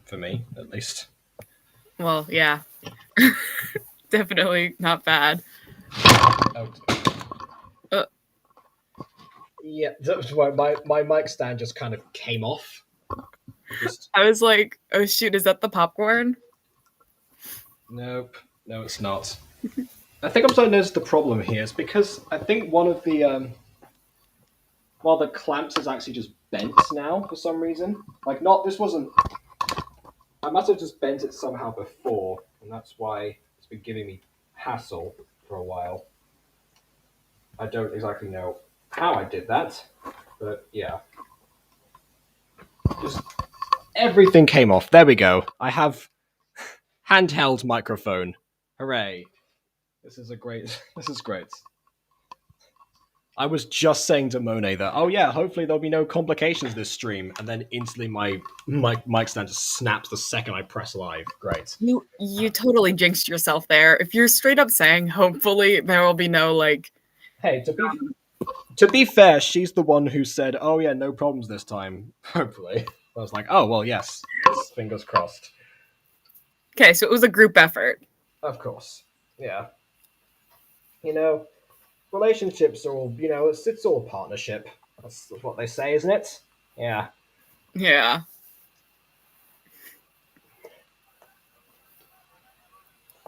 for me, at least. Well, yeah. Definitely not bad. Oh. Uh, Yeah, that's why my mic stand just kind of came off. Just I was like, oh shoot, is that the popcorn? nope, no, it's not. I think I'm starting to notice the problem here. It's because I think one of the the clamps is actually just bent now for some reason. Like, not this wasn't. I must have just bent it somehow before, and that's why it's been giving me hassle for a while. I don't exactly know how I did that, but yeah. Just everything came off. There we go. I have handheld microphone. Hooray. This is a great this is great. I was just saying to Monet that, oh yeah, hopefully there'll be no complications this stream, and then instantly my mic stand just snaps the second I press live. Great. You totally jinxed yourself there. If you're straight up saying hopefully there will be no like Hey, to be fair, she's the one who said, "Oh yeah, no problems this time." Hopefully, I was like, "Oh well, yes, fingers crossed." Okay, so it was a group effort. Of course, yeah. You know, relationships are all it's all partnership. That's what they say, isn't it? Yeah. Yeah.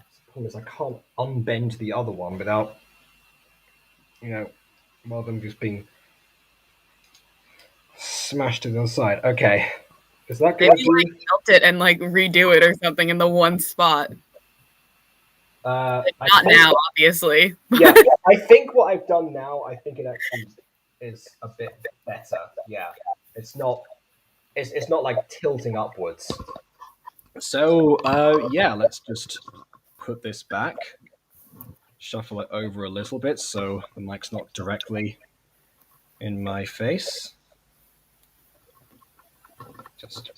The problem is I can't unbend the other one without one of them just being smashed to the other side. Okay. Is that Maybe gonna do? like melt it and like redo it or something in the one spot. I Not think now, obviously. yeah, I think what I've done now, I think it actually is a bit better. Yeah, it's not it's not like tilting upwards. So yeah, let's just put this back, shuffle it over a little bit so the mic's not directly in my face. Just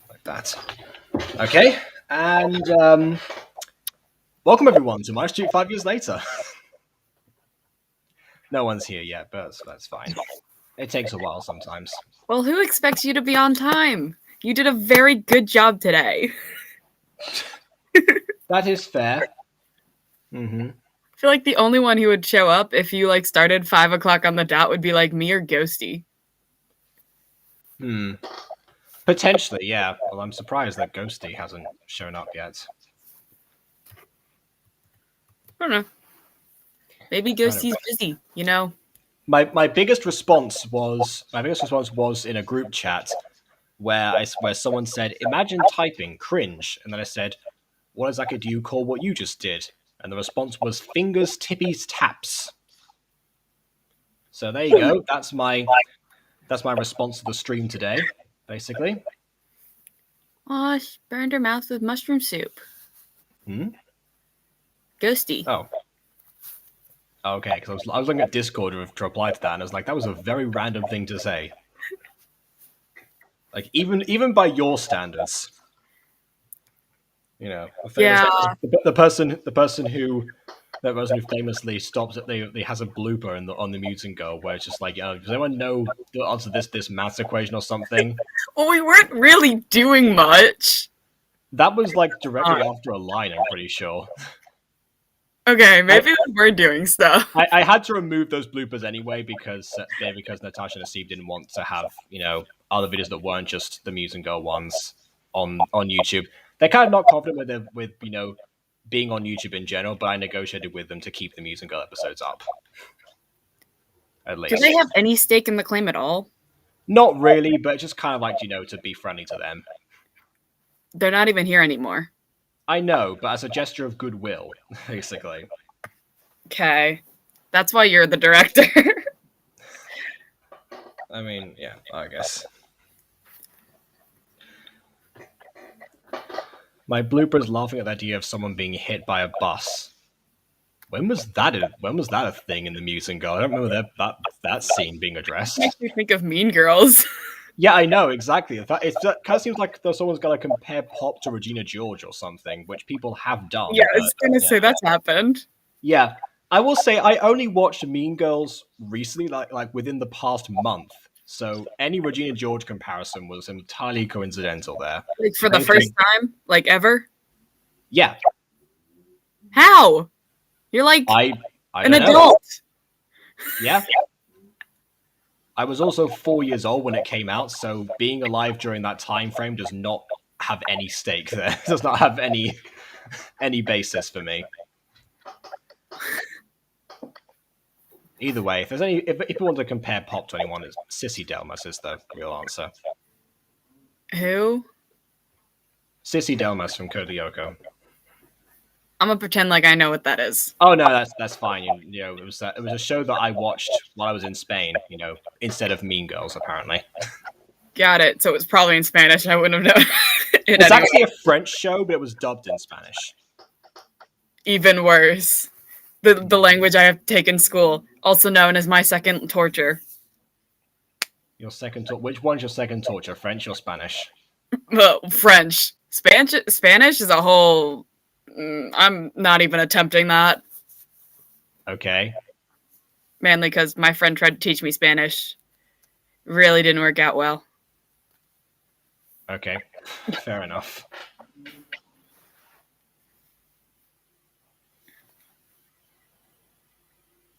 like that. Okay, and welcome everyone to MyStreet 5 years later. No one's here yet, but that's fine. It takes a while sometimes. Well, who expects you to be on time? You did a very good job today. That is fair. Mm-hmm. I feel like the only one who would show up if you like started 5 o'clock on the dot would be like me or Ghosty. Potentially, yeah. Well, I'm surprised that Ghosty hasn't shown up yet. I don't know. Maybe Ghosty's busy, you know? My biggest response was in a group chat where someone said, "Imagine typing cringe," and then I said, "What exactly do you call what you just did?" And the response was fingers tippies taps. So there you go. That's my response to the stream today, basically. Aw, she burned her mouth with mushroom soup. Ghosty. Oh. Okay, because I was looking at Discord to reply to that, and I was like, that was a very random thing to say. Like, even by your standards. Yeah. The person who famously stops at they has a blooper on the mutant girl where it's just like, does anyone know the answer to this maths equation or something? Well, we weren't really doing much. That was like directly after a line, I'm pretty sure. Okay, maybe we were doing stuff. I had to remove those bloopers anyway because Natasha and Nasib didn't want to have other videos that weren't just the mutant girl ones on YouTube. They're kind of not confident with being on YouTube in general, but I negotiated with them to keep the Mutant Girl episodes up. At least. Do they have any stake in the claim at all? Not really, but just kind of like, to be friendly to them. They're not even here anymore. I know, but as a gesture of goodwill, basically. Okay. That's why you're the director. I mean, yeah, I guess. My blooper is laughing at the idea of someone being hit by a bus. When was that a thing in the Mutant Girl? I don't remember that scene being addressed. It makes me think of Mean Girls. Yeah, I know, exactly. It kind of seems like someone's got to compare Pop to Regina George or something, which people have done. Yeah, I was going to say that's happened. Yeah, I will say I only watched Mean Girls recently, like within the past month. So any Regina George comparison was entirely coincidental there. Like for If the first anything, time, like ever. yeah, How? You're like I an don't know. adult. Yeah. I was also 4 years old when it came out, so being alive during that time frame does not have any stake there. Does not have any basis for me. Either way, if there's any, if you want to compare Pop 21, it's Sissy Delmas is the real answer. Who? Sissy Delmas from Code Lyoko. I'm gonna pretend like I know what that is. Oh no, that's fine. You know, it was a show that I watched while I was in Spain. You know, instead of Mean Girls, apparently. Got it. So it was probably in Spanish. I wouldn't have known. It's actually a French show, but it was dubbed in Spanish. Even worse. The language I have to take in school, also known as my second torture. Your second which one's your second torture, French or Spanish? Well, French. Spanish is a whole. I'm not even attempting that. Okay. Mainly because my friend tried to teach me Spanish. Really didn't work out well. Okay. Fair enough.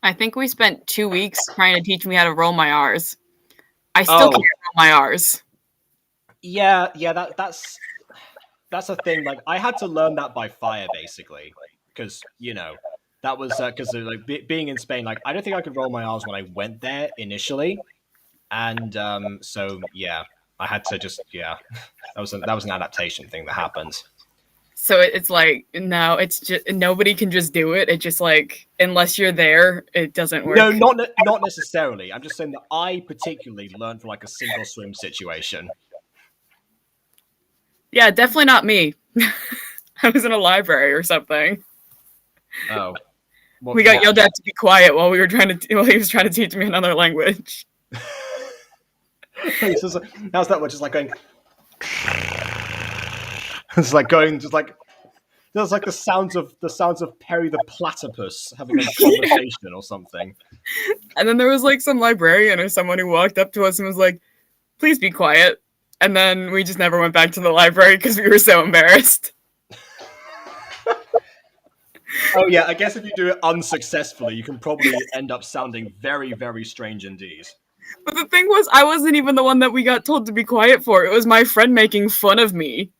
I think we spent 2 weeks trying to teach me how to roll my R's. I still can't roll my R's. Yeah, that's a thing. Like, I had to learn that by fire, basically, because you know that was because like being in Spain. Like, I don't think I could roll my R's when I went there initially, and so yeah, I had to just that was an adaptation thing that happened. So it's like, no, it's just nobody can just do it. It just like, unless you're there, it doesn't work. No, not necessarily. I'm just saying that I particularly learned from like a sink or swim situation. Yeah, definitely not me. I was in a library or something. Oh, We got yelled at to be quiet while he was trying to teach me another language. How's that? Which is like going. It's like going, just like there's like the sounds of Perry the Platypus having a conversation or something. And then there was like some librarian or someone who walked up to us and was like, "Please be quiet." And then we just never went back to the library because we were so embarrassed. Oh yeah, I guess if you do it unsuccessfully, you can probably end up sounding very, very strange indeed. But the thing was, I wasn't even the one that we got told to be quiet for. It was my friend making fun of me.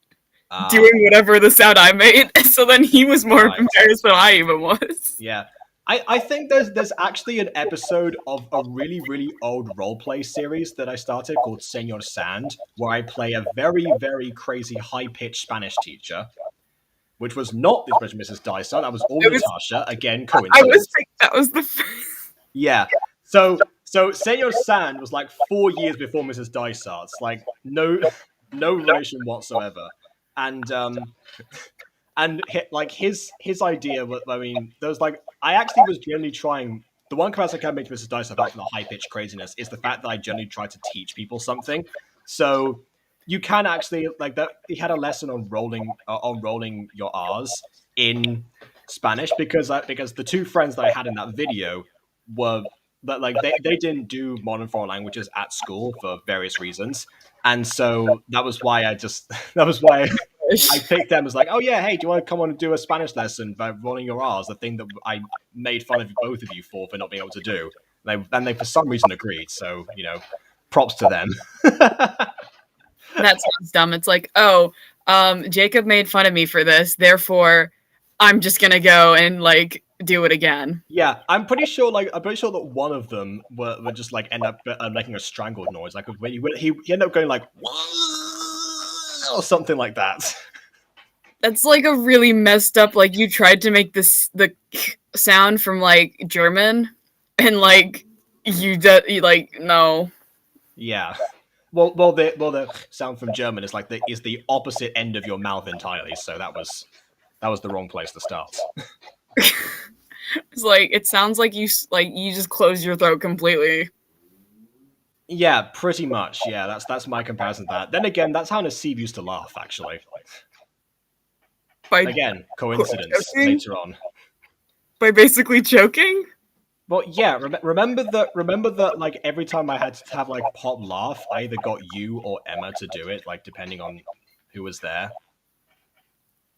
Doing whatever the sound I made. So then he was more embarrassed than I even was. Yeah. I think there's actually an episode of a really, really old roleplay series that I started called Senor Sand, where I play a very, very crazy high-pitched Spanish teacher, which was not this version of Mrs. Dyson. That was all Natasha. Again, coincidence. I was thinking that was the Yeah. So Senor Sand was like 4 years before Mrs. Dysart's. Like no relation whatsoever. And like his idea was, I mean, there was like, I actually was generally trying, the one comparison I can make to Mrs. Dice apart from the high-pitched craziness is the fact that I generally try to teach people something. So you can actually, like, that he had a lesson on rolling your R's in Spanish because the two friends that I had in that video were that like they didn't do modern foreign languages at school for various reasons. And so that was why I picked them as like, oh yeah, hey, do you want to come on and do a Spanish lesson by rolling your R's? The thing that I made fun of both of you for not being able to do. And they for some reason agreed. So, you know, props to them. That sounds dumb. It's like, oh, Jacob made fun of me for this, therefore I'm just gonna go and like do it again. Yeah, I'm pretty sure that one of them would just like end up making a strangled noise. Like when he ended up going like or something like that. That's like a really messed up, like you tried to make the sound from like German and like you like no. Yeah. Well the sound from German is like the opposite end of your mouth entirely, so that was the wrong place to start. It's like it sounds like you just close your throat completely. Yeah, pretty much. Yeah, that's my comparison to that. Then again, that's how Nasib used to laugh, actually. Again, coincidence later on. By basically choking? Well, yeah. Remember that. Like every time I had to have like Pop laugh, I either got you or Emma to do it, like depending on who was there.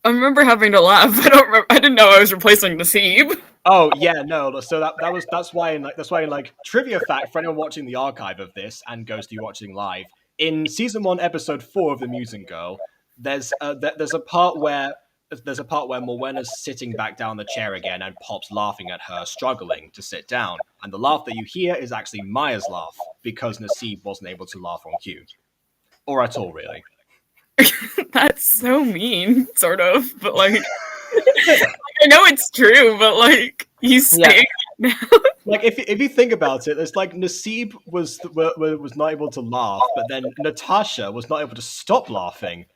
I remember having to laugh. I don't remember. I didn't know I was replacing Nasib. Oh yeah, no. So that's why in trivia fact for anyone watching the archive of this and Ghost you watching live in season 1 episode 4 of the Mutant Girl, there's a part where Morwenna's sitting back down the chair again and Pop's laughing at her struggling to sit down, and the laugh that you hear is actually Maya's laugh because Nasib wasn't able to laugh on cue or at all really. That's so mean, sort of. But like, I know it's true, but like, he's saying yeah. Like if you think about it, it's like Nasib was not able to laugh, but then Natasha was not able to stop laughing.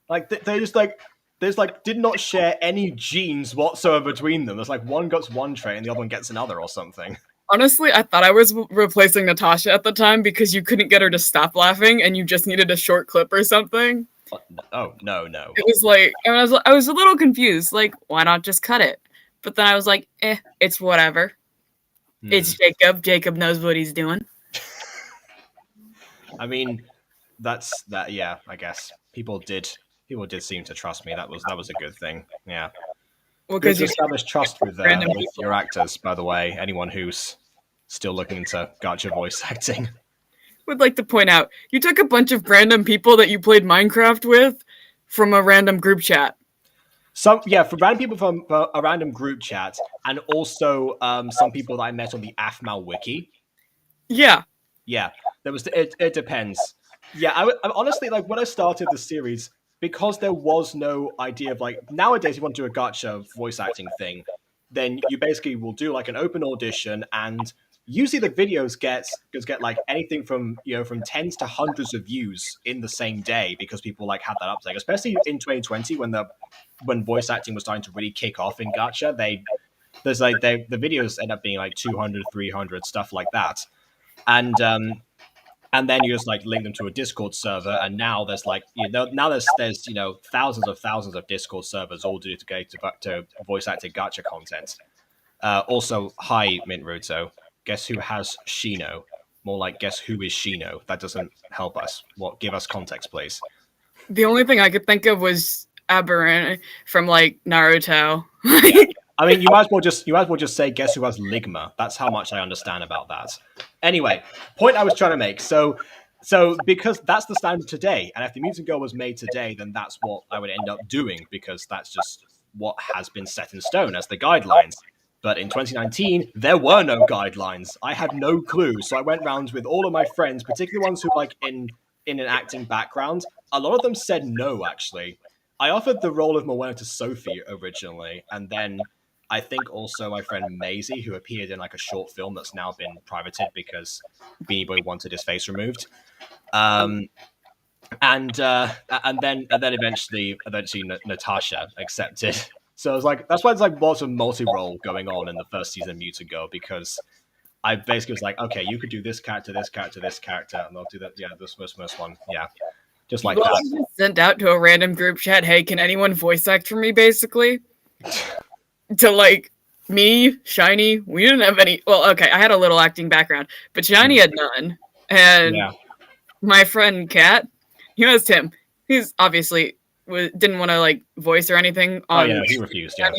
Like they just like there's like did not share any genes whatsoever between them. There's like one gets one trait and the other one gets another or something. Honestly, I thought I was replacing Natasha at the time because you couldn't get her to stop laughing, and you just needed a short clip or something. Oh no. It was like I was a little confused. Like, why not just cut it? But then I was like, it's whatever. It's Jacob. Jacob knows what he's doing. I mean, that's that. Yeah, I guess people did seem to trust me. That was a good thing. Yeah. Well, good to establish trust with your actors. By the way, anyone who's still looking into gacha voice acting. Would like to point out you took a bunch of random people that you played Minecraft with from a random group chat. For random people from a random group chat, and also some people that I met on the AFMAL wiki. Yeah, there was. It depends. Yeah, I honestly like when I started the series because there was no idea of like nowadays you want to do a gacha voice acting thing, then you basically will do like an open audition, and usually the videos get like anything from from tens to hundreds of views in the same day because people like had that uptake, especially in 2020 when voice acting was starting to really kick off in gacha. The videos end up being like 200, 300, stuff like that, and then you just like link them to a Discord server, and now there's like there's thousands of Discord servers all dedicated to voice acting gacha content. Also, hi Mintruto. Guess who has Shino? More like guess who is Shino? That doesn't help us. Give us context, please. The only thing I could think of was Aberrant from like Naruto. Yeah. I mean, you might as well just say guess who has Ligma. That's how much I understand about that. Anyway, point I was trying to make. So because that's the standard today, and if the Mutant Girl was made today, then that's what I would end up doing because that's just what has been set in stone as the guidelines. But in 2019, there were no guidelines. I had no clue, so I went round with all of my friends, particularly ones who like in an acting background. A lot of them said no, actually. I offered the role of Morwenna to Sophie originally, and then I think also my friend Maisie, who appeared in like a short film that's now been privated because Beanie Boy wanted his face removed. And then eventually Natasha accepted. So I was like, that's why there's like lots of multi-role going on in the first season of Mutant Girl, because I basically was like, okay, you could do this character, and I'll do that. Yeah, this first one. Yeah. Just like that. Sent out to a random group chat, hey, can anyone voice act for me, basically? To like me, Shiny, we didn't have any. Well, okay, I had a little acting background, but Shiny had none. And my friend Kat, he was Tim. He's obviously didn't want to like voice or anything. He refused. Yeah,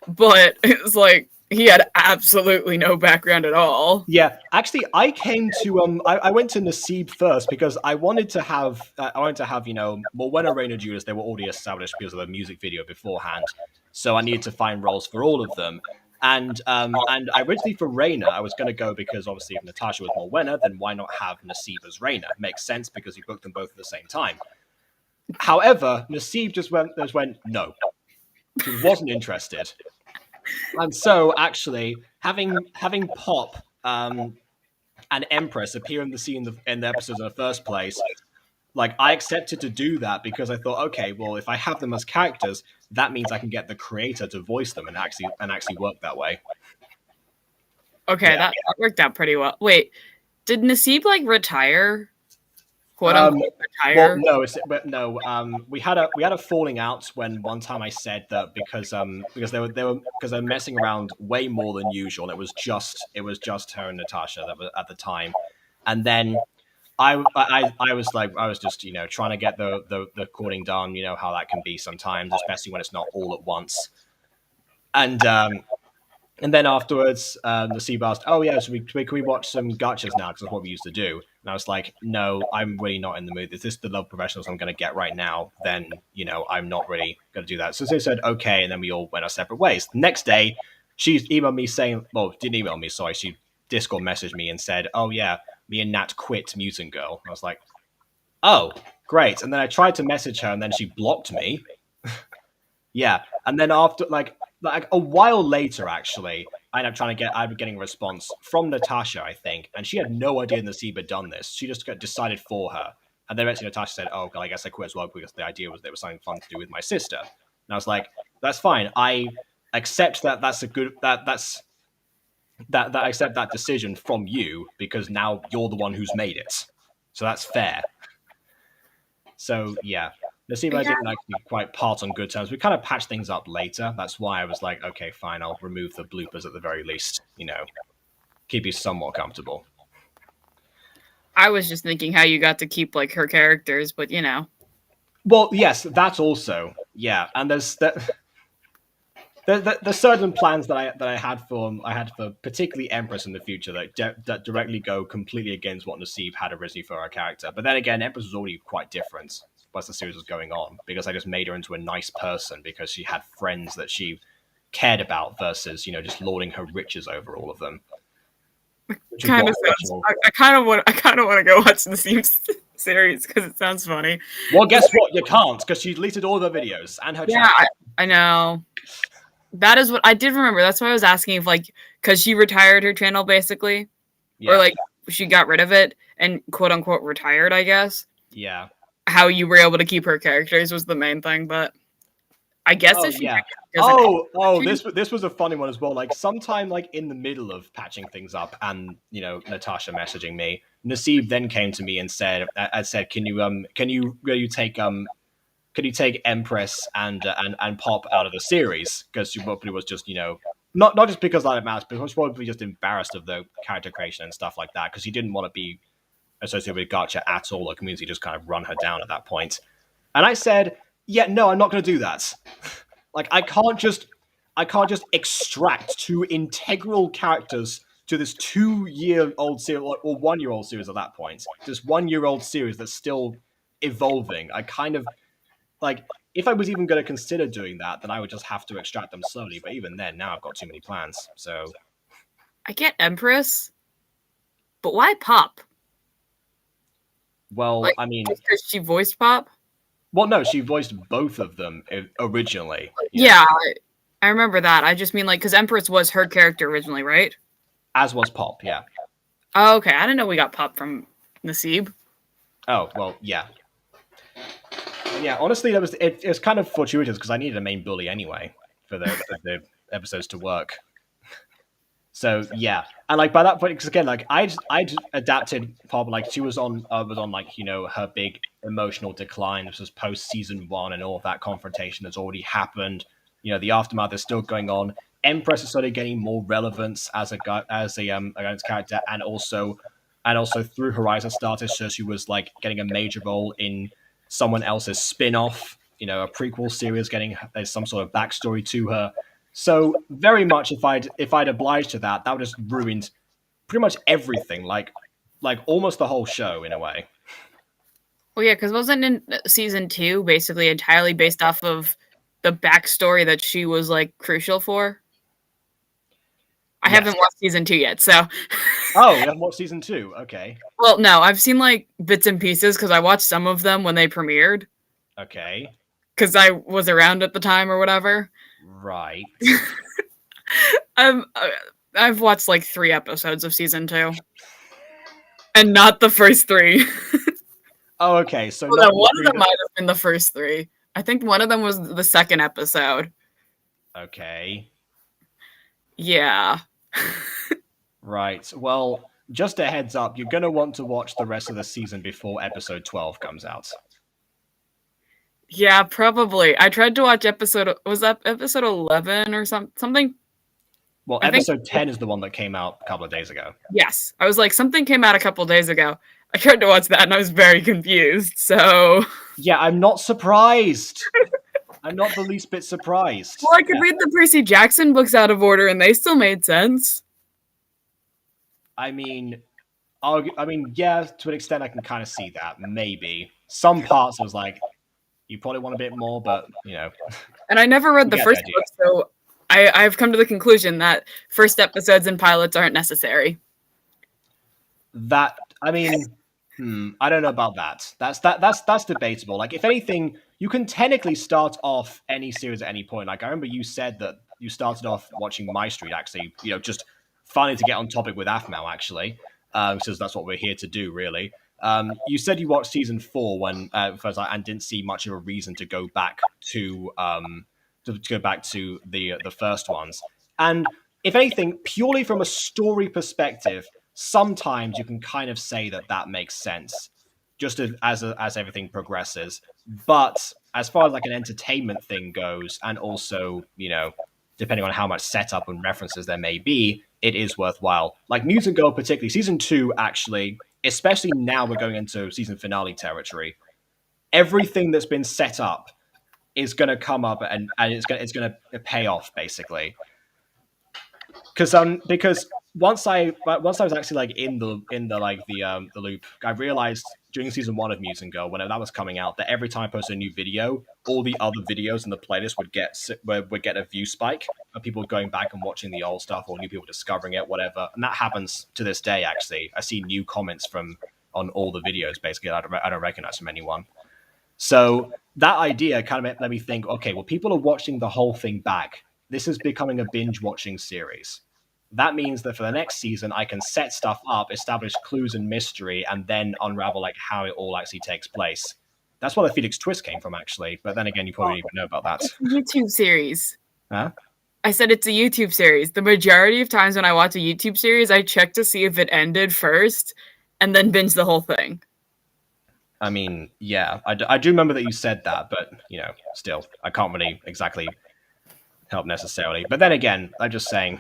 but it was like he had absolutely no background at all. Yeah, actually, I came to I went to Nasib first because I wanted to have Morwenna, Reina, Judas. They were already established because of the music video beforehand, so I needed to find roles for all of them. And originally for Reina, I was going to go because obviously if Natasha was Morwenna, then why not have Nasib as Reina? Makes sense because you booked them both at the same time. However, Nasib just went no. He wasn't interested. And so, actually, having Pop and Empress appear in the scene in the episodes in the first place, like I accepted to do that because I thought, okay, well, if I have them as characters, that means I can get the creator to voice them and actually work that way. Okay, that worked out pretty well. Wait, did Nasib like retire? quote unquote Well, retire? no, we had a falling out when one time I said that because they're messing around way more than usual. It was just her and Natasha that were at the time, and then I was like I was just trying to get the recording done. You know how that can be sometimes, especially when it's not all at once. And and then afterwards, the Sea asked, "Oh yeah, so can we watch some gachas now? Because that's what we used to do." And I was like, "No, I'm really not in the mood. If this is the love professionals I'm going to get right now, then I'm not really going to do that." So they said, "Okay," and then we all went our separate ways. The next day, she emailed me saying, "Well, didn't email me. Sorry, she Discord messaged me and said, "Oh yeah, me and Nat quit Mutant Girl." And I was like, "Oh, great." And then I tried to message her, and then she blocked me. Yeah, and then after like a while later, actually, I'm getting a response from Natasha, I think, and she had no idea Nasib had done this. She just got decided for her, and then eventually Natasha said, "Oh, God, I guess I quit as well because the idea was there was something fun to do with my sister." And I was like, "That's fine. I accept that. That's a good that I accept that decision from you because now you're the one who's made it, so that's fair." So yeah, Nasima Yeah, didn't actually quite part on good terms. We kind of patched things up later. That's why I was like, okay, fine, I'll remove the bloopers at the very least. Keep you somewhat comfortable. I was just thinking how you got to keep like her characters, but Well, yes, that also, yeah, and there's certain plans that I had for particularly Empress in the future that directly go completely against what Nasib had originally for her character. But then again, Empress was already quite different as the series was going on because I just made her into a nice person because she had friends that she cared about versus just lording her riches over all of them. Which is kind what of sounds. original. I kind of want. I kind of want to go watch the Sims series because it sounds funny. Well, guess what? You can't because she deleted all of her videos and her Yeah, chat. I know. That is what I did remember. That's why I was asking if because she retired her channel basically, or Yeah, she got rid of it and quote unquote retired. I guess yeah. how you were able to keep her characters was the main thing, but I guess Oh if she yeah. doesn't have This was a funny one as well. Like sometime like in the middle of patching things up, and Natasha messaging me, Nasib then came to me and said, can you take Empress and Pop out of the series because she probably was just not just because that matters, but she was probably just embarrassed of the character creation and stuff like that because she didn't want to be associated with Gacha at all. The community just kind of run her down at that point. And I said, yeah, no, I'm not going to do that. Like I can't just extract two integral characters to this 2-year-old series or 1-year-old series at that point. This 1-year-old series that's still evolving. I kind of like if I was even going to consider doing that, then I would just have to extract them slowly. But even then, now I've got too many plans. So I get Empress, but why Pop? well, I mean, because she voiced Pop. well, no, she voiced both of them originally. Yeah, I remember that. I just mean because Empress was her character originally, right? As was Pop, yeah. Oh, okay. I didn't know we got Pop from Nasib. Oh well, yeah. Yeah, honestly, it was kind of fortuitous because I needed a main bully anyway for the episodes to work. So yeah, and like by that point, because again, like I adapted Pop, like she was on like her big emotional decline. This was post season 1, and all of that confrontation has already happened. The aftermath is still going on. Empress has started getting more relevance as a character, and also through Horizon started, so she was like getting a major role in someone else's spin-off, a prequel series, getting some sort of backstory to her. So very much, if I'd obliged to that, that would have ruined pretty much everything, like almost the whole show in a way. Well, yeah, because wasn't in season 2 basically entirely based off of the backstory that she was crucial for? I Yes. haven't watched season 2 yet, so. Oh, you haven't watched season 2? Okay. Well, no, I've seen bits and pieces because I watched some of them when they premiered. Okay. Because I was around at the time or whatever. Right. I've watched 3 episodes of season 2, and not the first 3. Oh, okay. So Well, no, one of them might have been the first 3. I think one of them was the second episode. Okay. Yeah. Right. Well, just a heads up, you're going to want to watch the rest of the season before episode 12 comes out. Yeah, probably. I tried to watch was that episode 11 or something? Well, I think episode 10 is the one that came out a couple of days ago. yes. I was like, something came out a couple days ago. I tried to watch that and I was very confused. So, Yeah, I'm not surprised. I'm not the least bit surprised. well, I could read the Percy Jackson books out of order and they still made sense. I mean, yeah, to an extent, I can kind of see that. Maybe some parts I was like, you probably want a bit more, but you know. And I never read You the get first the idea. book, so I've come to the conclusion that first episodes and pilots aren't necessary. That I mean, I don't know about that. That's debatable. Like, if anything, you can technically start off any series at any point. Like, I remember you said that you started off watching MyStreet, actually, just finally to get on topic with Aphmau, actually, because that's what we're here to do, really. You said you watched season 4 when first, and didn't see much of a reason to go back to the first ones. And if anything, purely from a story perspective, sometimes you can kind of say that makes sense, just as everything progresses. But as far as like an entertainment thing goes, and also depending on how much setup and references there may be, it is worthwhile. Like Mutant Girl, particularly season 2, actually, especially now we're going into season finale territory. Everything that's been set up is going to come up, and it's going to pay off basically. Because once I was actually like in the loop, I realized during season 1 of Mutant Girl, whenever that was coming out, that every time I posted a new video, all the other videos in the playlist would get a view spike of people going back and watching the old stuff, or new people discovering it, whatever. And that happens to this day. Actually, I see new comments on all the videos. Basically, I don't recognize from anyone. So that idea kind of let me think, okay, well, people are watching the whole thing back. This is becoming a binge watching series. That means that for the next season, I can set stuff up, establish clues and mystery, and then unravel like how it all actually takes place. That's where the Phoenix twist came from, actually. But then again, you probably don't even know about that. It's a YouTube series. Huh? I said it's a YouTube series. The majority of times when I watch a YouTube series, I check to see if it ended first, and then binge the whole thing. I mean, yeah, I do remember that you said that, but still, I can't really exactly help necessarily. But then again, I'm just saying.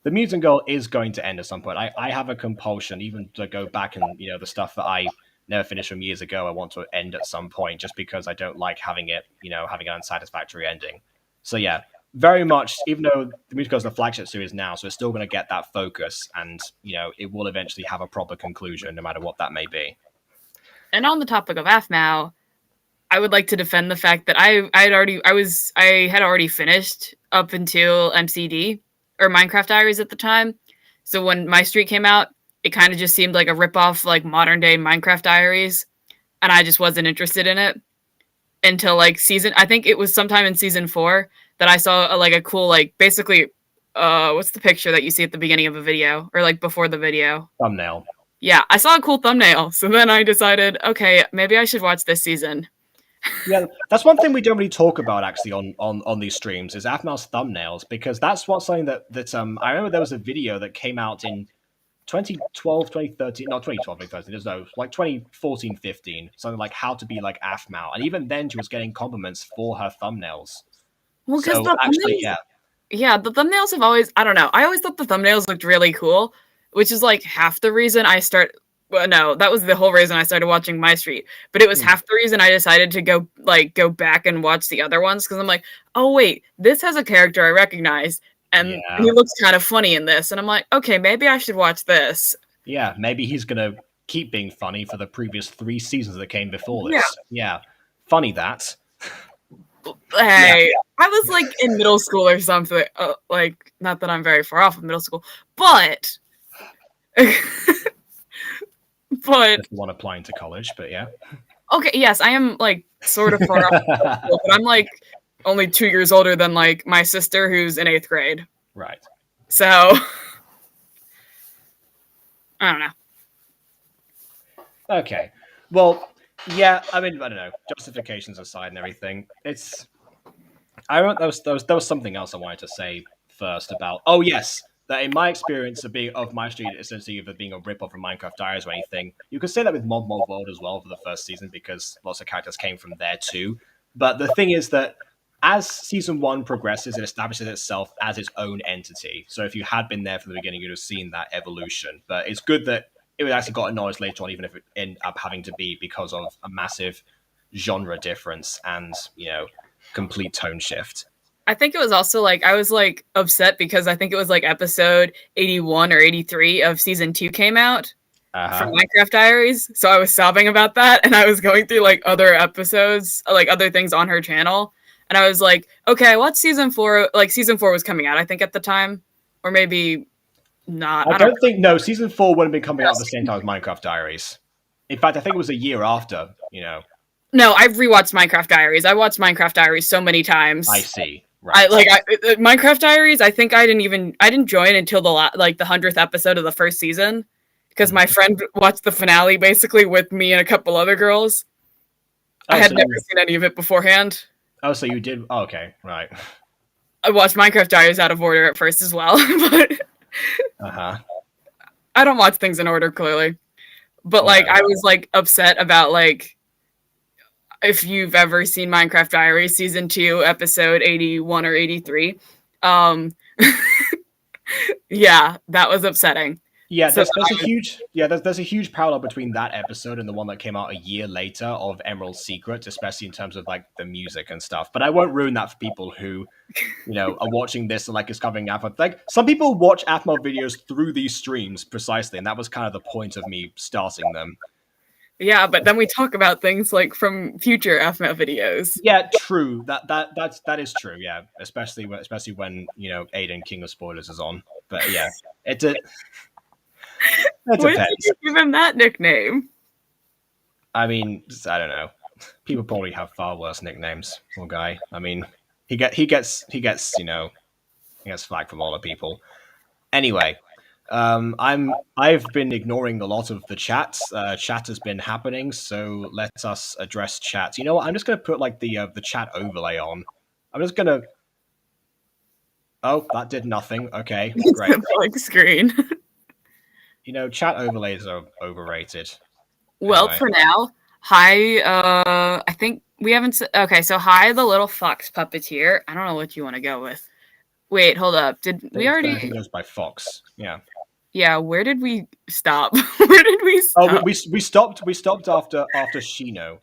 The Mutant Girl is going to end at some point. I have a compulsion even to go back and the stuff that I never finished from years ago. I want to end at some point just because I don't like having it, having an unsatisfactory ending. So yeah, very much. Even though the Mutant Girl is the flagship series now, so it's still going to get that focus, and it will eventually have a proper conclusion, no matter what that may be. And on the topic of Aphmau, I would like to defend the fact that I had already finished up until MCD. Or Minecraft Diaries at the time. So when MyStreet came out, it kind of just seemed like a ripoff, like modern day Minecraft Diaries, and I just wasn't interested in it until like I think it was sometime in season 4 that I saw a cool basically, what's the picture that you see at the beginning of a video or like before the video? Thumbnail. Yeah, I saw a cool thumbnail, so then I decided, okay, maybe I should watch this season. Yeah, that's one thing we don't really talk about actually on these streams is Aphmau's thumbnails, because that's something that I remember there was a video that came out in 2012, 2013, not 2012, 2013, there's no, like 2014, 15, something like how to be like Aphmau, and even then she was getting compliments for her thumbnails. Well, because the thumbnails have always, I don't know, I always thought the thumbnails looked really cool, which is like half the reason well, no, that was the whole reason I started watching MyStreet. But it was half the reason I decided to go back and watch the other ones, because I'm like, oh wait, this has a character I recognize, and he looks kind of funny in this, and I'm like, okay, maybe I should watch this. Yeah, maybe he's gonna keep being funny for the previous 3 seasons that came before this. Yeah, funny that. Hey, I was like in middle school or something. Like, not that I'm very far off of middle school, but. But one applying to college, but yeah. Okay, yes, I am like sort of far off, but I'm like only 2 years older than like my sister who's in 8th grade. Right. So I don't know. Okay. Well, yeah, I mean, I don't know. Justifications aside and everything, I remember there was something else I wanted to say first about. Oh yes, that in my experience of MyStreet essentially either being a rip off of Minecraft Diaries or anything, you could say that with Mod World as well for the first season because lots of characters came from there too. But the thing is that as season one progresses, it establishes itself as its own entity. So if you had been there from the beginning, you'd have seen that evolution. But it's good that it actually got acknowledged later on, even if it ended up having to be because of a massive genre difference and complete tone shift. I think it was also like I was like upset because I think it was like episode 81 or 83 of season 2 came out from Minecraft Diaries. So I was sobbing about that and I was going through like other episodes, like other things on her channel. And I was like, okay, what's season 4? Like season 4 was coming out, I think, at the time. Or maybe not. I don't think, no, season 4 wouldn't have been coming out at the same time as Minecraft Diaries. In fact, I think it was a year after, No, I've rewatched Minecraft Diaries. I watched Minecraft Diaries so many times. I see. Right. Minecraft Diaries. I think I didn't join until the 100th episode of the first season because my friend watched the finale basically with me and a couple other girls. I had never seen any of it beforehand. Oh, so you did? Oh, okay, right. I watched Minecraft Diaries out of order at first as well, but I don't watch things in order clearly. But I was like upset about like. If you've ever seen Minecraft Diaries season 2, episode 81 or 83. Yeah, that was upsetting. Yeah, there's a huge parallel between that episode and the one that came out a year later of Emerald's Secret, especially in terms of like the music and stuff. But I won't ruin that for people who, are watching this and like discovering Aphmod. Like some people watch Aphmod videos through these streams precisely, and that was kind of the point of me starting them. Yeah, but then we talk about things like from future Aphmod videos. Yeah, true. That is true. Yeah, especially when Aiden King of Spoilers is on. But yeah, it depends. Why did you give him that nickname? I mean, I don't know. People probably have far worse nicknames. Poor guy. I mean, he gets flack from a lot of people. Anyway. I've been ignoring a lot of the chats. Chat has been happening, so let us address chat. You know what? I'm just gonna put like the chat overlay on. I'm just gonna. Oh, that did nothing. Okay, great. Blank screen. Chat overlays are overrated. Well, anyway. For now, hi. I think we haven't. Okay, so hi, the little fox puppeteer. I don't know what you want to go with. Wait, hold up. Did we already? I think it goes by Fox. Yeah. Yeah. Where did we stop? Where did we stop? Oh, we stopped. We stopped after Shino.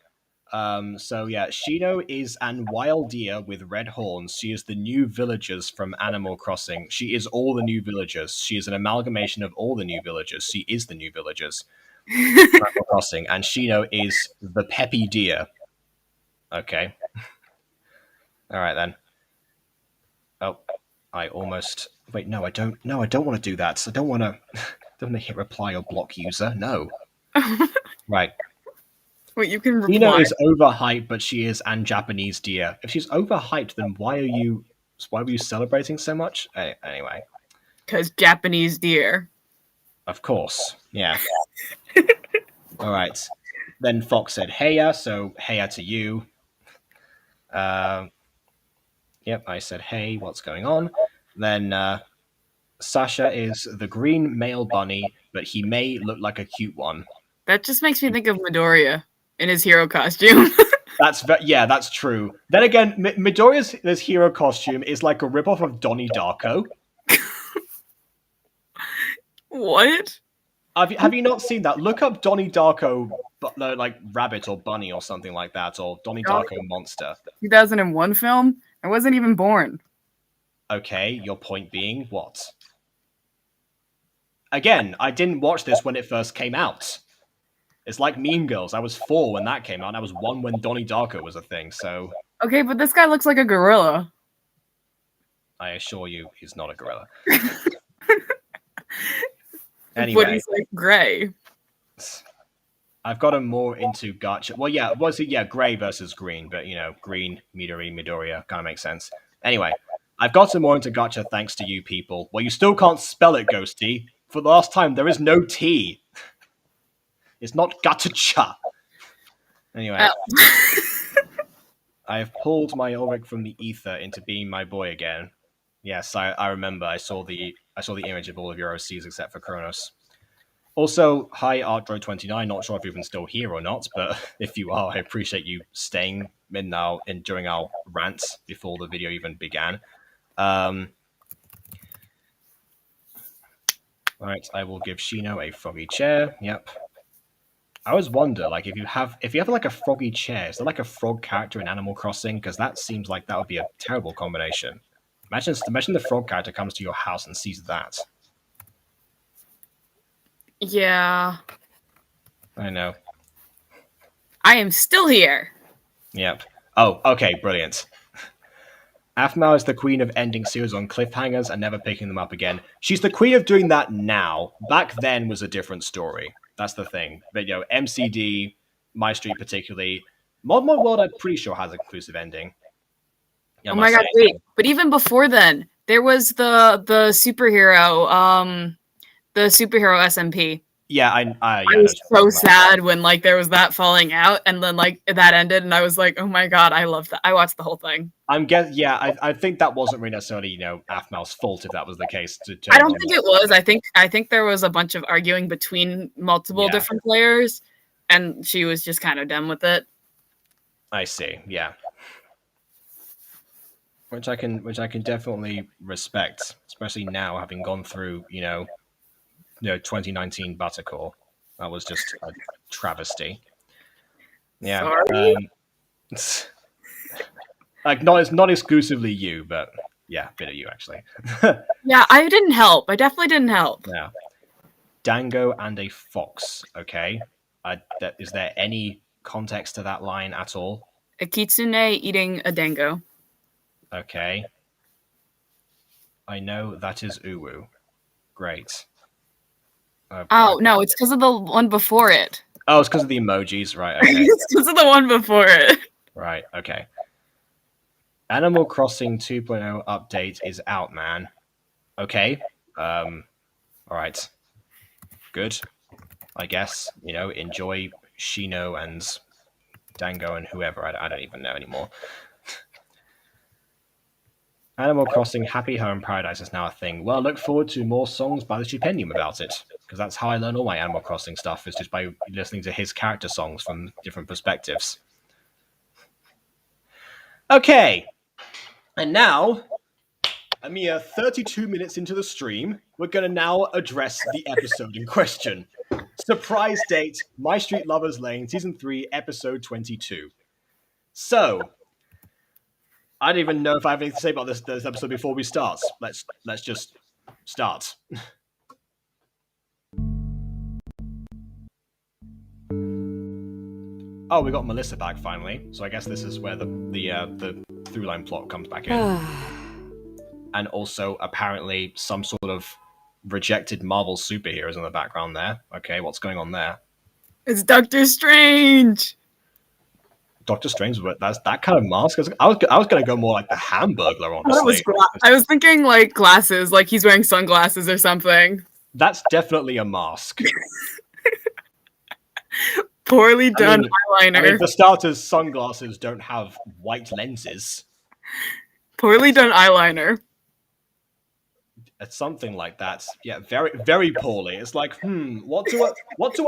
So yeah, Shino is an wild deer with red horns. She is the new villagers from Animal Crossing. She is all the new villagers. She is an amalgamation of all the new villagers. She is the new villagers from Animal Crossing, and Shino is the peppy deer. Okay. All right then. Oh. I almost wait. No, I don't. No, I don't want to do that. I don't want to hit reply or block user. No. Right. Wait, you can reply. Shino is overhyped, but she is an Japanese deer. If she's overhyped, then why were you celebrating so much? Anyway. Because Japanese deer. Of course. Yeah. All right. Then Fox said "Heya," so "Heya" to you. Yep, I said, hey, what's going on? Then Sasha is the green male bunny, but he may look like a cute one. That just makes me think of Midoriya in his hero costume. That's true. Then again, Midoriya's hero costume is like a ripoff of Donnie Darko. What? Have you not seen that? Look up Donnie Darko, like rabbit or bunny or something like that, or Donnie Darko monster. 2001 film? I wasn't even born. Okay, your point being what? Again, I didn't watch this when it first came out. It's like Mean Girls. I was 4 when that came out, and I was 1 when Donnie Darko was a thing, so... Okay, but this guy looks like a gorilla. I assure you, he's not a gorilla. Anyway. But he's like gray. I've got him more into gacha. Well, yeah, gray versus green, but green, Midoriya kind of makes sense. Anyway, I've got him more into gacha thanks to you people. Well, you still can't spell it, Ghosty. For the last time, there is no T. It's not gacha. Anyway, I have pulled my Ulrich from the ether into being my boy again. Yes, I remember. I saw the image of all of your OCs except for Kronos. Also, hi ArtDroid29. Not sure if you're even still here or not, but if you are, I appreciate you staying in during our rants before the video even began. All right, I will give Shino a froggy chair. Yep. I always wonder, like, if you have like a froggy chair, is there like a frog character in Animal Crossing? Because that seems like that would be a terrible combination. Imagine the frog character comes to your house and sees that. Yeah. I know. I am still here. Yep. Oh, okay, brilliant. Aphmau is the queen of ending series on cliffhangers and never picking them up again. She's the queen of doing that now. Back then was a different story. That's the thing. But, MCD, MyStreet particularly, Mod World, I'm pretty sure has a conclusive ending. Oh my god, wait. But even before then, there was the superhero, SMP. Yeah, I was so sad when like there was that falling out, and then like that ended, and I was like, oh my god, I love that. I watched the whole thing. I think that wasn't really necessarily Aphmau's fault if that was the case. I don't think it was. I think there was a bunch of arguing between multiple different players, and she was just kind of done with it. I see. Yeah. Which I can definitely respect, especially now having gone through 2019 Buttercore. That was just a travesty. Yeah. Like not exclusively you, but yeah, a bit of you actually. Yeah, I didn't help. I definitely didn't help. Yeah. Dango and a fox. Okay. Is there any context to that line at all? A kitsune eating a dango. Okay. I know that is uwu. Great. Oh, no, it's because of the one before it. Oh, it's because of the emojis, right? Okay. It's because of the one before it. Right, okay. Animal Crossing 2.0 update is out, man. Okay. All right. Good. I guess, enjoy Shino and Dango and whoever. I don't even know anymore. Animal Crossing Happy Home Paradise is now a thing. Well, look forward to more songs by the Stupendium about it, because that's how I learn all my Animal Crossing stuff, is just by listening to his character songs from different perspectives. Okay. And now, a mere 32 minutes into the stream, we're going to now address the episode in question. Surprise date, MyStreet Lovers Lane, Season 3, Episode 22. So, I don't even know if I have anything to say about this episode before we start. Let's just start. Oh, we got Melissa back finally. So I guess this is where the throughline plot comes back in. And also apparently some sort of rejected Marvel superheroes in the background there. Okay, what's going on there? It's Doctor Strange. Doctor Strange, but that's that kind of mask. I was gonna go more like the Hamburglar, honestly. I was thinking like glasses, like he's wearing sunglasses or something. That's definitely a mask. Poorly done eyeliner. I mean, for starters, sunglasses don't have white lenses. Poorly done eyeliner. It's something like that. Yeah, very, very poorly. It's like, what do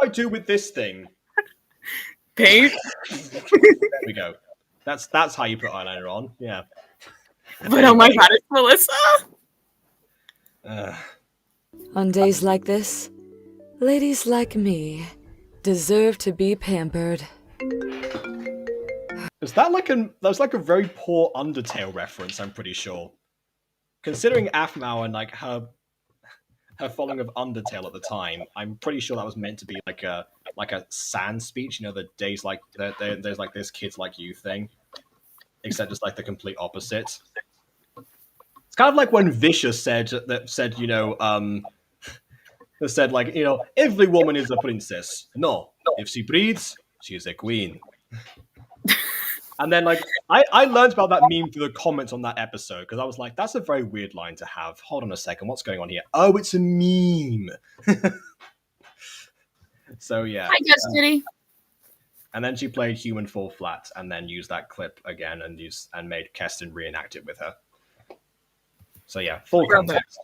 I do with this thing? Paint. There we go. That's how you put eyeliner on. Yeah. But oh my god, it's Melissa. On days like this, ladies like me deserve to be pampered. Is that that's like a very poor Undertale reference? I'm pretty sure. Considering Aphmau and like her following of Undertale at the time, I'm pretty sure that was meant to be like a Sans speech. The days like there's like this kids like you thing, except just like the complete opposite. It's kind of like when Vicious said like every woman is a princess. No, if she breathes, she is a queen. And then, like, I learned about that meme through the comments on that episode, because I was like, that's a very weird line to have. Hold on a second, what's going on here? Oh, it's a meme. So, yeah. I guess, Kitty. And then she played Human Fall Flat, and then used that clip again, and made Keston reenact it with her. So yeah, full Love it. context.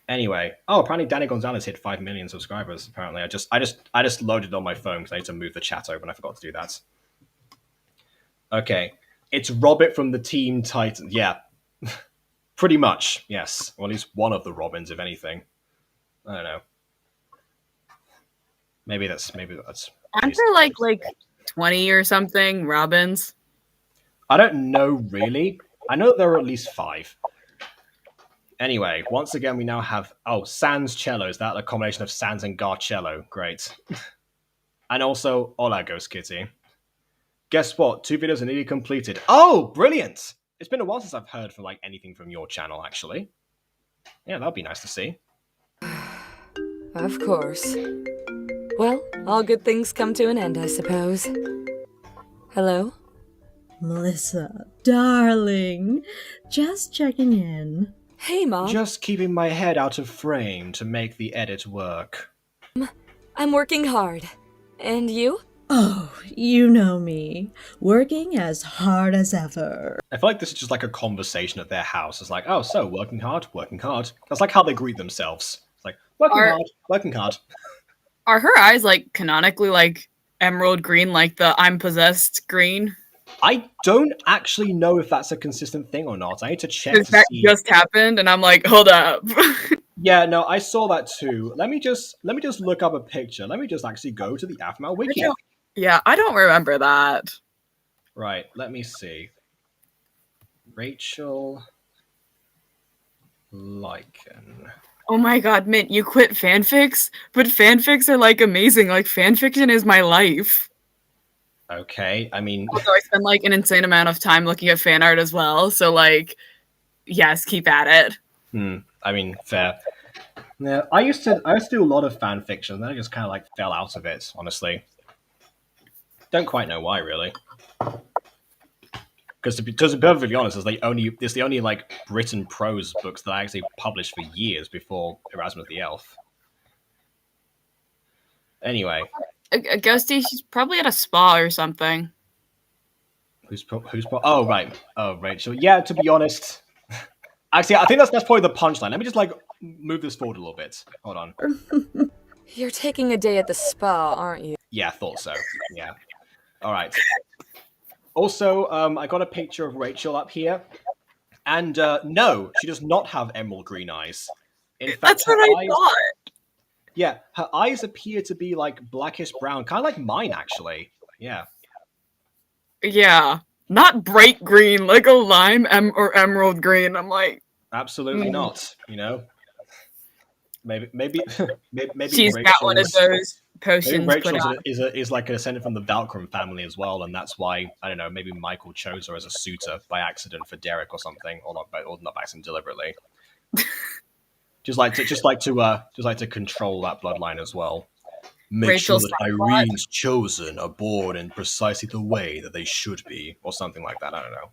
Anyway, apparently Danny Gonzalez hit 5 million subscribers. Apparently, I just loaded it on my phone because I need to move the chat open. I forgot to do that. Okay, it's Robert from the Teen Titans. Yeah, pretty much. Yes, or at least one of the Robins, if anything. I don't know. Maybe that's. Aren't there like 20 or something Robins? I don't know really. I know there are at least 5. Anyway, once again, we now have Sans Cello. Is that a combination of Sans and Garcello? Great. And also, hola, Ghost Kitty. Guess what? 2 videos are nearly completed. Oh, brilliant! It's been a while since I've heard from anything from your channel, actually. Yeah, that'd be nice to see. Of course. Well, all good things come to an end, I suppose. Hello? Melissa, darling, just checking in. Hey, Mom. Just keeping my head out of frame to make the edit work. I'm working hard. And you? Oh, you know me, working as hard as ever. I feel like this is just like a conversation at their house. It's like, so working hard, working hard. That's like how they greet themselves. It's like, working hard, working hard. Are her eyes canonically emerald green, like the I'm possessed green? I don't actually know if that's a consistent thing or not. I need to check to That see. just happened, and I'm like, hold up. Yeah, no, I saw that too. Let me just look up a picture. Let me just actually go to the Afmal wiki. Yeah, I don't remember that. Right, let me see. Rachel Lycan. Oh my god, Mint, you quit fanfics? But fanfics are amazing. Fanfiction is my life. Okay, I mean, Although I spend an insane amount of time looking at fan art as well. So yes, keep at it. I mean, fair. Yeah, I used to do a lot of fan fiction, then I just kind of fell out of it, honestly. Don't quite know why, really. Because to be perfectly honest, it's the only written prose books that I actually published for years before Erasmus the Elf. Anyway, Ghosty, she's probably at a spa or something. who's oh right, Rachel. Yeah, to be honest, actually, I think that's probably the punchline. Let me just move this forward a little bit. Hold on. You're taking a day at the spa, aren't you? Yeah, thought so. Yeah. All right. Also, I got a picture of Rachel up here, and no, she does not have emerald green eyes. In fact, that's what I thought. Yeah, her eyes appear to be blackish brown, kind of like mine, actually. Yeah. Yeah, not bright green, like a lime or emerald green. I'm like, absolutely not. Maybe she's got one of those potions. Maybe Rachel is a descendant from the Valkyrie family as well, and that's why I don't know. Maybe Michael chose her as a suitor by accident for Derek or something, or not by accident, deliberately. just like to control that bloodline as well. Make sure that Irene's chosen are born in precisely the way that they should be, or something like that. I don't know.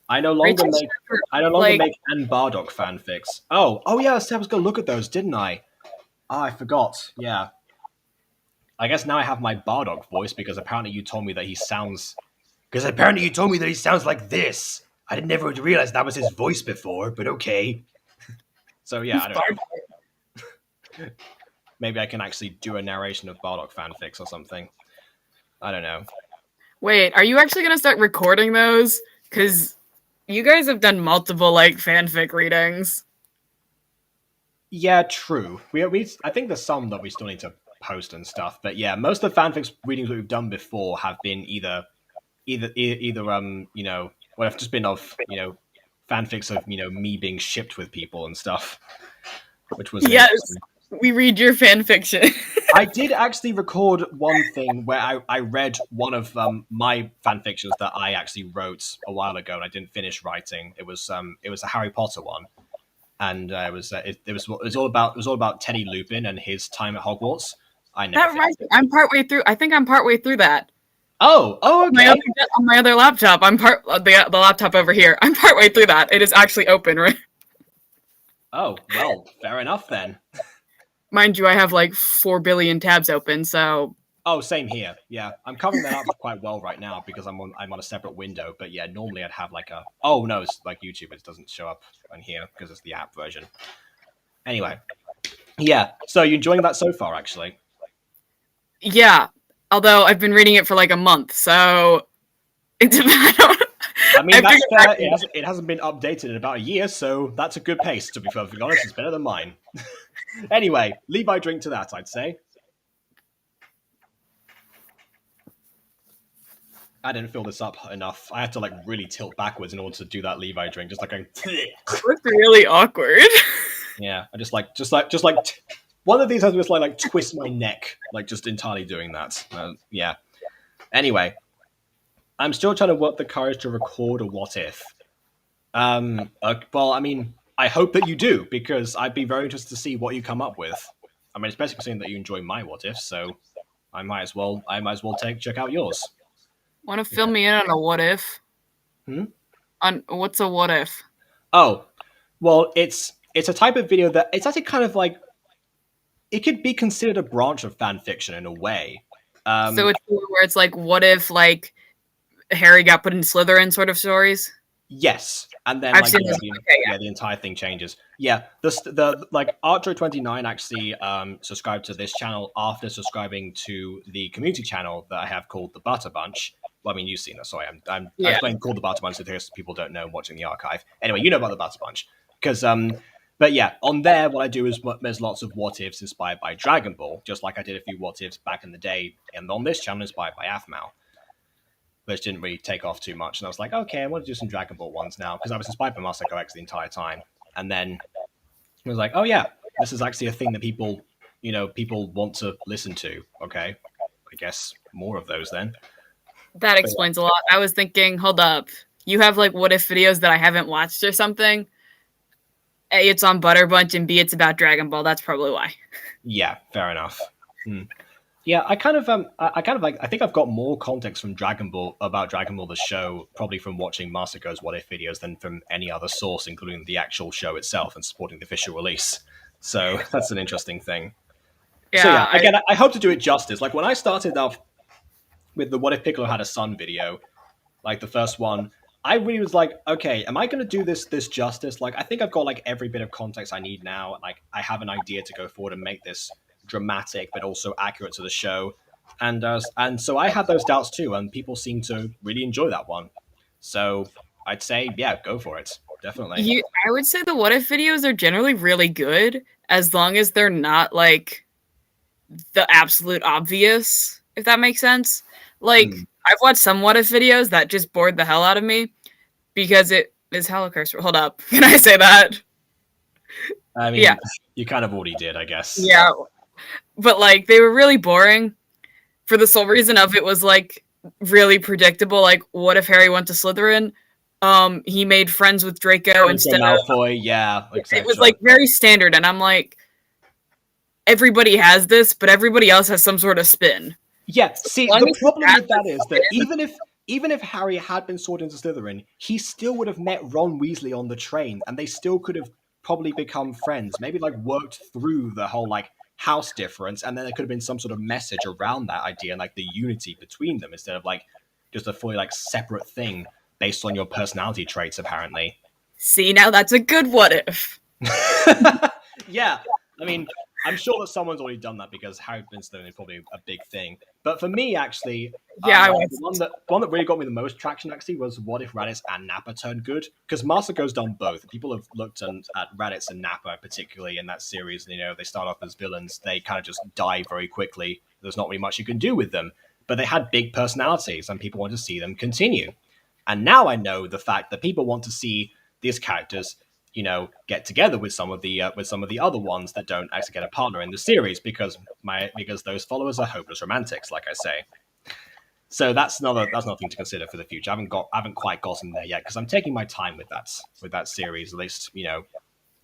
I no longer make Anne Bardock fanfics. Oh yeah, I was gonna look at those, didn't I? Oh, I forgot. Yeah. I guess now I have my Bardock voice because apparently you told me that he sounds. Because apparently you told me that he sounds like this. I never realized that was his voice before, but okay. So yeah, I don't know. Maybe I can actually do a narration of Bardock fanfics or something. I don't know. Wait, are you actually gonna start recording those? Because you guys have done multiple fanfic readings. Yeah, true. We I think there's some that we still need to post and stuff, but yeah, most of the fanfics readings that we've done before have been either well, have just been of fanfics of me being shipped with people and stuff, which was yes, we read your fanfiction. I did actually record one thing where I read one of my fanfictions that I actually wrote a while ago and I didn't finish writing. It was a Harry Potter one. And it was all about Teddy Lupin and his time at Hogwarts. That reminds me, I'm partway through. I think I'm partway through that. Oh, okay. On my other laptop, I'm the laptop over here. I'm partway through that. It is actually open, right? Oh well, fair enough then. Mind you, I have 4 billion tabs open, so Oh, same here. Yeah, I'm covering that up quite well right now because I'm on a separate window. But yeah, normally I'd have like a. Oh no, it's like YouTube. It doesn't show up on here because it's the app version. Anyway, yeah. So you enjoying that so far? Actually, Yeah, although I've been reading it for like a month, so it's I mean I have to that's get back fair. to It hasn't been updated in about a year, so that's a good pace. To be perfectly honest, it's better than mine. Anyway, Levi, drink to that. I'd say. I didn't fill this up enough. I had to like really tilt backwards in order to do that Levi drink, just like going. It's really awkward. Yeah, I just like one of these has just like twist my neck, like just entirely doing that. Yeah. Anyway, I'm still trying to work the courage to record a what if. Well, I mean, I hope that you do because I'd be very interested to see what you come up with. I mean, especially considering that you enjoy my what if, so I might as well check out yours. Want to fill me in on a what if? Hmm? On what's a what if? Oh, well, it's a type of video that it's actually kind of like it could be considered a branch of fan fiction in a way. So it's where it's like, what if like Harry got put in Slytherin sort of stories? Yes, and then I've like seen yeah, this. the, Okay, yeah. yeah, the entire thing changes. Yeah, the like Archer29 actually subscribed to this channel after subscribing to the community channel that I have called the Butter Bunch. Well, I mean, you've seen this. Sorry, I'm Yeah. explaining called the Butter Bunch. If people don't know watching the archive. Anyway, you know about the Butter Bunch because but yeah, on there, what I do is there's lots of what ifs inspired by Dragon Ball, just like I did a few what ifs back in the day, and on this channel inspired by Aphmau, which didn't really take off too much. And I was like, okay, I want to do some Dragon Ball ones now because I was inspired by Masako X the entire time. And then I was like, oh yeah, this is actually a thing that people want to listen to. Okay, I guess more of those then. That explains a lot. I was thinking, hold up. You have like what if videos that I haven't watched or something. A, it's on Butter Bunch, and B, it's about Dragon Ball. That's probably why. Yeah, fair enough. Yeah, I kind of like. I think I've got more context from Dragon Ball about Dragon Ball the show, probably from watching Masako's What If videos than from any other source, including the actual show itself and supporting the official release. So that's an interesting thing. Yeah. So yeah, again, I hope to do it justice. Like when I started off with the What If Piccolo Had a Son video, like the first one, I really was like, okay, am I going to do this justice? Like, I think I've got like every bit of context I need now. Like, I have an idea to go forward and make this dramatic, but also accurate to the show. And so I had those doubts too, and people seem to really enjoy that one. So I'd say, yeah, go for it, definitely. I would say the what if videos are generally really good as long as they're not like the absolute obvious, if that makes sense. Like, I've watched some what if videos that just bored the hell out of me because it is hella cursed. Hold up. Can I say that? I mean, Yeah. You kind of already did, I guess. Yeah. But like they were really boring for the sole reason of it was like really predictable. Like, what if Harry went to Slytherin? He made friends with Draco instead of Malfoy, yeah. it was like very standard, and I'm like, everybody has this, but everybody else has some sort of spin. Yeah, see, long the as problem that's with that is that even if Harry had been sorted into Slytherin, he still would have met Ron Weasley on the train, and they still could have probably become friends. Maybe like worked through the whole like house difference, and then there could have been some sort of message around that idea and like the unity between them instead of like just a fully like separate thing based on your personality traits, apparently. See, now that's a good what if. Yeah, I mean, I'm sure that someone's already done that because Harry Flintstone is probably a big thing. But for me, actually, Yeah, the one that really got me the most traction actually was what if Raditz and Nappa turned good? Because Masako's done both. People have looked at Raditz and Nappa, particularly in that series. You know, they start off as villains. They kind of just die very quickly. There's not really much you can do with them. But they had big personalities, and people want to see them continue. And now I know the fact that people want to see these characters, you know, get together with some of the other ones that don't actually get a partner in the series because those followers are hopeless romantics, like I say. So that's another thing to consider for the future. I haven't quite gotten there yet because I'm taking my time with that series, at least, you know,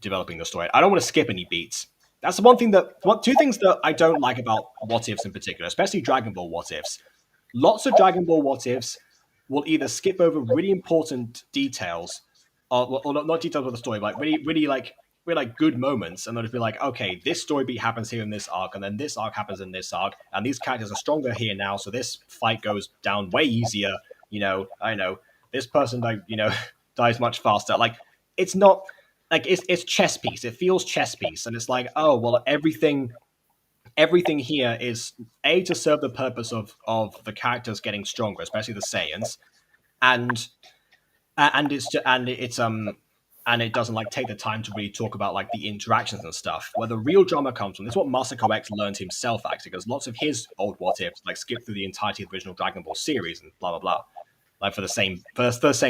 developing the story. I don't want to skip any beats. That's the two things that I don't like about what ifs in particular, especially Dragon Ball what ifs. Lots of Dragon Ball what ifs will either skip over really important details, or not details of the story, but like really like good moments, and then it'd be like, okay, this story beat happens here in this arc, and then this arc happens in this arc, and these characters are stronger here now, so this fight goes down way easier. I know this person dies much faster. Like, it's not like it's chess piece. It feels chess piece, and it's like, oh well, everything here is to serve the purpose of the characters getting stronger, especially the Saiyans, and it doesn't like take the time to really talk about like the interactions and stuff. Where the real drama comes from, this is what Masako X learned himself actually, because lots of his old what ifs like skip through the entirety of the original Dragon Ball series and blah blah blah, like for the same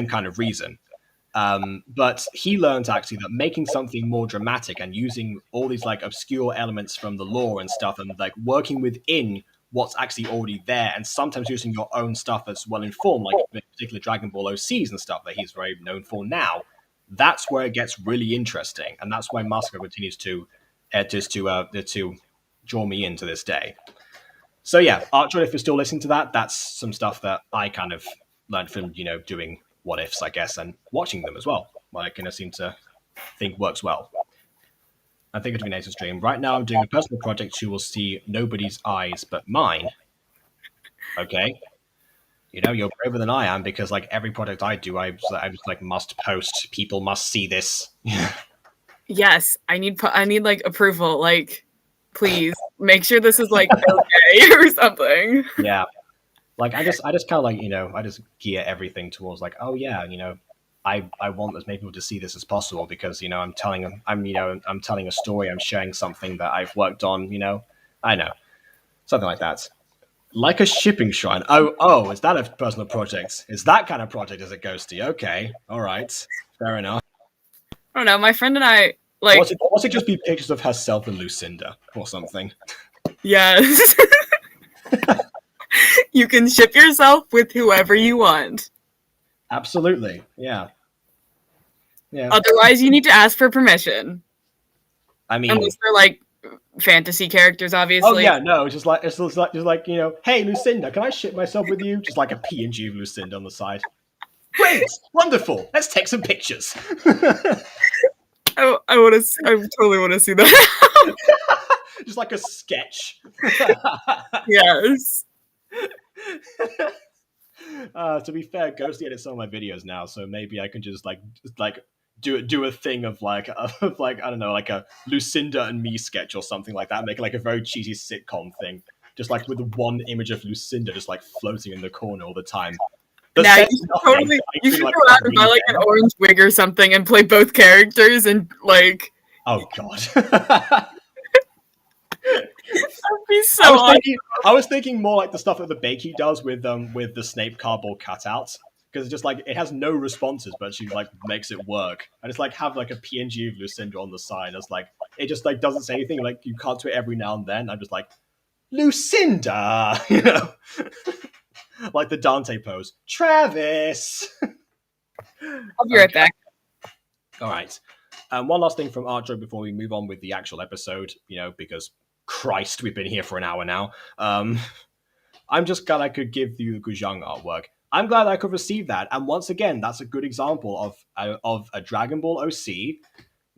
kind of reason. But he learned actually that making something more dramatic and using all these like obscure elements from the lore and stuff, and like working within what's actually already there, and sometimes using your own stuff that's well informed, like in particular Dragon Ball OCs and stuff that he's very known for now. That's where it gets really interesting, and that's why Masako continues to draw me in to this day. So yeah, Archer, if you're still listening to that, that's some stuff that I kind of learned from doing what ifs, I guess, and watching them as well. I kind of seem to think works well. I think it'll be Nathan's dream. Right now, I'm doing a personal project you will see nobody's eyes but mine. Okay. You're braver than I am, because like every project I do, I just like must post. People must see this. Yes, I need like approval. Like, please make sure this is like okay or something. Yeah. Like I just kind of like I just gear everything towards like, oh yeah, I want as many people to see this as possible, because I'm telling a story, I'm sharing something that I've worked on, I know, something like that, like a shipping shrine. Oh, is that a personal project? Is that kind of project as a ghosty? Okay, all right, fair enough. I don't know. My friend and I like. What's it just be pictures of herself and Lucinda or something? Yes. You can ship yourself with whoever you want. Absolutely, yeah. Otherwise, you need to ask for permission. I mean, unless they're like fantasy characters, obviously. Oh yeah, no, it's just like hey Lucinda, can I ship myself with you? Just like a PNG of Lucinda on the side. Great, wonderful. Let's take some pictures. I totally want to see that. Just like a sketch. Yes. To be fair, Ghosty edits some of my videos now, so maybe I can just do a thing of like I don't know, like a Lucinda and me sketch or something like that. Make it like a very cheesy sitcom thing, just like with one image of Lucinda just like floating in the corner all the time. Now you should go out and buy like an orange wig or something and play both characters and like. Oh god. That'd be so awesome. I was thinking more like the stuff that the Bakey does with the Snape cardboard cutouts, because it's just like it has no responses, but she like makes it work. And it's like have like a PNG of Lucinda on the side. It's like it just like doesn't say anything. Like you cut to it every now and then. I'm just like Lucinda, like the Dante pose. Travis. I'll be right back. All right. One last thing from Archer before we move on with the actual episode, because Christ, we've been here for an hour now. I'm just glad I could give you the Guzhang artwork. I'm glad I could receive that. And once again, that's a good example of a Dragon Ball OC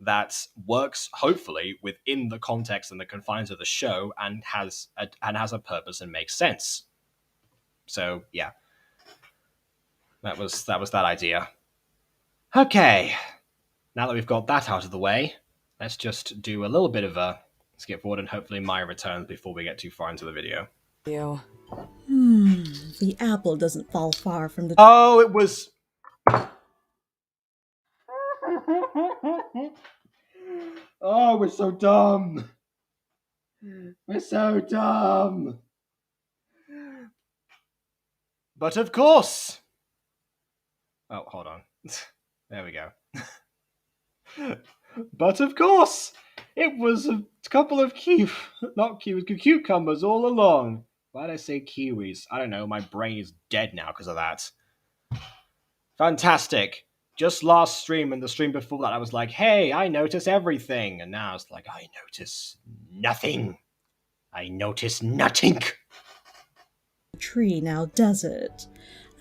that works, hopefully, within the context and the confines of the show and has a purpose and makes sense. So, yeah. That was that idea. Okay. Now that we've got that out of the way, let's just do a little bit of a skip forward, and hopefully Maya returns before we get too far into the video. The apple doesn't fall far from the... Oh, it was... Oh, we're so dumb. We're so dumb. But of course... Oh, hold on. There we go. But of course, it was a couple of cucumbers all along. Why did I say kiwis? I don't know, my brain is dead now because of that. Fantastic. Just last stream and the stream before that, I was like, hey, I notice everything. And now it's like, I notice nothing. I notice nothing. Tree now, does it?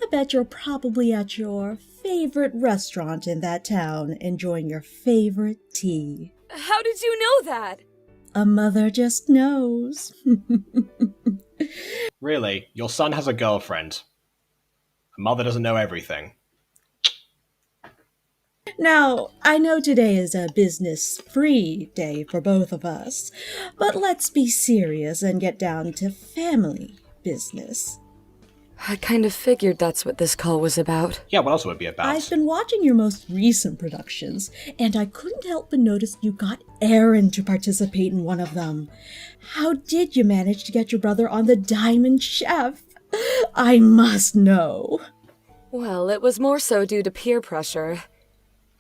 I bet you're probably at your favorite restaurant in that town, enjoying your favorite tea. How did you know that? A mother just knows. Really, your son has a girlfriend. A mother doesn't know everything. Now, I know today is a business-free day for both of us, but let's be serious and get down to family business. I kind of figured that's what this call was about. Yeah, what else would it be about? I've been watching your most recent productions, and I couldn't help but notice you got Aaron to participate in one of them. How did you manage to get your brother on the Diamond Chef? I must know. Well, it was more so due to peer pressure.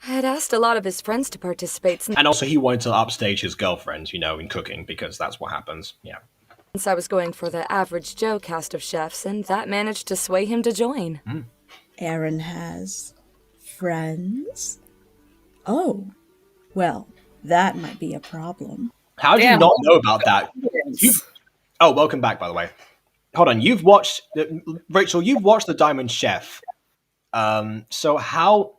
I had asked a lot of his friends to participate And also he wanted to upstage his girlfriend, in cooking, because that's what happens. Yeah. since I was going for the average Joe cast of chefs, and that managed to sway him to join. Aaron has friends? Oh, well, that might be a problem. How do you Damn. not know about that? Oh, welcome back, by the way. Hold on, Rachel, you've watched The Diamond Chef. So how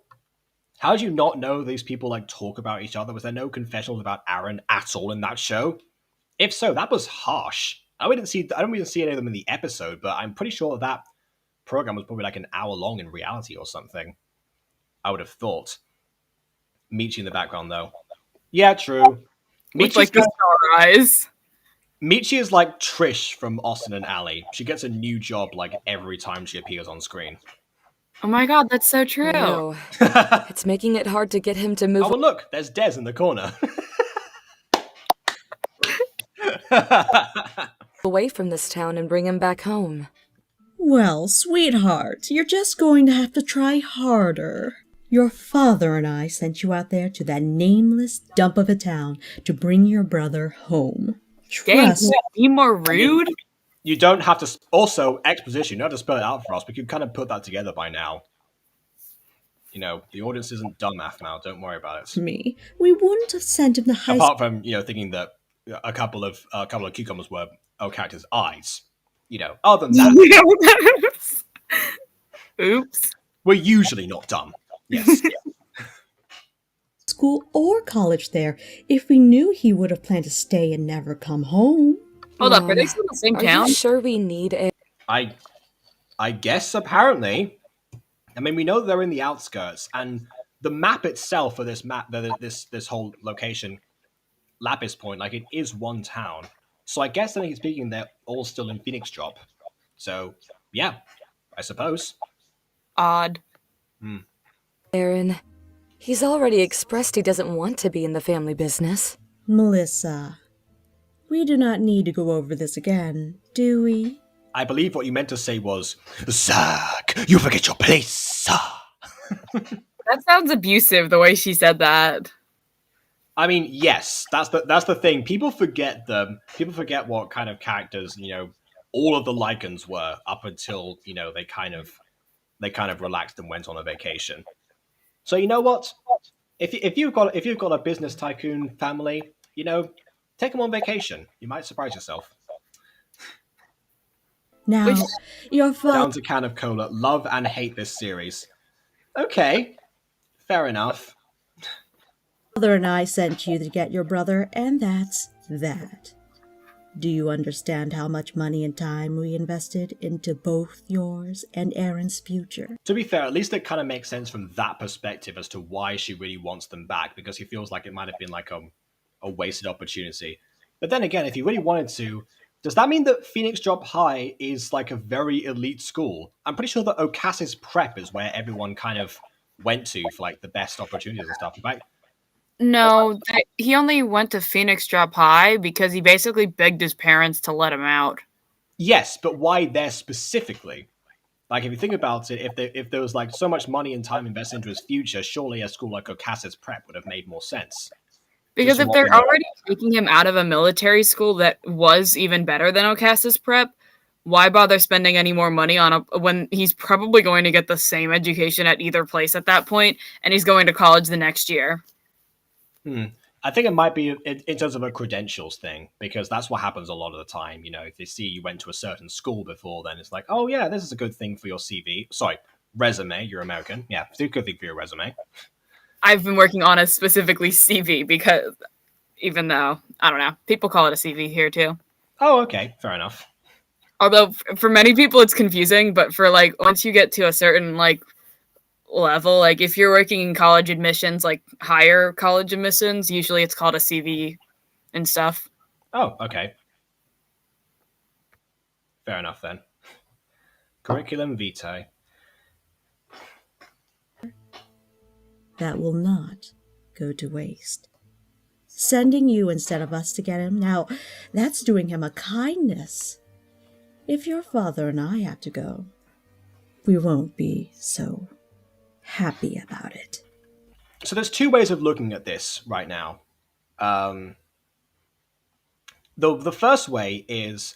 do you not know these people talk about each other? Was there no confessionals about Aaron at all in that show? If so, that was harsh. I don't really see any of them in the episode, but I'm pretty sure that program was probably an hour long in reality or something. I would have thought. Michi in the background, though. Yeah, true. With the star eyes. Michi is like Trish from Austin and Ally. She gets a new job every time she appears on screen. Oh my god, that's so true. No, it's making it hard to get him to move Oh, well, look, there's Des in the corner. away from this town and bring him back home. Well, sweetheart, you're just going to have to try harder. Your father and I sent you out there to that nameless dump of a town to bring your brother home. Dang, Trust can you be more rude? You don't have to... Also, exposition, you don't have to spell it out for us, but you kind of put that together by now. The audience isn't dumb, Afmal. Don't worry about it. me. We wouldn't have sent him to high school. Apart from, thinking that a couple of cucumbers were our character's eyes. Other than that, Oops. we're usually not dumb. Yes. School or college there if we knew he would have planned to stay and never come home. Hold up, are they still in the same Are town? you sure we need a... I guess apparently. I mean, we know they're in the outskirts, and the map itself for this this whole location, Lapis Point, it is one town. So I guess, speaking, they're all still in Phoenix Drop. So yeah, I suppose. Odd. Aaron, he's already expressed he doesn't want to be in the family business. Melissa, we do not need to go over this again, do we? I believe what you meant to say was, Zach, you forget your place. That sounds abusive, the way she said that. I mean, yes, that's the thing. People forget them. People forget what kind of characters, all of the Lycans were up until, they kind of relaxed and went on a vacation. So you know what? If you've got a business tycoon family, take them on vacation. You might surprise yourself. Now, your Down to can of cola. Love and hate this series. Okay, fair enough. father and I sent you to get your brother, and that's that. Do you understand how much money and time we invested into both yours and Aaron's future? To be fair, at least it kind of makes sense from that perspective as to why she really wants them back, because he feels like it might have been a wasted opportunity. But then again, if he really wanted to, does that mean that Phoenix Drop High is a very elite school? I'm pretty sure that Ocas's Prep is where everyone kind of went to for the best opportunities and stuff. Right? No, he only went to Phoenix Drop High because he basically begged his parents to let him out. Yes, but why there specifically? If you think about it, if there was so much money and time invested into his future, surely a school like Ocas's Prep would have made more sense. Because if they're already taking him out of a military school that was even better than Ocas's Prep, why bother spending any more money on when he's probably going to get the same education at either place at that point, and he's going to college the next year? I think it might be in terms of a credentials thing, because that's what happens a lot of the time. If they see you went to a certain school before, then it's oh yeah, this is a good thing for your CV. Sorry, resume. You're American. Yeah, it's a good thing for your resume. I've been working on a specifically CV because even though, I don't know, people call it a CV here too. Oh, okay, fair enough. Although for many people it's confusing, but for like once you get to a certain like level, like if you're working in college admissions, like higher college admissions, usually it's called a CV and stuff. Oh, okay. Fair enough then. Curriculum vitae. That will not go to waste. Sending you instead of us to get him, now that's doing him a kindness. If your father and I have to go, we won't be so happy about it. So there's two ways of looking at this right now. The first way is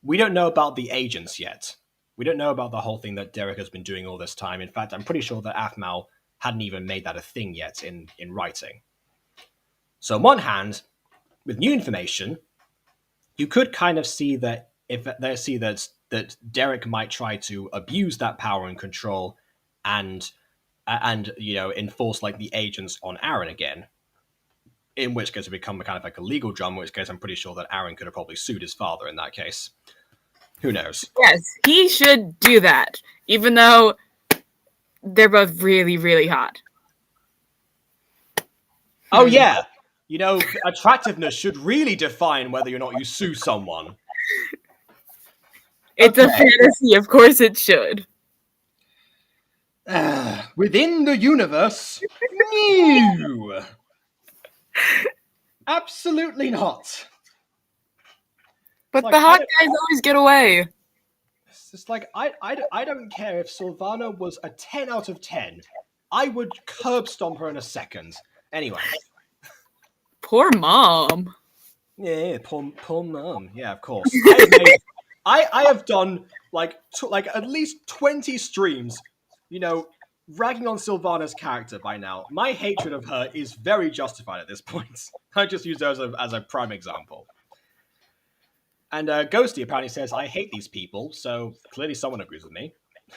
we don't know about the agents yet. We don't know about the whole thing that Derek has been doing all this time. In fact, I'm pretty sure that Athmal hadn't even made that a thing yet in writing. So on one hand, with new information, you could kind of see that that Derek might try to abuse that power and control and enforce like the agents on Aaron again. In which case it become kind of like a legal drum, in which case I'm pretty sure that Aaron could have probably sued his father in that case. Who knows? Yes, he should do that, even though they're both really, really hot. Oh yeah, attractiveness should really define whether or not you sue someone. It's a fantasy, of course it should. Within the universe, no. Absolutely not. But Like, the hot guys always get away. It's just like I don't care if Sylvana was a 10 out of 10. I would curb stomp her in a second. Anyway. Poor mom. Yeah, poor mom. Yeah, of course. I have done like at least 20 streams, ragging on Sylvana's character by now. My hatred of her is very justified at this point. I just use her as a prime example. And Ghosty apparently says, I hate these people, so clearly someone agrees with me. I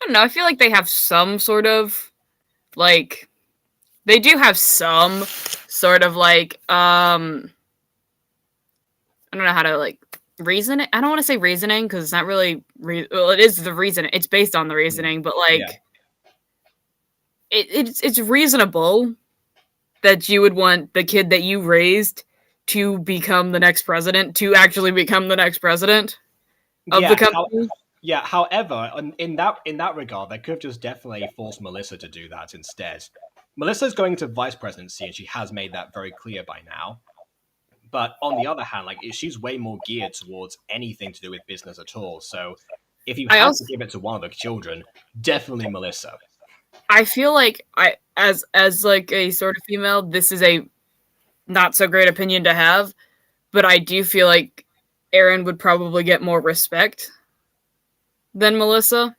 don't know, I feel like they have some sort of, like, they do have some sort of, like, I don't know how to, like, reason it. I don't want to say reasoning, because it's not really, well, it is the reason, it's based on the reasoning, but, like, it's reasonable that you would want the kid that you raised to become the next president, to actually become the next president of the company. However, in that regard, they could have just definitely forced Melissa to do that instead. Melissa's going to vice presidency, and she has made that very clear by now. But on the other hand, like she's way more geared towards anything to do with business at all. So if you have to give it to one of the children, definitely Melissa. I feel like as like a sort of female, this is a not so great opinion to have, but I do feel like Aaron would probably get more respect than Melissa.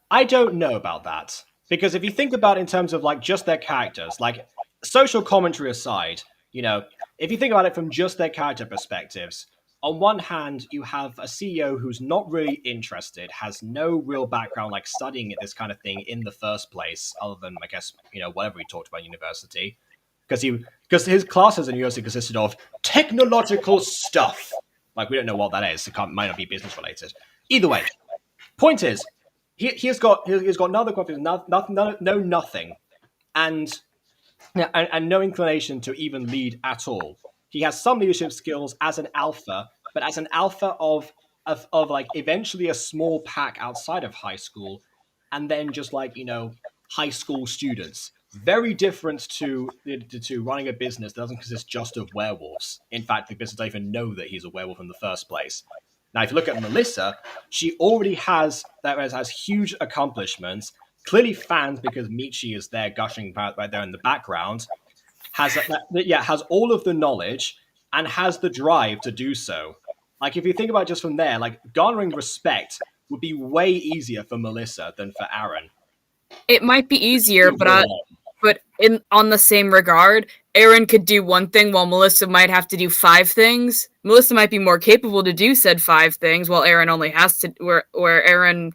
I don't know about that, because if you think about it in terms of like just their characters, like social commentary aside, if you think about it from just their character perspectives, on one hand, you have a CEO who's not really interested, has no real background like studying this kind of thing in the first place, other than, I guess, whatever he talked about in university. Because his classes in university consisted of technological stuff. Like, we don't know what that is. It might not be business related. Either way, point is, he's got no qualifications, nothing, and no inclination to even lead at all. He has some leadership skills as an alpha, but as an alpha of like eventually a small pack outside of high school, and then just like high school students. Very different to running a business that doesn't consist just of werewolves. In fact, the business doesn't even know that he's a werewolf in the first place. Now, if you look at Melissa, she already has huge accomplishments. Clearly fans, because Michi is there gushing right there in the background. Has all of the knowledge and has the drive to do so. Like, if you think about it just from there, like garnering respect would be way easier for Melissa than for Aaron. It might be easier, but on the same regard, Aaron could do one thing while Melissa might have to do 5 things. Melissa might be more capable to do said 5 things, while Aaron only has to Aaron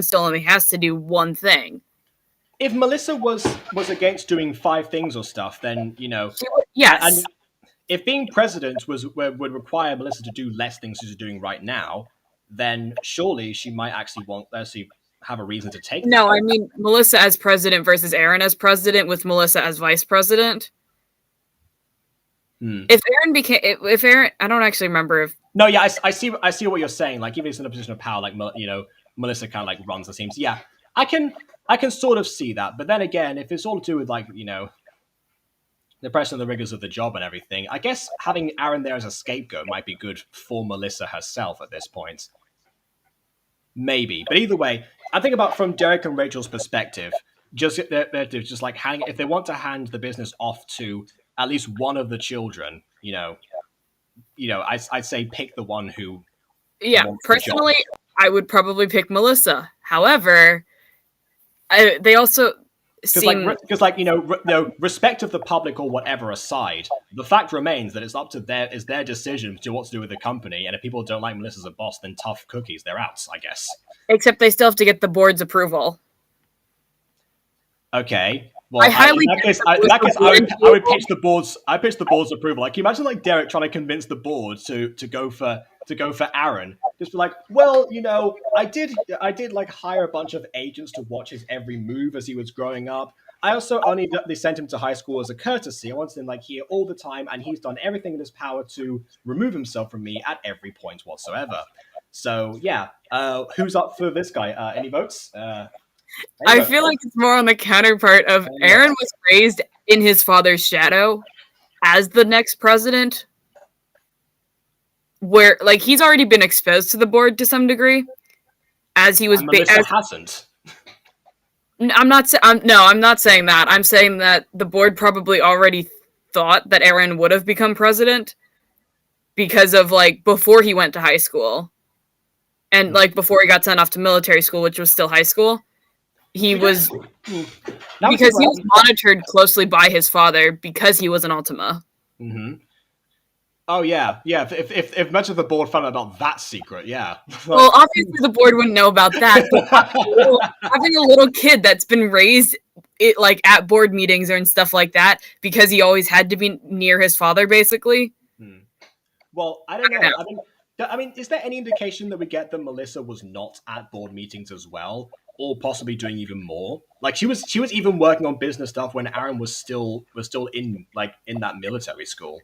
still only has to do one thing. if Melissa was against doing 5 things or stuff, then Yes. and if being president would require Melissa to do less things she's doing right now, then surely she might actually have a reason to take No, that. I mean Melissa as president versus Aaron as president, with Melissa as vice president. If Aaron, I don't actually remember if. No, yeah, I see what you're saying. Like, even if it's in a position of power, like Melissa kind of like runs the teams. Yeah, I can sort of see that. But then again, if it's all to do with like the pressure and the rigors of the job and everything, I guess having Aaron there as a scapegoat might be good for Melissa herself at this point. Maybe, but either way, I think about from Derek and Rachel's perspective. They're just like if they want to hand the business off to at least one of the children, I'd say pick the one who. Yeah, personally, I would probably pick Melissa. However, they also seem because respect of the public or whatever aside, the fact remains that it's up to their decision to what to do with the company. And if people don't like Melissa as a boss, then tough cookies, they're out, I guess. Except they still have to get the board's approval. Okay. Well, in that case, I would pitch the board's. I pitch the board's approval. Like, can you imagine like Derek trying to convince the board to go for Aaron? Just be like, well, I did like hire a bunch of agents to watch his every move as he was growing up. I also only sent him to high school as a courtesy. I wanted him like here all the time, and he's done everything in his power to remove himself from me at every point whatsoever. So yeah, who's up for this guy? Any votes? I feel like it's more on the counterpart of Aaron was raised in his father's shadow as the next president, where like he's already been exposed to the board to some degree, as he was. Hasn't. I'm not saying that. I'm saying that the board probably already thought that Aaron would have become president because of like before he went to high school, and like before he got sent off to military school, which was still high school. He was because he was monitored closely by his father because he was an Ultima. Mm-hmm. Oh yeah. If much of the board found out about that secret, yeah. Well, obviously the board wouldn't know about that. But having a little kid that's been raised like at board meetings and stuff like that because he always had to be near his father, basically. Well, I don't know. I mean, is there any indication that we get that Melissa was not at board meetings as well? Or possibly doing even more. Like she was even working on business stuff when Aaron was still in that military school.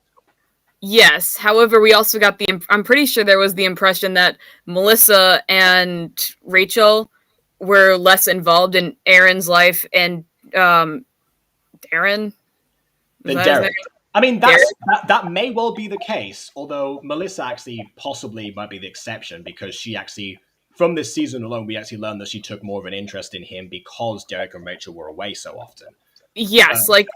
Yes. However, we also got I'm pretty sure there was the impression that Melissa and Rachel were less involved in Aaron's life and Darren. Than Derek. I mean, that may well be the case. Although Melissa actually possibly might be the exception because she actually. From this season alone, we actually learned that she took more of an interest in him because Derek and Rachel were away so often. Yes, like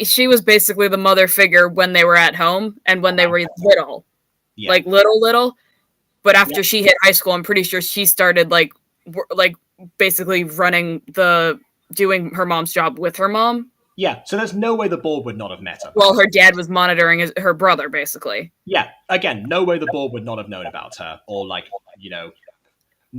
she was basically the mother figure when they were at home and when they were little, like little. But after she hit high school, I'm pretty sure she started like basically doing her mom's job with her mom. Yeah, so there's no way the board would not have met her. Well, her dad was monitoring her brother, basically. Yeah, again, no way the board would not have known about her or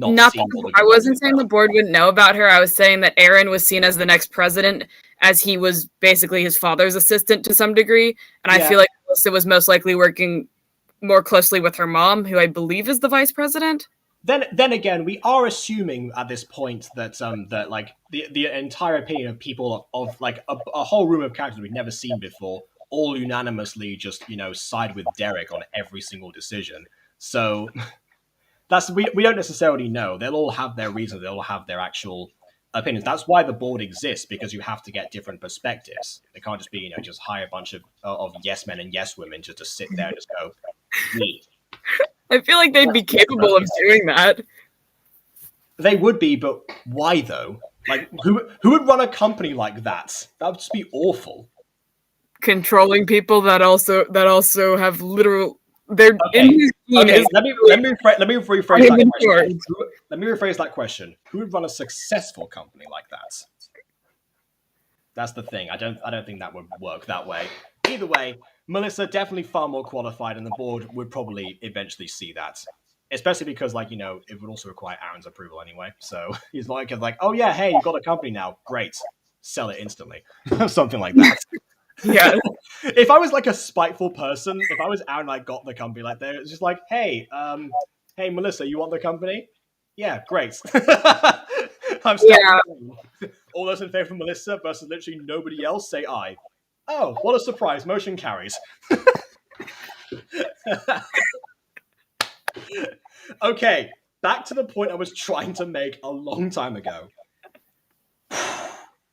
I wasn't saying the board wouldn't know about her. I was saying that Aaron was seen as the next president, as he was basically his father's assistant to some degree. And I feel like Melissa was most likely working more closely with her mom, who I believe is the vice president. Then again, we are assuming at this point that that like the entire opinion of people of like a whole room of characters we've never seen before all unanimously just side with Derek on every single decision. So. We don't necessarily know. They'll all have their reasons. They'll all have their actual opinions. That's why the board exists, because you have to get different perspectives. They can't just be, just hire a bunch of yes men and yes women just to sit there and just go, me. I feel like they'd be capable of doing that. They would be, but why though? Like, who would run a company like that? That would just be awful. Controlling people that also have literal. They're okay. Let me rephrase that question. Let me rephrase that question. Who would run a successful company like that? That's the thing. I don't think that would work that way. Either way, Melissa definitely far more qualified, and the board would probably eventually see that. Especially because, it would also require Aaron's approval anyway. So he's like, oh yeah, hey, you've got a company now. Great. sell it instantly. Something like that. Yeah. If I was like a spiteful person, if I was Aaron and I got the company like that, it's just like, hey, hey Melissa, you want the company? Yeah, great. I'm Yeah. starting. All those in favor of Melissa versus literally nobody else say aye. Oh, what a surprise. Motion carries. Okay, back to the point I was trying to make a long time ago.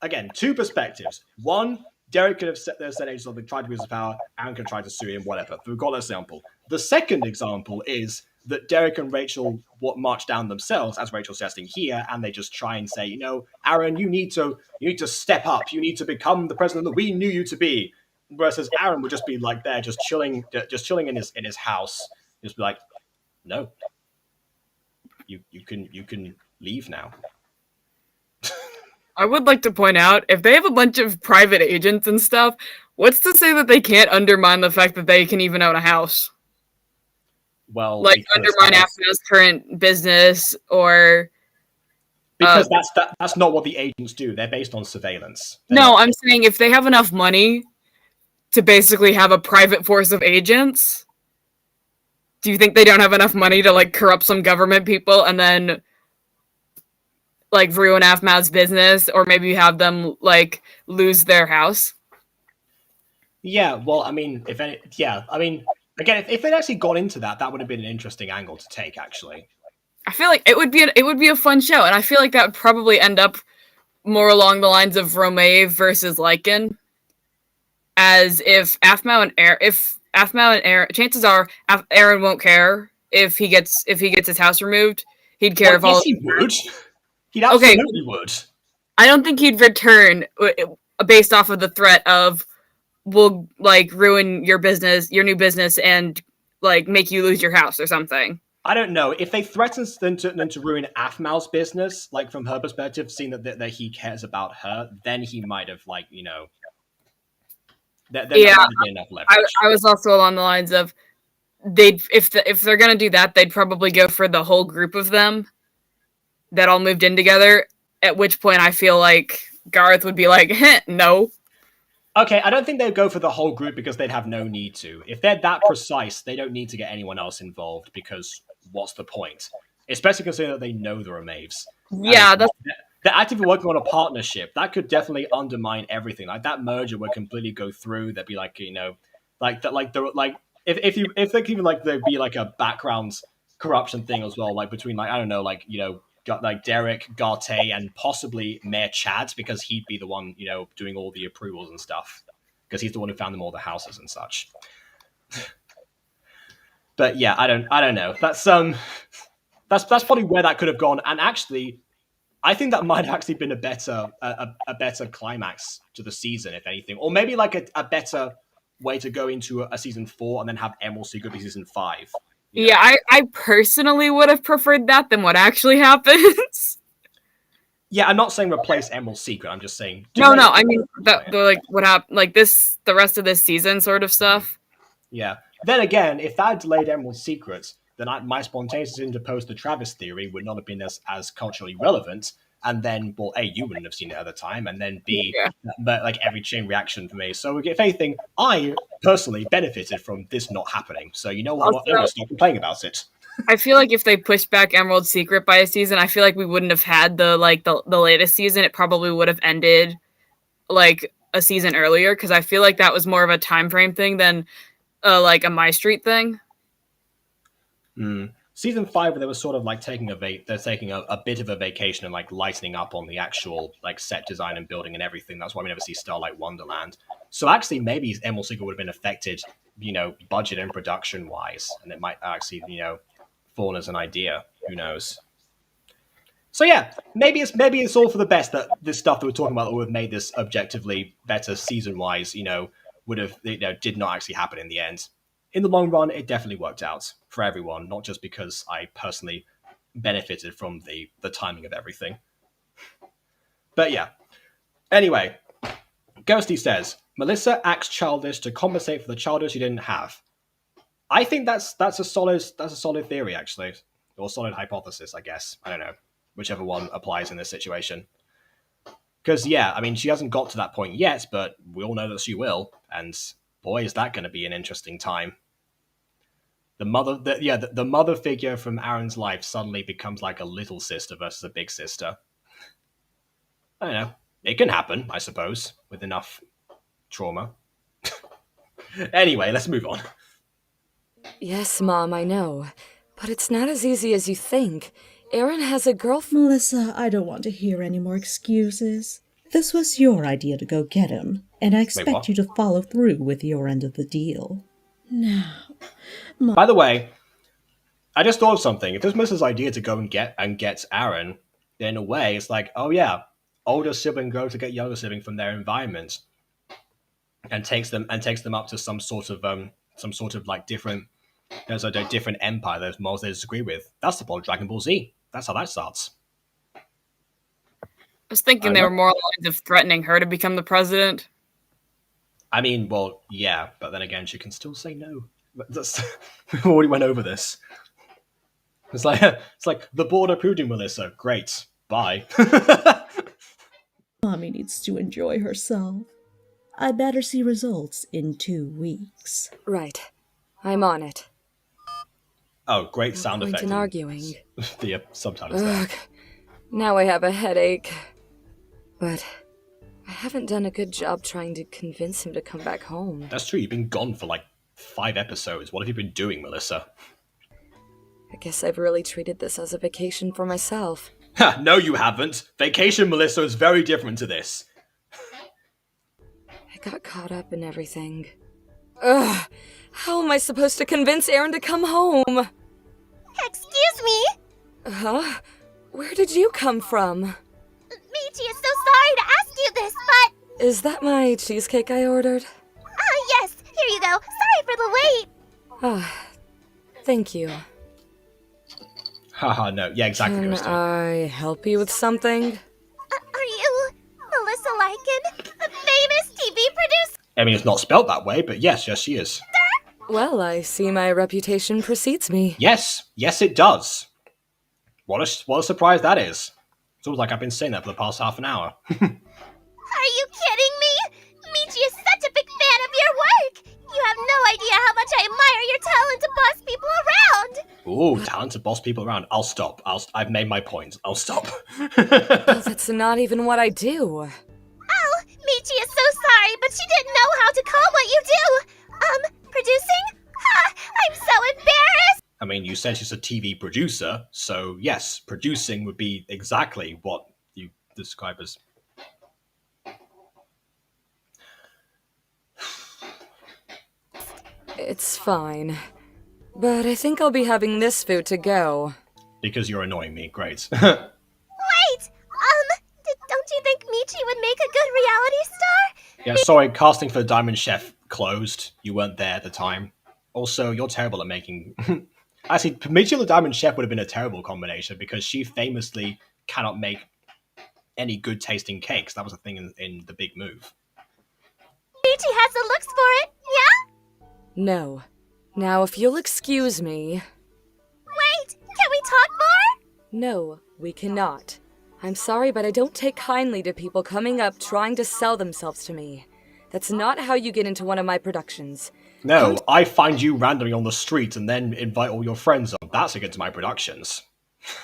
Again, two perspectives. One, Derek could have said agents something, tried to use his power, Aaron could try to sue him, whatever. We've got an example. The second example is that Derek and Rachel march down themselves, as Rachel's suggesting here, and they just try and say, you know, Aaron, you need to step up. You need to become the president that we knew you to be. Versus Aaron would just be like there, just chilling in his house, just be like, no, you can leave now. I would like to point out, if they have a bunch of private agents and stuff, what's to say that they can't undermine the fact that they can even own a house? Well, like undermine Afna's current business, or because that's not what the agents do. They're based on surveillance. I'm saying if they have enough money to basically have a private force of agents, do you think they don't have enough money to like corrupt some government people and then like ruin Afma's business, or maybe have them like lose their house? Yeah, well, I mean, again, if they'd actually gone into that, that would have been an interesting angle to take. Actually, I feel like it would be a fun show, and I feel like that would probably end up more along the lines of Romeo versus Lycan, as if Afma and Aaron, chances are Aaron won't care if he gets his house removed. He'd care if all. Yes, he would. He absolutely would. I don't think he'd return based off of the threat of, we'll like ruin your business, your new business, and like make you lose your house or something. I don't know. If they threaten them to ruin Afmal's business, like from her perspective, seeing that he cares about her, then he might have, like, you know, there might have been enough leverage. I was also along the lines of, if they're gonna do that, they'd probably go for the whole group of them that all moved in together. At which point, I feel like Garth would be like, no. Okay, I don't think they'd go for the whole group because they'd have no need to. If they're that precise, they don't need to get anyone else involved because what's the point? Especially considering that they know the Romaves. Yeah, they're actively working on a partnership. That could definitely undermine everything. Like that merger would completely go through. There'd be like, you know, like that, like the like if they could even like there'd be like a background corruption thing as well, like between like I don't know, like you know. Got like Derek, Garte, and possibly Mayor Chad, because he'd be the one, you know, doing all the approvals and stuff, because he's the one who found them all the houses and such. But yeah, I don't know. That's probably where that could have gone. And actually, I think that might have actually been a better climax to the season, if anything, or maybe like a better way to go into a season 4 and then have Emerald Secret be season 5. You know? Yeah, I personally would have preferred that than what actually happens. Yeah, I'm not saying replace Emerald Secret. I'm just saying. No, I mean the like what happened, like this, the rest of this season, sort of stuff. Yeah. Then again, if that delayed Emerald Secret, then my spontaneous interposed the Travis theory would not have been as culturally relevant. And then, well, A, you wouldn't have seen it at the time, and then B, but like every chain reaction for me. So if anything, I personally benefited from this not happening. So you know what? I'm going to stop complaining about it. I feel like if they pushed back Emerald Secret by a season, I feel like we wouldn't have had the latest season. It probably would have ended like a season earlier, because I feel like that was more of a time frame thing than like a MyStreet thing. Season 5, they were sort of like taking a bit of a vacation and like lightening up on the actual like set design and building and everything. That's why we never see Starlight Wonderland. So actually, maybe Emerald Secret would have been affected, you know, budget and production wise, and it might actually, you know, fall as an idea. Who knows? So yeah, maybe it's all for the best that this stuff that we're talking about that would have made this objectively better season wise, you know, would have, you know, did not actually happen in the end. In the long run, it definitely worked out for everyone, not just because I personally benefited from the timing of everything. But yeah. Anyway, Ghosty says, Melissa acts childish to compensate for the childhood she didn't have. I think that's a solid theory, actually. Or solid hypothesis, I guess. I don't know. Whichever one applies in this situation. Because, yeah, I mean, she hasn't got to that point yet, but we all know that she will. And boy, is that going to be an interesting time. The mother figure from Aaron's life suddenly becomes like a little sister versus a big sister. I don't know. It can happen, I suppose, with enough trauma. Anyway, let's move on. Yes, Mom, I know. But it's not as easy as you think. Aaron has a girlfriend. Melissa, I don't want to hear any more excuses. This was your idea to go get him, and I expect what? you to follow through with your end of the deal. Now, By the way, I just thought of something. If it was Melissa's idea to go and get Aaron, then in a way, it's like, oh yeah, older sibling goes to get younger sibling from their environment, and takes them up to some sort of like different, there's a different empire that most they disagree with. That's the plot of Dragon Ball Z. That's how that starts. I was thinking they were more lines of threatening her to become the president. I mean, well, yeah, but then again, she can still say no. We already went over this. It's like the board approved you, Melissa. Great, bye. Mommy needs to enjoy herself. I better see results in 2 weeks. Right. I'm on it. Oh, great sound No point effect. in arguing. The subtitles there. Ugh. Now I have a headache. But I haven't done a good job trying to convince him to come back home. That's true. You've been gone for like 5 episodes. What have you been doing, Melissa? I guess I've really treated this as a vacation for myself. Ha! No, you haven't. Vacation, Melissa, is very different to this. I got caught up in everything. Ugh! How am I supposed to convince Aaron to come home? Excuse me? Huh? Where did you come from? Michi is so sorry to ask you this, but... Is that my cheesecake I ordered? Yes, here you go. Sorry for the wait. Ah, thank you. Haha, no. Yeah, exactly. Can Ghosty. I help you with something? Are you Melissa Lycan, the famous TV producer? I mean, it's not spelled that way, but yes, she is. Well, I see my reputation precedes me. Yes, it does. What a surprise that is. It's almost like I've been saying that for the past half an hour. Are you kidding me? Michi is such a big fan of your work. You have no idea how much I admire your talent to boss people around. Ooh, talent to boss people around. I'll stop. I've made my point. I'll stop. Well, that's not even what I do. Oh, Michi is so sorry, but she didn't know how to call what you do. Producing? Ha! I'm so embarrassed. I mean, you said she's a TV producer, so yes, producing would be exactly what you describe as... It's fine. But I think I'll be having this food to go. Because you're annoying me, great. Wait! Don't you think Michi would make a good reality star? Yeah, sorry, casting for Diamond Chef closed. You weren't there at the time. Also, you're terrible at making... Actually, Michi the Diamond Chef would have been a terrible combination because she famously cannot make any good tasting cakes. That was a thing in The Big Move. Michi has the looks for it, yeah? No. Now, if you'll excuse me... Wait, can we talk more? No, we cannot. I'm sorry, but I don't take kindly to people coming up trying to sell themselves to me. That's not how you get into one of my productions. No, I find you randomly on the street and then invite all your friends on. That's how you get to my productions.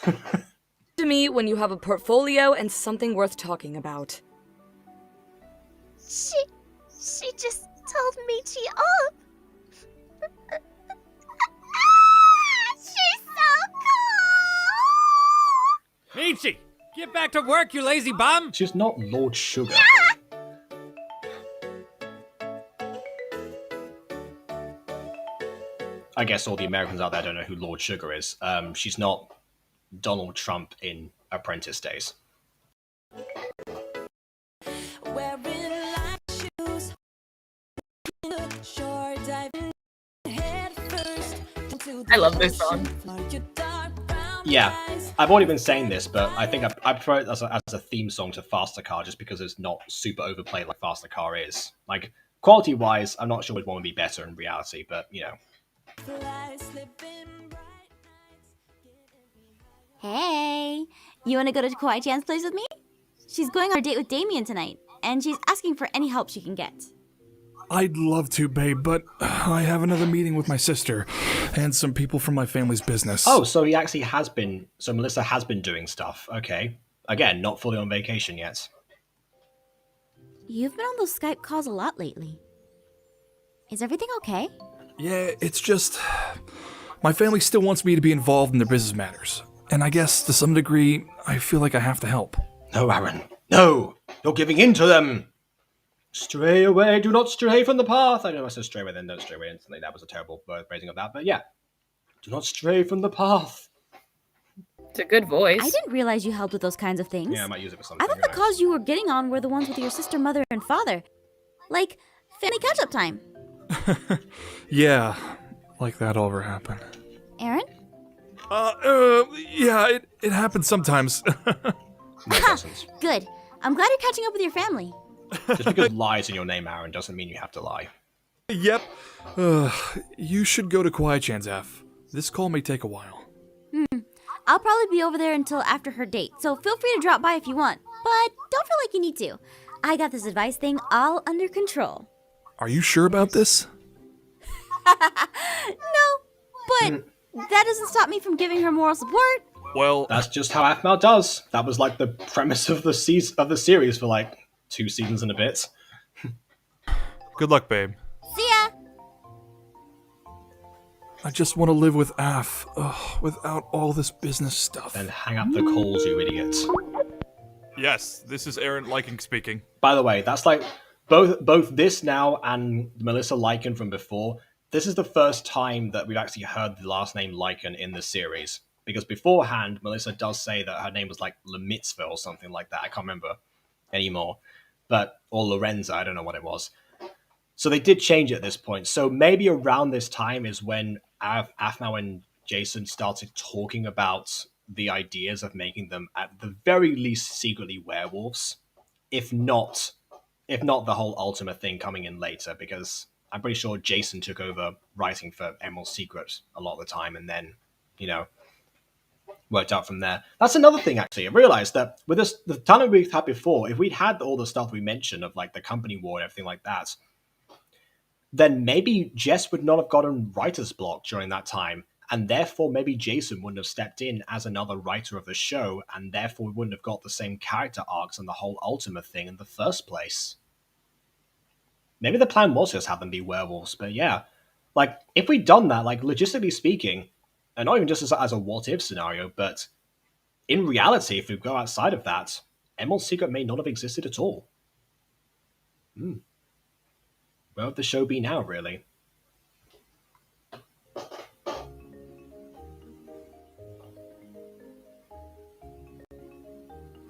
To me when you have a portfolio and something worth talking about. She just told Michi up. She's so cool! Michi, get back to work, you lazy bum! She's not Lord Sugar. I guess all the Americans out there don't know who Lord Sugar is. She's not Donald Trump in Apprentice Days. I love this song. Yeah, I've already been saying this, but I think I prefer it as a theme song to Faster Car just because it's not super overplayed like Faster Car is. Like, quality-wise, I'm not sure which one would be better in reality, but, you know. Hey, you wanna go to Kawaii Chan's place with me? She's going on a date with Damien tonight, and she's asking for any help she can get. I'd love to, babe, but I have another meeting with my sister and some people from my family's business. Oh, so he actually has been. So Melissa has been doing stuff. Okay. Again, not fully on vacation yet. You've been on those Skype calls a lot lately. Is everything okay? Yeah, it's just... my family still wants me to be involved in their business matters. And I guess, to some degree, I feel like I have to help. No, Aaron. No! You're giving in to them! Stray away, do not stray from the path. I know I said stray away, then don't stray away instantly. That was a terrible phrasing of that, but yeah. Do not stray from the path. It's a good voice. I didn't realize you helped with those kinds of things. Yeah, I might use it for something. I thought the calls you were getting on were the ones with your sister, mother, and father. Like, family catch-up time. Yeah, like that ever happened. Aaron? Yeah, it happens sometimes. No, it doesn't. Good. I'm glad you're catching up with your family. Just because lie's in your name, Aaron, doesn't mean you have to lie. Yep. You should go to Kwai-chan's, F. This call may take a while. I'll probably be over there until after her date, so feel free to drop by if you want. But don't feel like you need to. I got this advice thing all under control. Are you sure about this? No, but that doesn't stop me from giving her moral support. Well, That's just how Aphmau does. That was like the premise of the series for like 2 seasons and a bit. good luck, babe. See ya! I just want to live with Af, without all this business stuff. Then hang up the calls, you idiot. Yes, this is Aaron Liking speaking. By the way, that's like both this now and Melissa Lycan from before. This is the first time that we've actually heard the last name Lycan in the series. Because beforehand, Melissa does say that her name was like Lemitzville or something like that. I can't remember anymore. Or Lorenza, I don't know what it was. So they did change it at this point. So maybe around this time is when Aphmau and Jason started talking about the ideas of making them at the very least secretly werewolves. If not the whole Ultima thing coming in later, because I'm pretty sure Jason took over writing for Emerald's Secret a lot of the time and then, worked out from there. That's another thing, actually. I realized that with the ton we've had before, if we'd had all the stuff we mentioned of like the company war and everything like that, then maybe Jess would not have gotten writer's block during that time, and therefore maybe Jason wouldn't have stepped in as another writer of the show, and therefore we wouldn't have got the same character arcs and the whole Ultima thing in the first place. Maybe the plan was just have them be werewolves, but yeah. Like, if we'd done that, like, logistically speaking, and not even just as a what-if scenario, but in reality, if we go outside of that, Emerald's Secret may not have existed at all. Where would the show be now, really?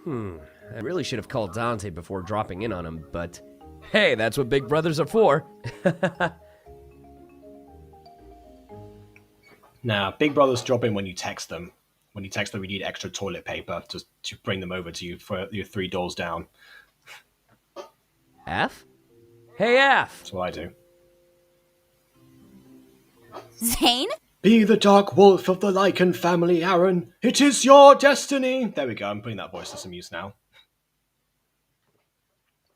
I really should have called Dante before dropping in on him, but hey, that's what big brothers are for. Nah, big brothers drop in when you text them. When you text them, we need extra toilet paper to bring them over to you for your 3 doors down. Af? Hey, Af! That's what I do. Zane? Be the dark wolf of the Lycan family, Aaron. It is your destiny. There we go. I'm putting that voice to some use now.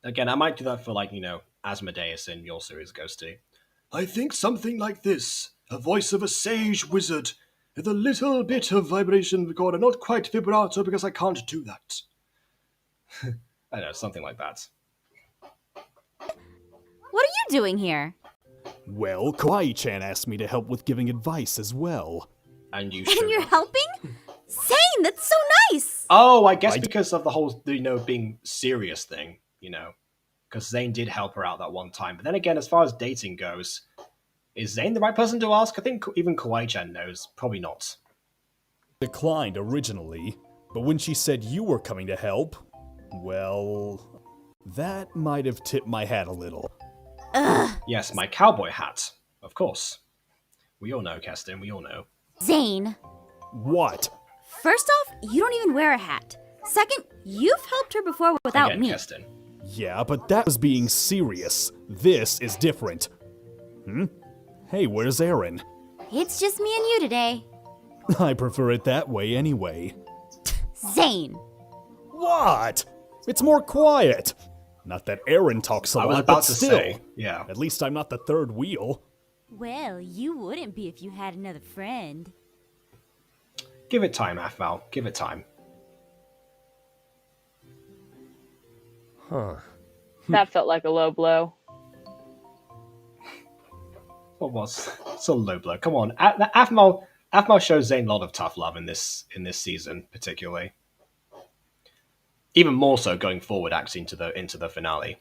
Again, I might do that for, like, Asmodeus in your series, Ghosty. I think something like this. A voice of a sage wizard. With a little bit of vibration recorder. Not quite vibrato because I can't do that. I don't know, something like that. What are you doing here? Well, Kwai-chan asked me to help with giving advice as well. And you And you're helping? Zane, that's so nice! Oh, I guess because of the whole, being serious thing, Because Zane did help her out that one time. But then again, as far as dating goes, is Zane the right person to ask? I think even Kawaii-chan knows. Probably not. Declined originally, but when she said you were coming to help, well, that might have tipped my hat a little. Ugh. Yes, my cowboy hat. Of course. We all know, Keston. We all know. Zane. What? First off, you don't even wear a hat. Second, you've helped her before without Again, me. Keston. Yeah, but that was being serious. This is different. Hey, where's Aaron? It's just me and you today. I prefer it that way anyway. Zane. What? It's more quiet. Not that Aaron talks a I was lot, about but to still. say, yeah. At least I'm not the third wheel. Well, you wouldn't be if you had another friend. Give it time, Aphmau. Give it time. Huh. That felt like a low blow. What was? It's a low blow. Come on, Aphmau shows Zane a lot of tough love in this season, particularly. Even more so going forward, actually into the finale,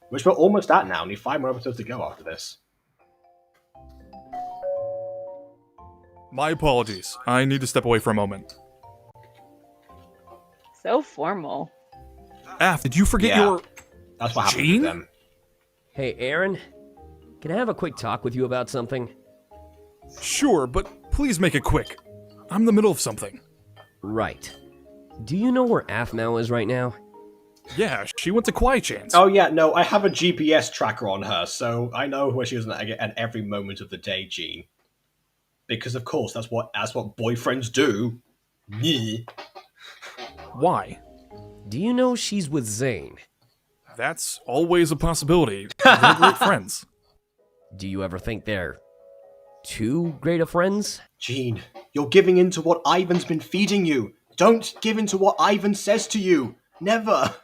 which we're almost at now. Only 5 more episodes to go after this. My apologies. I need to step away for a moment. So formal. Af, did you forget Yeah. your... That's what happened Gene? to them. Hey, Aaron, can I have a quick talk with you about something? Sure, but please make it quick. I'm in the middle of something. Right. Do you know where Aphmau is right now? Yeah, she went to Kwai-chan's. Oh yeah, no, I have a GPS tracker on her, so I know where she is at every moment of the day, Gene. Because of course, that's what boyfriends do. Yeah. Why? Do you know she's with Zane? That's always a possibility. They're great friends. Do you ever think they're too great of friends? Gene, you're giving in to what Ivan's been feeding you. Don't give in to what Ivan says to you. Never.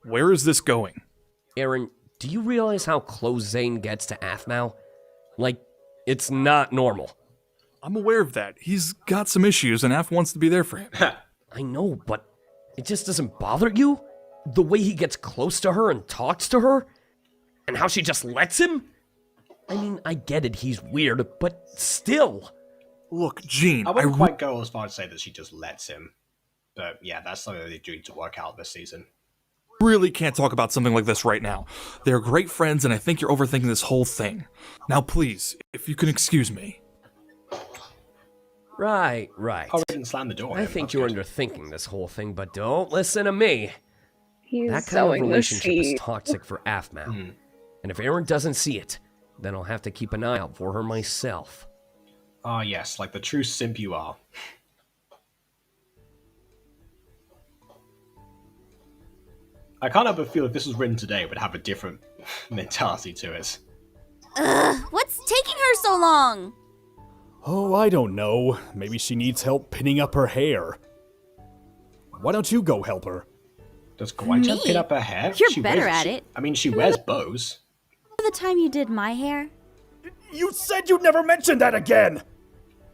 Where is this going? Aaron, do you realize how close Zane gets to Aphmau? Like, it's not normal. I'm aware of that. He's got some issues, and Af wants to be there for him. I know, but it just doesn't bother you? The way he gets close to her and talks to her? And how she just lets him? I mean, I get it, he's weird, but still. Look, Gene, I wouldn't quite go as far as say that she just lets him. But yeah, that's something they're doing to work out this season. really can't talk about something like this right now. They're great friends, and I think you're overthinking this whole thing. Now, please, if you can excuse me. Right. Oh, I didn't slam the door. I think you're underthinking this whole thing, but don't listen to me. He's That kind of sowing the relationship is seed. toxic for Aphmau. And if Aaron doesn't see it, then I'll have to keep an eye out for her myself. Ah, yes, like the true simp you are. I can't help but feel if this was written today, it would have a different mentality to it. Ugh, what's taking her so long? Oh, I don't know. Maybe she needs help pinning up her hair. Why don't you go help her? Does Kawaii-chan Me? pin up her hair? You're better at it. I mean, she wears bows. The time you did my hair? You said you'd never mention that again!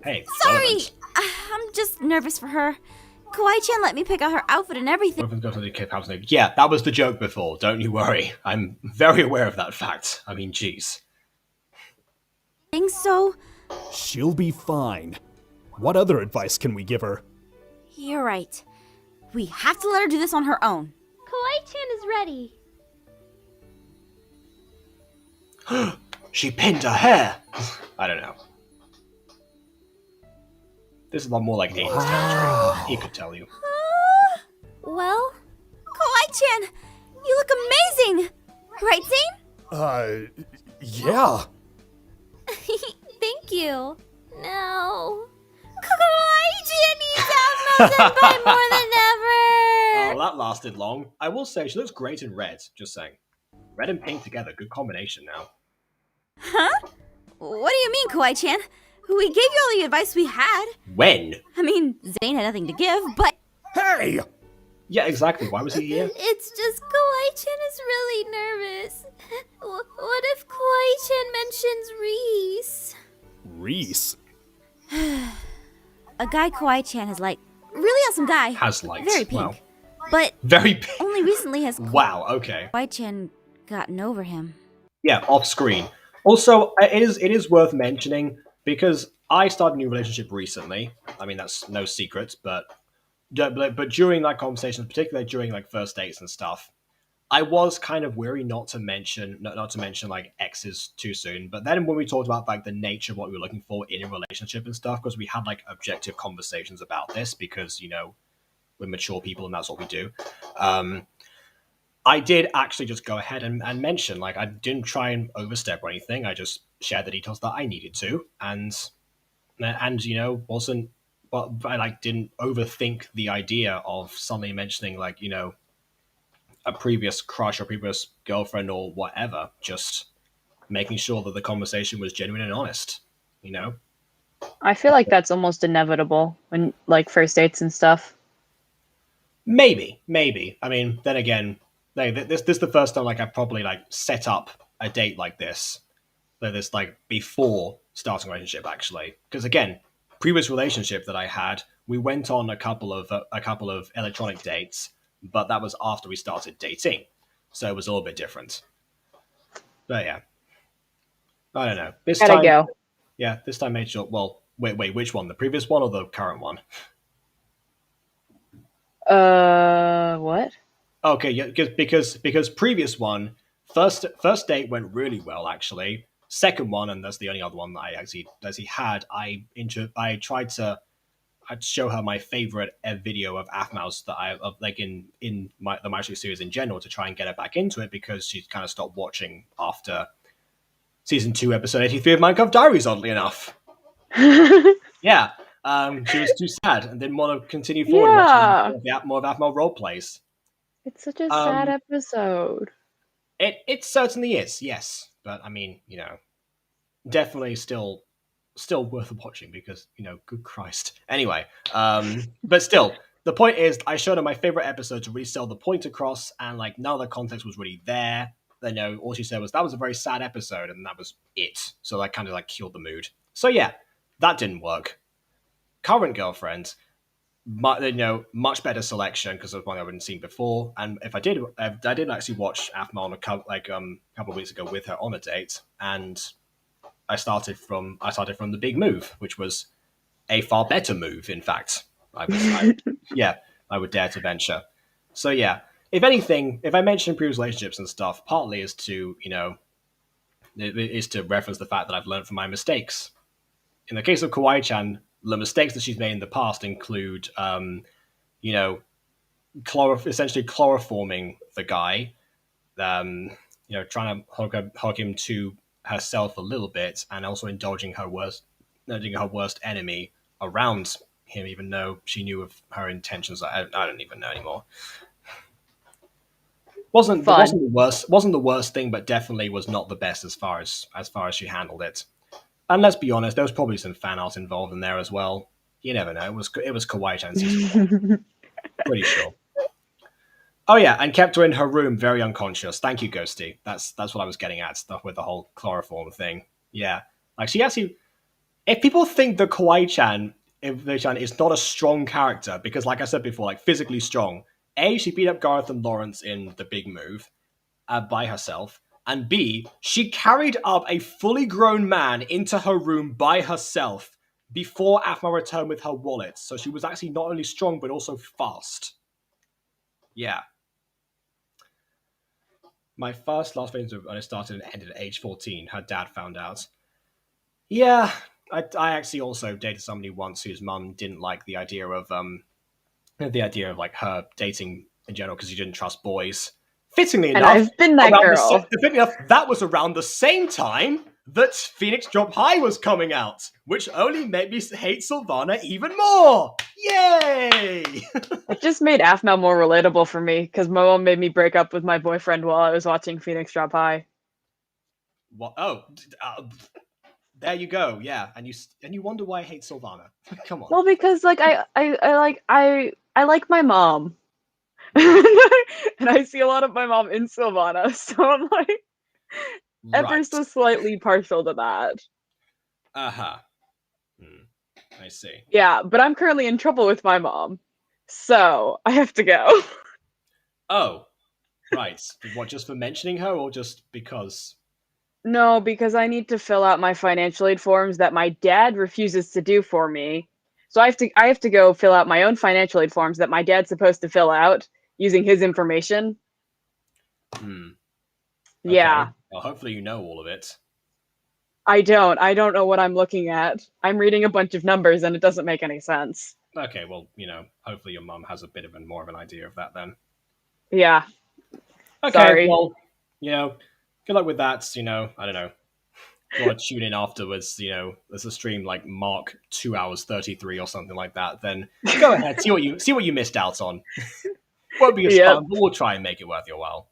Hey, Sorry! relevant. I'm just nervous for her. Kawaii-chan let me pick out her outfit and everything. Go to the kid house and go, yeah, that was the joke before, don't you worry. I'm very aware of that fact. I mean, jeez. So, She'll be fine. What other advice can we give her? you're right. We have to let her do this on her own. Kawaii-chan is ready. She pinned her hair! I don't know. This is a lot more like Aiden's territory. He could tell you. Well, Kawaii-chan, you look amazing! Right, Zane? Yeah. Thank you. No. Kawaii-chan needs Aphmau-senpai more than Oh, ever! that lasted long. I will say, she looks great in red, just saying. Red and pink together, good combination now. Huh? What do you mean, Kawaii-chan? We gave you all the advice we had. When? I mean, Zane had nothing to give, but... Hey! Yeah, exactly. Why was he here? It's just Kawaii-chan is really nervous. What if Kawaii-chan mentions Reese? Reese. A guy Kawaii-chan has liked. Really awesome guy. Has liked. Very pink. Wow. But Very pink. only recently has Wow, okay. Kawaii-chan gotten over him. Yeah, off screen. Also, it is worth mentioning, because I started a new relationship recently. I mean, that's no secret, but during that conversation, particularly during like first dates and stuff, I was kind of weary not to mention like exes too soon. But then when we talked about like the nature of what we were looking for in a relationship and stuff, because we had like objective conversations about this, because you know we're mature people and that's what we do. I did actually just go ahead and mention, like, I didn't try and overstep or anything. I just shared the details that I needed to, and you know, wasn't but I like didn't overthink the idea of somebody mentioning like a previous crush or previous girlfriend or whatever. Just making sure that the conversation was genuine and honest. You know. I feel like that's almost inevitable when like first dates and stuff. Maybe. I mean, then again, this is the first time like I've probably like set up a date like this like before starting a relationship actually, because again, previous relationship that I had, we went on a couple of electronic dates, but that was after we started dating, so it was a little bit different. But yeah, I don't know. This Gotta time, go. yeah, this time made sure. Well, wait, which one? The previous one or the current one? What? Okay, yeah, because previous one, first date went really well actually. Second one, and that's the only other one that I actually had. I tried to I'd show her my favorite video of Aphmau's that I of like in the MyStreet series in general to try and get her back into it because she kind of stopped watching after season 2, episode 83 of Minecraft Diaries. Oddly enough, yeah, she was too sad and didn't want to continue forward watching more of Aphmau role plays. It's such a sad episode. It certainly is, yes. But I mean, definitely still worth watching because, good Christ. Anyway, but still, the point is I showed her my favorite episode to really sell the point across, and like none of the context was really there. Then all she said was that was a very sad episode, and that was it. So that kind of like killed the mood. So yeah, that didn't work. Current girlfriend, much better selection because of one I hadn't seen before. And if I did actually watch Aphmau on a couple of weeks ago with her on a date, and I started from the big move, which was a far better move. In fact, I would dare to venture. So yeah, if anything, if I mention previous relationships and stuff, partly is to reference the fact that I've learned from my mistakes. In the case of Kawaii-chan, the mistakes that she's made in the past include, essentially chloroforming the guy, trying to hug him to herself a little bit, and also indulging her worst enemy around him, even though she knew of her intentions. I don't even know anymore. Wasn't the worst thing, but definitely was not the best as far as she handled it. And let's be honest, there was probably some fan art involved in there as well. You never know. It was Kawaii-chan season 1. Pretty sure. Oh yeah, and kept her in her room very unconscious. Thank you, Ghosty. That's what I was getting at, stuff with the whole chloroform thing. Yeah. Like she actually, if people think that Kawaii-chan is not a strong character, because like I said before, like physically strong, A, she beat up Gareth and Lawrence in the big move by herself, and B, she carried up a fully grown man into her room by herself before Aphmau returned with her wallet. So she was actually not only strong, but also fast. Yeah. My first last relationship when I started and ended at age 14, her dad found out. Yeah, I actually also dated somebody once whose mum didn't like the idea of like her dating in general because she didn't trust boys. Fittingly And enough, I've been that girl. That was around the same time that Phoenix Drop High was coming out, which only made me hate Sylvana even more. Yay! It just made Aphmau more relatable for me because my mom made me break up with my boyfriend while I was watching Phoenix Drop High. What? Oh, there you go. Yeah, and you wonder why I hate Sylvana. Come on. Well, because like I like my mom, and I see a lot of my mom in Sylvana, so I'm like ever so slightly partial to that. Uh-huh. I see. Yeah, but I'm currently in trouble with my mom, so I have to go. Oh, right. What, just for mentioning her, or just because? No, because I need to fill out my financial aid forms that my dad refuses to do for me. So I have to go fill out my own financial aid forms that my dad's supposed to fill out using his information. Okay. Yeah. Well, hopefully you know all of it. I don't know what I'm looking at. I'm reading a bunch of numbers and it doesn't make any sense. Okay, well, hopefully your mum has a bit of more of an idea of that then. Yeah. Okay, Sorry. well, good luck with that, I don't know. you want to tune in afterwards, there's a stream like Mark 2 hours 33 or something like that, then go ahead, see what you missed out on. Won't be as fun, but we'll try and make it worth your while.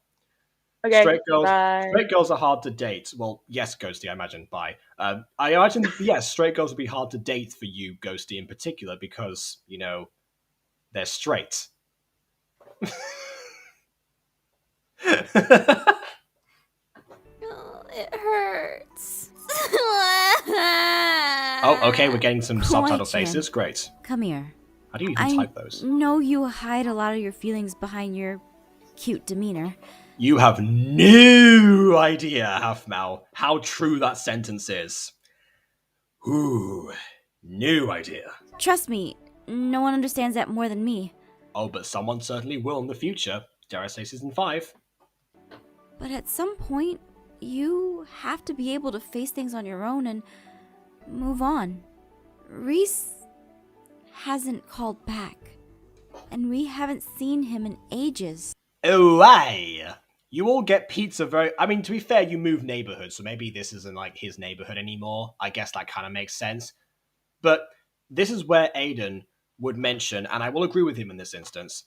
Okay. Straight girls, Bye. straight girls are hard to date. Well, yes, Ghosty, I imagine. Bye. I imagine, yes, straight girls would be hard to date for you, Ghosty, in particular, because they're straight. Oh, it hurts. Oh, okay, we're getting some subtitle Kawaii-chan. faces. Great. Come here. How do you even type those? I know you hide a lot of your feelings behind your cute demeanor. You have no idea, Halfmau, how true that sentence is. Ooh, no idea. Trust me, no one understands that more than me. Oh, but someone certainly will in the future. Dare I say season 5? But at some point, you have to be able to face things on your own and move on. Reese hasn't called back, and we haven't seen him in ages. Oh, aye. You all get pizza to be fair, you move neighborhoods, so maybe this isn't like his neighborhood anymore. I guess that kind of makes sense. But this is where Aiden would mention, and I will agree with him in this instance,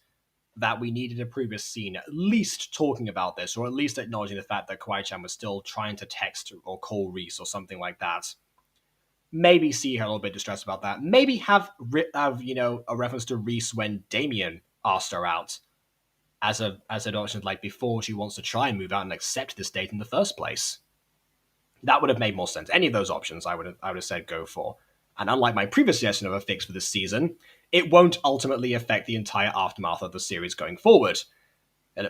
that we needed a previous scene at least talking about this, or at least acknowledging the fact that Kawaii-chan was still trying to text or call Reese or something like that. Maybe see her a little bit distressed about that. Maybe have a reference to Reese when Damien asked her out as an option, like before she wants to try and move out and accept this date in the first place. That would have made more sense. Any of those options I would have said go for. And unlike my previous suggestion of a fix for this season, it won't ultimately affect the entire aftermath of the series going forward.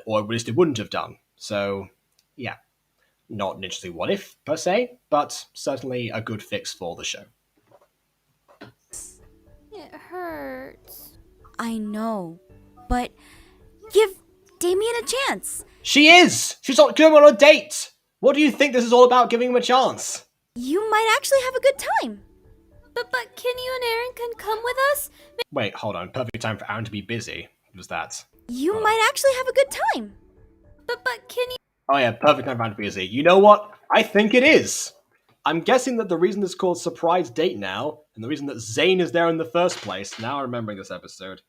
Or at least it wouldn't have done. So, yeah. Not an interesting what if, per se, but certainly a good fix for the show. It hurts. I know, but give Damien a chance. She is! She's not going on a date! What do you think this is all about, giving him a chance? You might actually have a good time. But can you and Aaron can come with us? Wait, hold on. Perfect time for Aaron to be busy. Was that? You might actually have a good time. But can you? Oh yeah, perfect time for Aaron to be busy. You know what? I think it is. I'm guessing that the reason it's called Surprise Date now, and the reason that Zane is there in the first place, now I'm remembering this episode.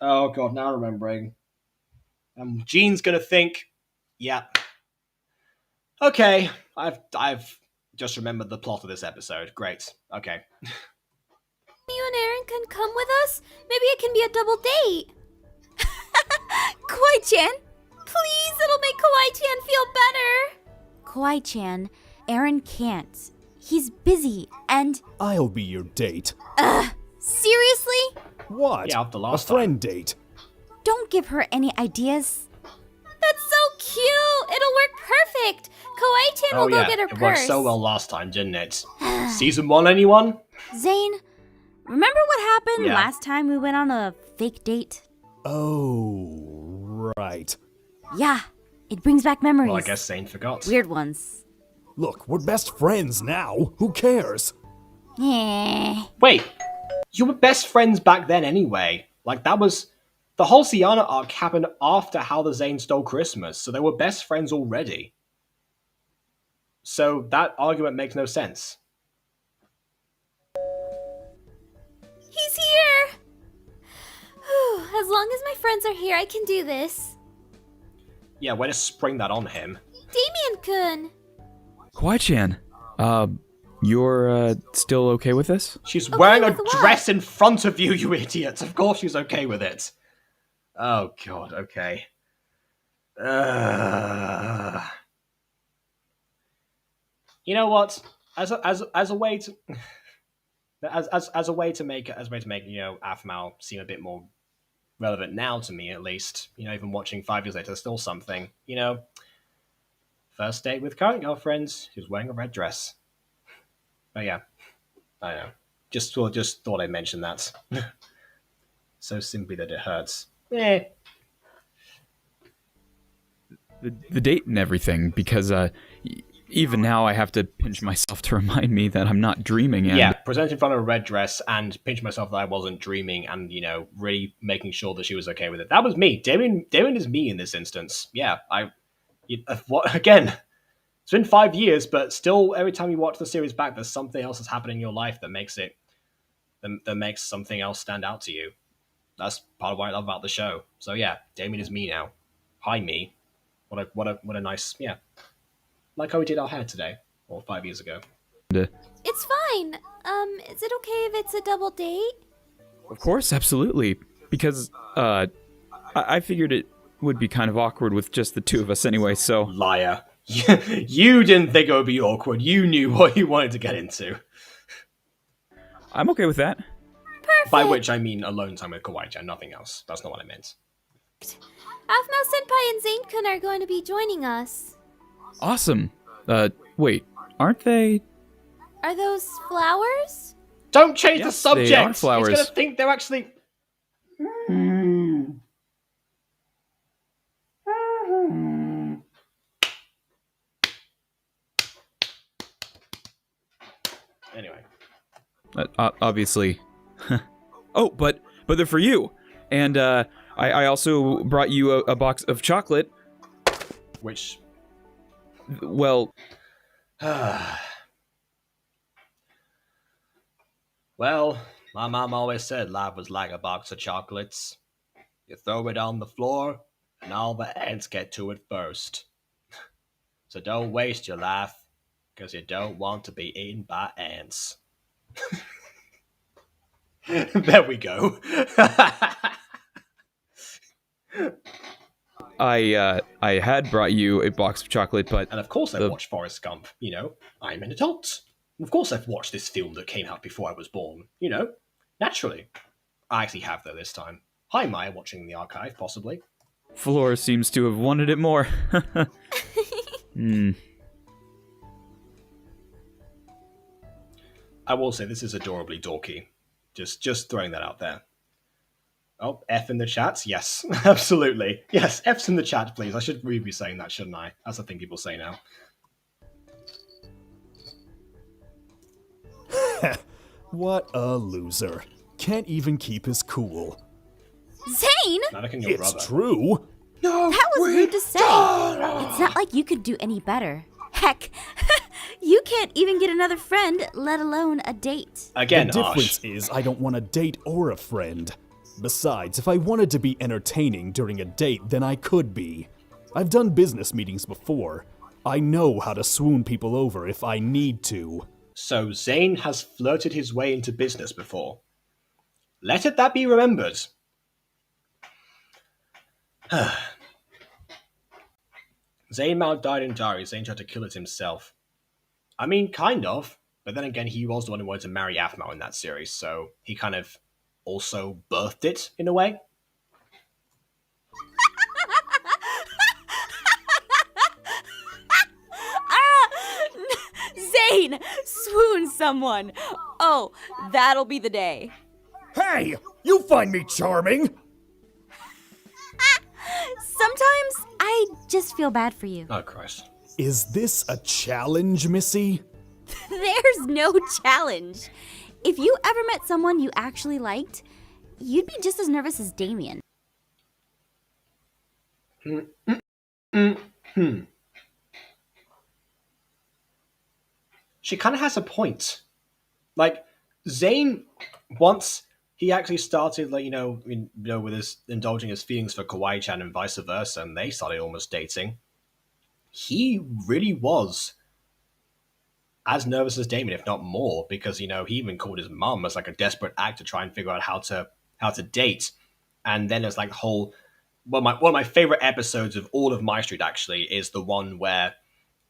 Oh god, now I'm remembering. Gene's gonna think, yeah. Okay, I've just remembered the plot of this episode. Great. Okay. You and Aaron can come with us? Maybe it can be a double date. Kawaii-chan! Please, it'll make Kawaii-chan feel better. Kawaii-chan, Aaron can't. He's busy, and... I'll be your date. Seriously? What? Yeah, after last a friend date. Don't give her any ideas. That's so cute. It'll work perfect. Kawaii-chan will go get her it purse. worked so well last time, didn't it? Season 1, anyone? Zane, remember what happened Yeah. last time we went on a fake date? Oh, right. Yeah, it brings back memories. Well, I guess Zane forgot. Weird ones. Look, we're best friends now. Who cares? Yeah. Wait, you were best friends back then anyway. Like, that was... The whole Sienna arc happened after How the Zane Stole Christmas, so they were best friends already. So that argument makes no sense. He's here. Whew, as long as my friends are here, I can do this. Yeah, way to spring that on him. Damien-kun. Kawaii-chan, you're still okay with this? She's wearing a with what? dress in front of you, you idiot. Of course she's okay with it. Oh god, okay. You know what? As a way to as a way to make Afmal seem a bit more relevant now to me, at least. Even watching 5 years later, there's still something. First date with current girlfriend, who's wearing a red dress. But yeah, I know. Just thought I'd mention that. So simply that it hurts. Eh. The date and everything, because even now I have to pinch myself to remind me that I'm not dreaming. And Yeah, present in front of a red dress and pinch myself that I wasn't dreaming, and really making sure that she was okay with it. That was me. Damien is me in this instance. Yeah, what again? It's been 5 years, but still, every time you watch the series back, there's something else that's happening in your life that makes something else stand out to you. That's part of what I love about the show. So yeah, Damien is me now. Hi, me. What a nice, yeah. Like how we did our hair today, or 5 years ago. It's fine. Is it okay if it's a double date? Of course, absolutely. Because, I figured it would be kind of awkward with just the two of us anyway, so... Liar. You didn't think it would be awkward. You knew what you wanted to get into. I'm okay with that. Perfect. By which I mean alone time with Kawaii-chan, nothing else. That's not what I meant. Aphmau Senpai and Zane-kun are going to be joining us. Awesome. Wait, aren't they... Are those flowers? Don't change the Yes, subject! they are flowers. He's gonna think they're actually... Anyway. Obviously. Oh, but they're for you. And, I also brought you a box of chocolate. Which... Well... Well, my mom always said life was like a box of chocolates. You throw it on the floor, and all the ants get to it first. So don't waste your life, because you don't want to be eaten by ants. There we go. I had brought you a box of chocolate, but... And of course I watched Forrest Gump, you know. I'm an adult. Of course I've watched this film that came out before I was born, you know. Naturally. I actually have, though, this time. Hi, Maya, watching the archive, possibly. Floor seems to have wanted it more. I will say this is adorably dorky. Just throwing that out there. Oh, F in the chat? Yes, absolutely. Yes, F's in the chat, please. I should really be saying that, shouldn't I? That's the thing people say now. What a loser. Can't even keep his cool. Zane! Not your It's brother. true. No, That was rude to say. It's not like you could do any better. Heck, you can't even get another friend, let alone a date. Again, The difference is I don't want a date or a friend. Besides, if I wanted to be entertaining during a date, then I could be. I've done business meetings before. I know how to swoon people over if I need to. So Zane has flirted his way into business before. Let it that be remembered. Zane Mao died in diary. Zane tried to kill it himself. I mean, kind of. But then again, he was the one who wanted to marry Aphmau in that series, so he kind of also birthed it, in a way. Zane! Swoon someone! Oh, that'll be the day. Hey! You find me charming! Sometimes I just feel bad for you. Oh, Christ. Is this a challenge, Missy? There's no challenge. If you ever met someone you actually liked, you'd be just as nervous as Damien. She kind of has a point. Like, Zane, once he actually started, like, with his indulging his feelings for Kawaii-chan and vice versa, and they started almost dating, he really was as nervous as Damien, if not more, because, he even called his mum as like a desperate act to try and figure out how to date. And then there's like one of my favorite episodes of all of MyStreet actually is the one where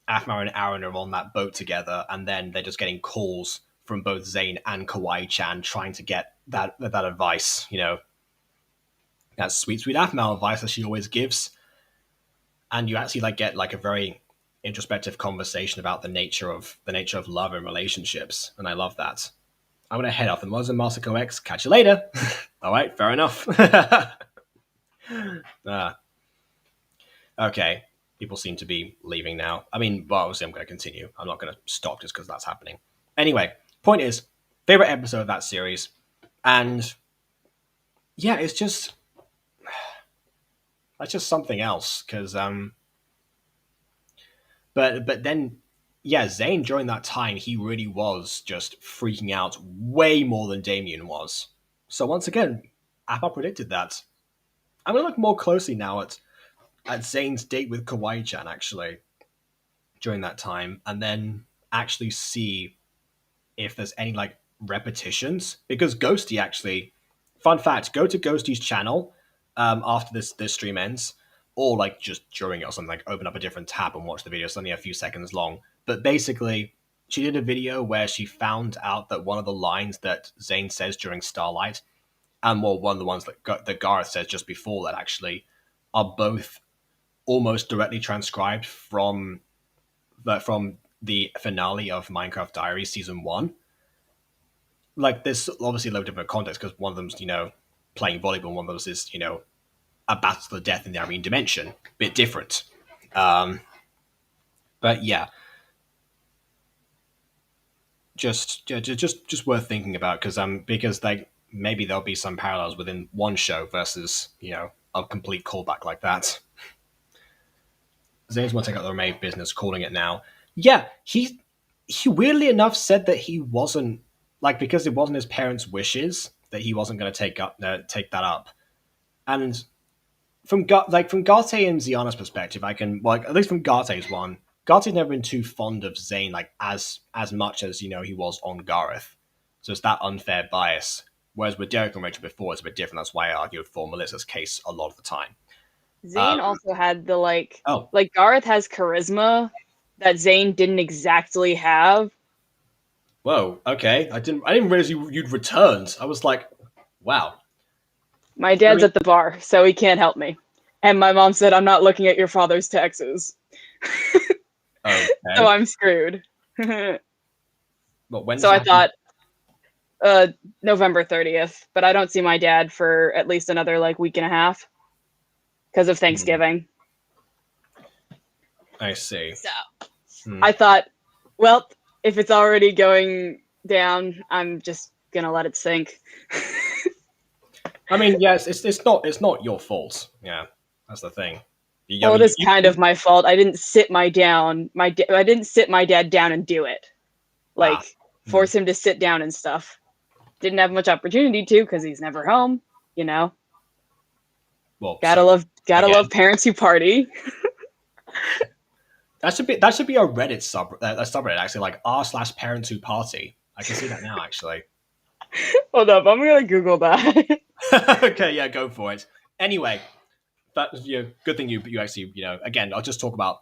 Aphmau and Aaron are on that boat together, and then they're just getting calls from both Zane and Kawaii-chan trying to get that advice, that sweet Aphmau advice that she always gives. And you actually get a very introspective conversation about the nature of love and relationships, and I love that. I'm gonna head off. And was in Masako X. Catch you later. All right, fair enough. Okay, people seem to be leaving now. I mean, well, obviously I'm going to continue. I'm not going to stop just because that's happening. Anyway, point is, favorite episode of that series, and yeah, it's just that's just something else because But then, yeah, Zane during that time he really was just freaking out way more than Damien was. So once again, Appa predicted that. I'm gonna look more closely now at Zane's date with Kawaii-chan actually during that time, and then actually see if there's any like repetitions because Ghosty actually, fun fact, go to Ghosty's channel after this stream ends, or like just during it or something, like open up a different tab and watch the video. It's only a few seconds long, but basically she did a video where she found out that one of the lines that Zane says during Starlight, and well, one of the ones that Gareth says just before that actually, are both almost directly transcribed from the finale of Minecraft Diaries season 1. Like there's obviously a lot of different context because one of them's playing volleyball, one of them's is a battle to the death in the Irene dimension, bit different. But yeah, just worth thinking about because like maybe there'll be some parallels within one show versus a complete callback like that. Zane's want to take out the maid business, calling it now. Yeah, he weirdly enough said that he wasn't like because it wasn't his parents' wishes that he wasn't going to take that up. And from Garte and Ziana's perspective, I can at least from Garte's one, Garte's never been too fond of Zane like as much as he was on Gareth. So it's that unfair bias. Whereas with Derek and Rachel before, it's a bit different. That's why I argued for Melissa's case a lot of the time. Zane also had the like Oh. like Gareth has charisma that Zane didn't exactly have. Whoa, okay. I didn't realize you'd returned. I was like, wow. My dad's at the bar, so he can't help me. And my mom said, I'm not looking at your father's taxes. Okay. So I'm screwed. But when so I thought November 30th, but I don't see my dad for at least another like week and a half because of Thanksgiving. I see. So I thought, well, if it's already going down, I'm just gonna let it sink. I mean, yes, it's not your fault. Yeah, that's the thing. Well, it is kind of my fault. I didn't sit I didn't sit my dad down and do it, like force him to sit down and stuff. Didn't have much opportunity to because he's never home. Well, gotta love parents who party. That should be a Reddit subreddit actually, like r/parents who party. I can see that now actually. Hold up, I'm gonna Google that. Okay, yeah, go for it. Anyway, that good thing you actually again. I'll just talk about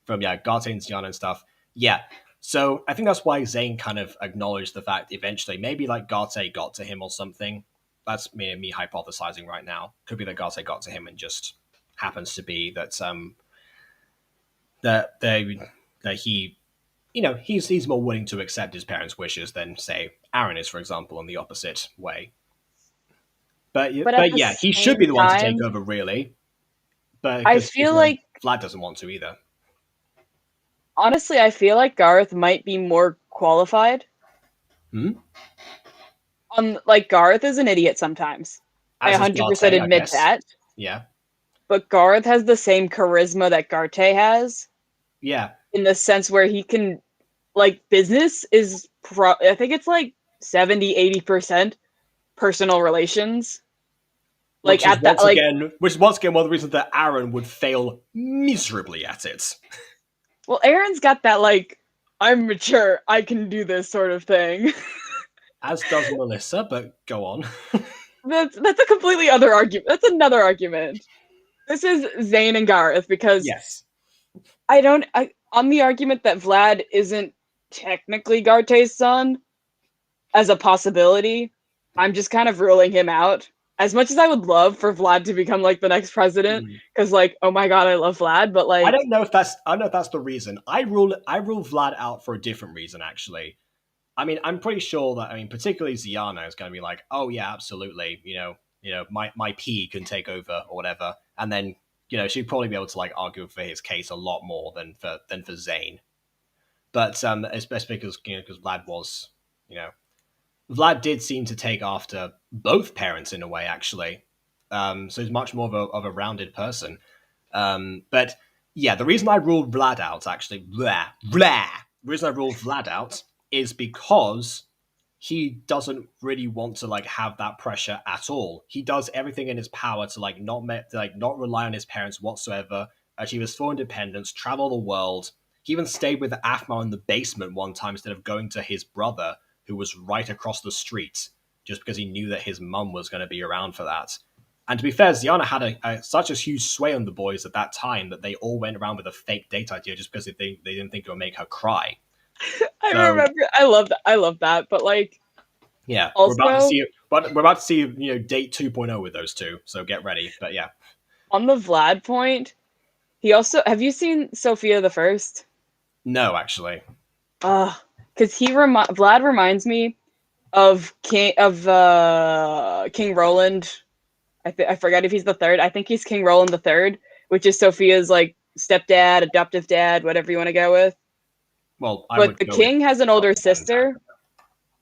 from Garte and Ziana and stuff. Yeah, so I think that's why Zane kind of acknowledged the fact eventually maybe like Garte got to him or something. That's me hypothesizing right now. Could be that Garte got to him and just happens to be that that he he's more willing to accept his parents' wishes than say Aaron is, for example, in the opposite way. But yeah, he should be the one to take over, really. But I feel like Vlad doesn't want to either. Honestly, I feel like Gareth might be more qualified. Like Gareth is an idiot sometimes. I 100% admit that. Yeah. But Gareth has the same charisma that Garte has. Yeah. In the sense where he can, like, business is, I think it's like 70-80% personal relations. Like which is once again one of the reasons that Aaron would fail miserably at it. Well, Aaron's got that like, I'm mature, I can do this sort of thing. As does Melissa, but go on. That's a completely other argument. That's another argument. This is Zane and Gareth because yes, on the argument that Vlad isn't technically Garte's son as a possibility, I'm just kind of ruling him out. As much as I would love for Vlad to become like the next president, because like, oh my god, I love Vlad, but like I don't know if that's the reason. I rule Vlad out for a different reason, actually. I mean, I'm pretty sure that particularly Ziana is going to be like, oh yeah, absolutely, my P can take over or whatever, and then she'd probably be able to like argue for his case a lot more than for Zane. But especially because Vlad was Vlad did seem to take after both parents in a way, actually. So he's much more of a rounded person. But Yeah, the reason I ruled Vlad out, actually, the reason I ruled Vlad out is because he doesn't really want to like have that pressure at all. He does everything in his power to like not rely on his parents whatsoever, achieve his full independence, travel the world. He even stayed with Afma in the basement one time instead of going to his brother, who was right across the street, just because he knew that his mum was going to be around for that. And to be fair, Ziana had such a huge sway on the boys at that time that they all went around with a fake date idea just because they didn't think it would make her cry. I So, remember. I love that. I love that. But like, yeah, also we're about to see date 2.0 with those two. So get ready. But yeah, on the Vlad point, he also have you seen Sophia the First? no, actually, Because Vlad reminds me of King Roland. I forget if he's the third. I think he's King Roland the Third, which is Sophia's like stepdad, adoptive dad, whatever you want to go with. well, I But would the go king with has an older sister.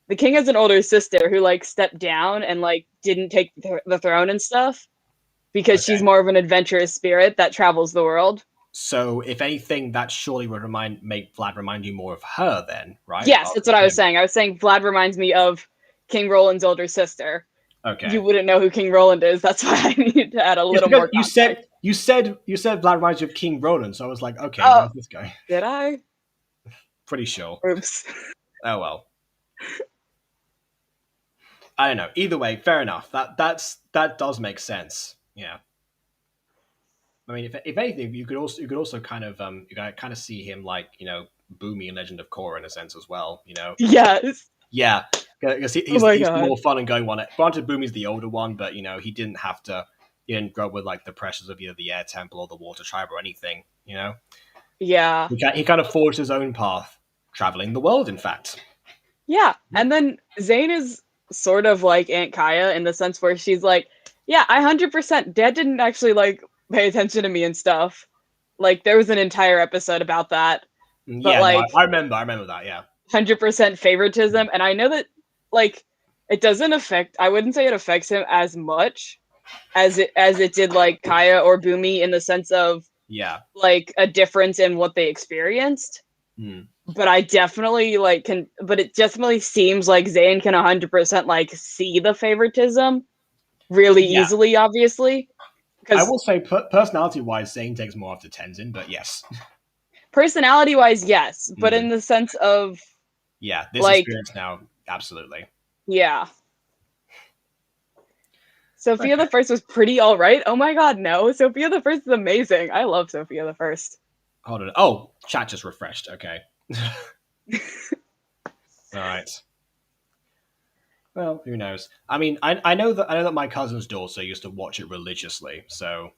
The king has an older sister who like stepped down and like didn't take the throne and stuff because she's Okay. more of an adventurous spirit that travels the world. So if anything, that surely would make Vlad remind you more of her, then, right? Yes, Rather that's than what I was him. saying. I was saying Vlad reminds me of King Roland's older sister. Okay. You wouldn't know who King Roland is. That's why I need to add a little more context. You said Vlad reminds you of King Roland, so I was like, okay, Oh, where's this guy? did I? Pretty sure. Oops. Oh well. I don't know. Either way, fair enough. That does make sense. Yeah. I mean, if anything, you could also kind of you could kind of see him like Boomy in Legend of Korra in a sense as well. Yes. Yeah, because Oh my he's God. more fun and going one. Granted, Boomy's the older one, but he didn't have to. He didn't grow up with like the pressures of either the Air Temple or the Water Tribe or anything. Yeah. He kind of forged his own path, traveling the world. In fact. Yeah. And then Zane is sort of like Aunt Kaya in the sense where she's like, yeah, 100%. Dad didn't actually like pay attention to me and stuff. Like there was an entire episode about that. But Yeah, like no, I remember that. Yeah. 100% favoritism. And I know that like it doesn't affect, I wouldn't say it affects him as much as it did like Kaya or Boomy in the sense of like a difference in what they experienced. But I definitely but it definitely seems like Zane can 100% like see the favoritism really easily, obviously. I will say personality wise, Zane takes more after Tenzin, but yes. Personality wise, yes. But in the sense of this experience now, absolutely. Yeah. Sophia the First was pretty alright. Oh my god, no. Sophia the First is amazing. I love Sophia the First. Hold on. Oh, chat just refreshed. Okay. Alright. Well, who knows? I mean, I know that my cousin's daughter used to watch it religiously, so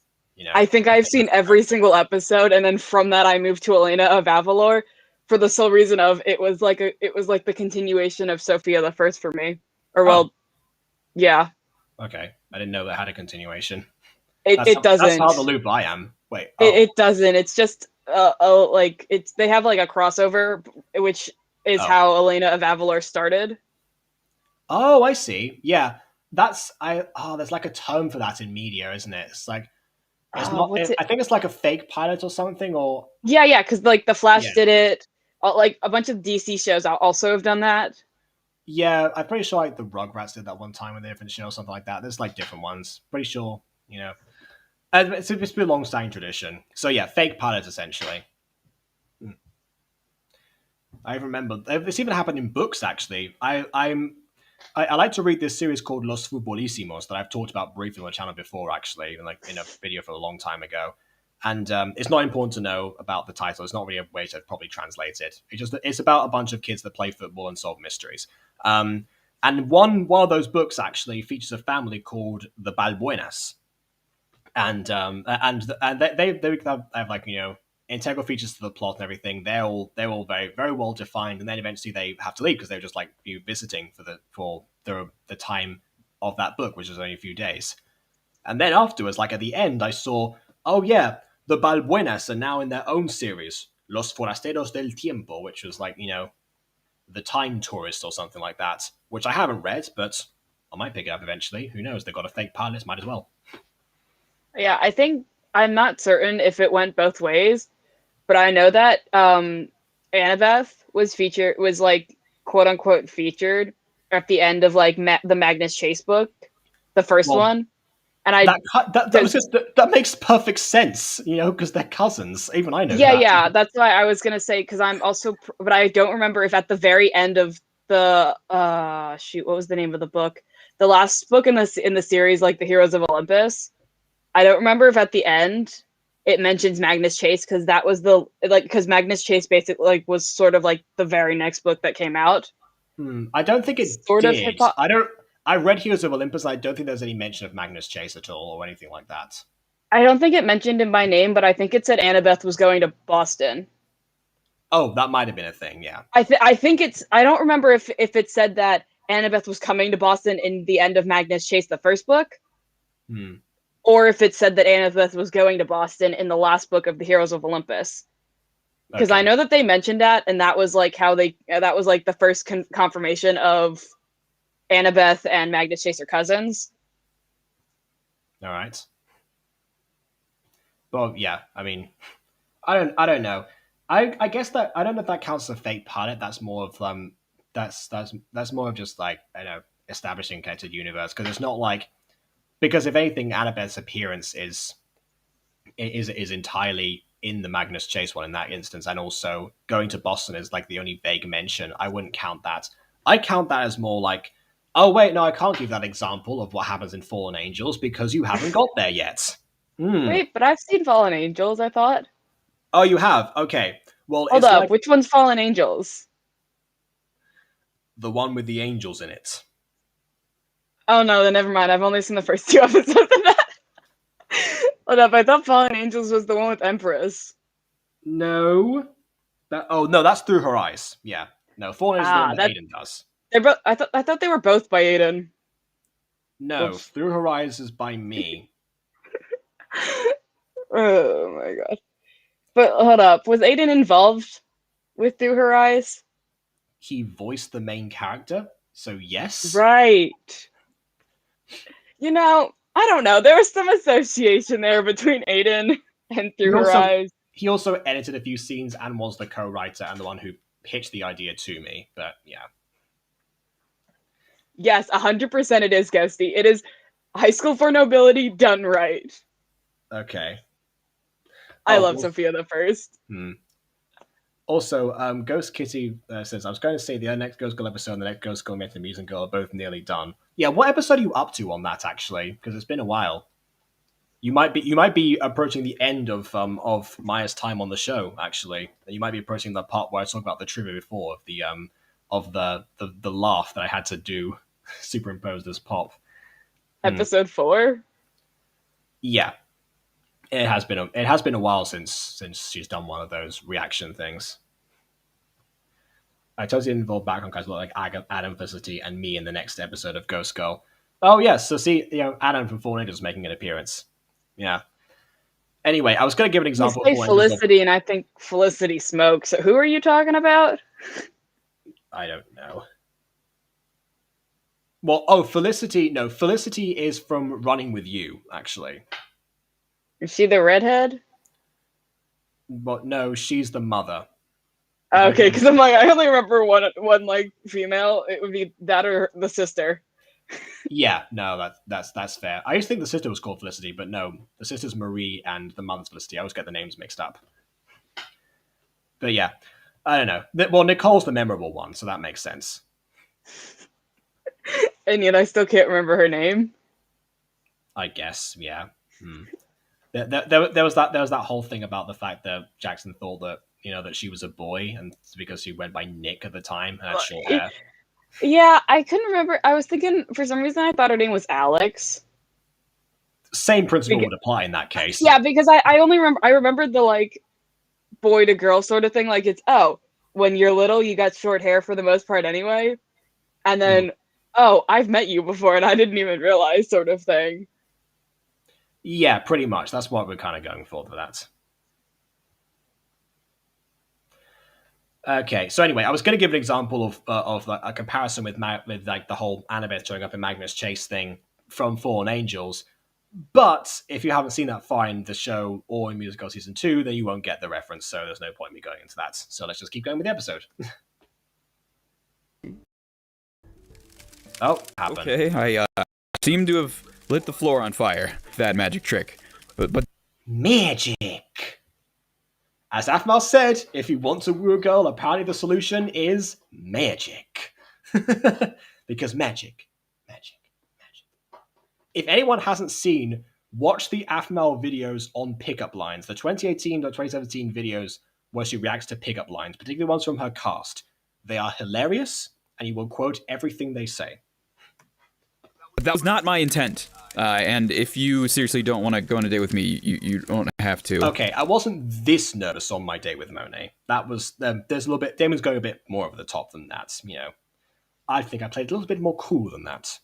I think I've seen every single episode, and then from that I moved to Elena of Avalor for the sole reason of it was like the continuation of Sophia the First for me. Or yeah. Okay, I didn't know that had a continuation. It doesn't. That's how the loop I am. Wait. It doesn't. It's just they have like a crossover, which is how Elena of Avalor started. Oh, I see. Yeah, there's like a term for that in media, isn't it? It's like it's not. I think it's like a fake pilot or something, or yeah, because like the Flash did it. Like a bunch of DC shows also have done that. Yeah, I'm pretty sure like the Rugrats did that one time with a different show or something like that. There's like different ones. Pretty sure, it's been a long-standing tradition. So yeah, fake pilots essentially. I remember this even happened in books actually. I like to read this series called Los Futbolissimos that I've talked about briefly on the channel before, actually, like in a video for a long time ago. And it's not important to know about the title. It's not really a way to probably translate it. It's about a bunch of kids that play football and solve mysteries. And one of those books actually features a family called the Balbuenas, and they have like integral features to the plot and everything. They're all very very well defined, and then eventually they have to leave because they're just like visiting for the time of that book, which is only a few days. And then afterwards, like at the end, I saw, oh yeah, the Balbuenas are now in their own series, Los Forasteros del Tiempo, which was like the Time Tourist or something like that, which I haven't read, but I might pick it up eventually. Who knows? They've got a fake pilot, might as well. Yeah, I think I'm not certain if it went both ways, but I know that Annabeth was like quote unquote featured at the end of like the Magnus Chase book, the first Well, one, and I that makes perfect sense, because they're cousins. Even I know yeah, that. yeah, that's why I was gonna say because I'm also, but I don't remember if at the very end of the shoot, what was the name of the book? The last book in the series, like the Heroes of Olympus. I don't remember if at the end it mentions Magnus Chase because that was because Magnus Chase basically like was sort of like the very next book that came out. I don't think it Sort of did. hip hop. I read Heroes of Olympus. I don't think there's any mention of Magnus Chase at all or anything like that. I don't think it mentioned him by name, but I think it said Annabeth was going to Boston. Oh, that might have been a thing. Yeah. I think it's. I don't remember if it said that Annabeth was coming to Boston in the end of Magnus Chase, the first book, or if it said that Annabeth was going to Boston in the last book of the Heroes of Olympus. Because I know that they mentioned that, and that was like that was like the first confirmation of Annabeth and Magnus Chase are cousins. All right. Well, yeah. I mean, I don't know. I guess that I don't know if that counts as a fake pilot. That's more of that's more of just like establishing connected universe because it's not like because if anything, Annabeth's appearance is entirely in the Magnus Chase one in that instance, and also going to Boston is like the only vague mention. I wouldn't count that. I count that as more like, oh wait, no, I can't give that example of what happens in Fallen Angels because you haven't got there yet. Wait, but I've seen Fallen Angels, I thought. Oh, you have? Okay. Well, Hold it's up, like which one's Fallen Angels? the one with the angels in it. Oh no, then never mind. I've only seen the first 2 episodes of that. Hold up, I thought Fallen Angels was the one with Empress. No. No, that's Through Her Eyes. Yeah. No, Fallen Angels is the one that Aiden does. They're both. I thought they were both by Aiden. No, Oops. Through Her Eyes is by me. Oh my god. But hold up, was Aiden involved with Through Her Eyes? He voiced the main character, so yes. Right. I don't know. There was some association there between Aiden and Through Her Eyes. He also edited a few scenes and was the co-writer and the one who pitched the idea to me, but yeah. Yes, 100% it is, Ghosty. It is High School for Nobility done right. Okay. I love Sophia the First. Also, Ghost Kitty says, I was going to say the next Ghost Girl episode and the next Ghost Girl Met the Amusing Girl are both nearly done. Yeah, what episode are you up to on that, actually? Because it's been a while. You might be approaching the end of Maya's time on the show, actually. You might be approaching the part where I talked about the trivia before, of the laugh that I had to do superimposed as pop. Episode 4? Yeah. It has been a while since she's done one of those reaction things. I totally involved background guys like Adam, Felicity, and me in the next episode of Ghost Girl. Oh yes, so see, Adam from Fallen Angels making an appearance. Yeah. Anyway, I was going to give an example. You say Felicity, and I think Felicity smokes. So who are you talking about? I don't know. Well, Felicity. No, Felicity is from Running with You, actually. Is she the redhead? But no, she's the mother. Okay, because I'm like, I only remember one like female. It would be that or the sister. Yeah, no, that's fair. I used to think the sister was called Felicity, but no, the sister's Marie and the mother's Felicity. I always get the names mixed up. But yeah, I don't know. Well, Nicole's the memorable one, so that makes sense. And yet I still can't remember her name. I guess, yeah. There was that whole thing about the fact that Jackson thought that that she was a boy, and it's because she went by Nick at the time and had short hair. Yeah, I couldn't remember. I was thinking for some reason I thought her name was Alex. Same principle would apply in that case. Yeah, because I only remembered the like boy to girl sort of thing. Like it's when you're little you got short hair for the most part anyway, and then I've met you before and I didn't even realize sort of thing. Yeah, pretty much. That's what we're kind of going for that. Okay, so anyway, I was going to give an example of like, a comparison with like the whole Annabeth showing up in Magnus Chase thing from Fallen Angels. But if you haven't seen that far in the show or in Music Girl Season 2, then you won't get the reference, so there's no point in me going into that. So let's just keep going with the episode. Oh, happened. Okay, I seem to have lit the floor on fire. That magic trick. But Magic! As Aphmau said, if you want to woo a girl, apparently the solution is magic. Because magic. If anyone hasn't seen, watch the Aphmau videos on pickup lines. The 2018 or 2017 videos where she reacts to pickup lines, particularly ones from her cast. They are hilarious, and you will quote everything they say. that was not my intent. And if you seriously don't want to go on a date with me, you don't have to. Okay, I wasn't this nervous on my date with Monet. That was, there's a little bit, Damon's going a bit more over the top than that, you know. I think I played a little bit more cool than that.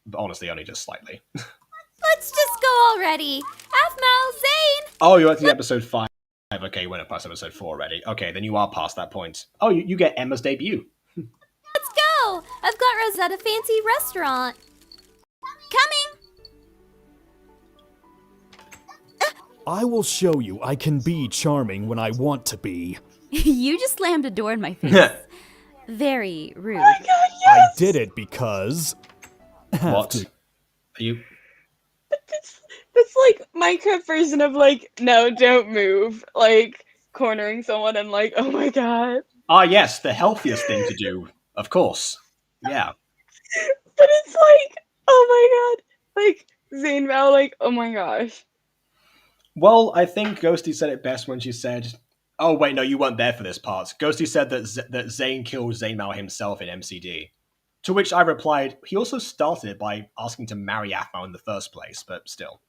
But honestly, only just slightly. Let's just go already. Aphmau, Zane! Oh, you're at the episode 5. Okay, you went past episode 4 already. Okay, then you are past that point. Oh, you get Emma's debut. Let's go! I've got Rosetta Fancy Restaurant. Coming! I will show you I can be charming when I want to be. You just slammed a door in my face. Very rude. I did it because... What? Are you... It's like Minecraft version of like, no, don't move. Like, cornering someone and like, oh my god. Ah, yes, the healthiest thing to do. Of course. Yeah. But it's like, oh my god. Like, Zane Mao, like, oh my gosh. Well, I think Ghosty said it best when she said... Oh, wait, no, you weren't there for this part. Ghosty said that Zane killed Zane Mao himself in MCD. To which I replied, he also started it by asking to marry Aphmau in the first place, but still.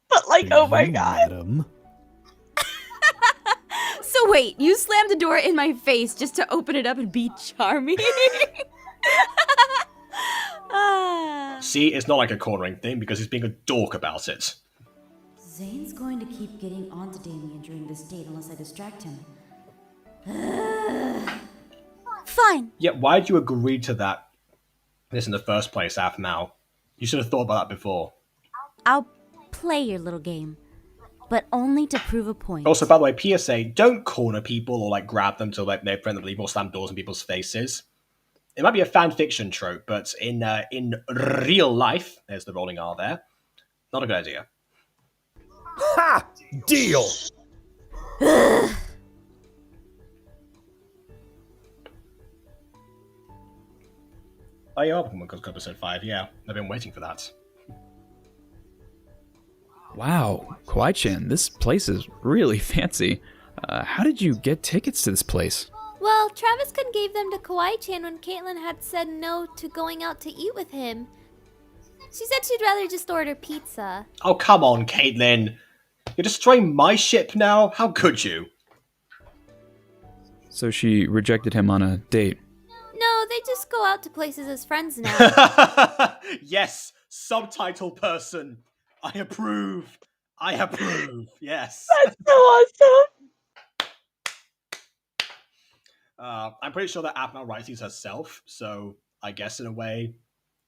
But like, oh my god. Madam. So wait, you slammed the door in my face just to open it up and be charming? See, it's not like a cornering thing because he's being a dork about it. Zane's going to keep getting onto Damien during this date unless I distract him. Fine. Yeah, why did you agree to this in the first place, Aphmau? You should have thought about that before. I'll play your little game, but only to prove a point. Also, by the way, PSA, don't corner people or like grab them to like their friend leave or slam doors in people's faces. It might be a fan fiction trope, but in real life, there's the rolling R there. Not a good idea. Ha! Deal! Oh, you are Pokemon Go episode 5, yeah. I've been waiting for that. Wow, Kawaii-chan, this place is really fancy. How did you get tickets to this place? Well, Travis-kun gave them to Kawaii-chan when Caitlin had said no to going out to eat with him. She said she'd rather just order pizza. Oh, come on, Caitlin. You're destroying my ship now? How could you? So she rejected him on a date. No, they just go out to places as friends now. Yes, subtitle person. I approve. Yes. That's so awesome. I'm pretty sure that Aphmau writes these herself, so I guess in a way,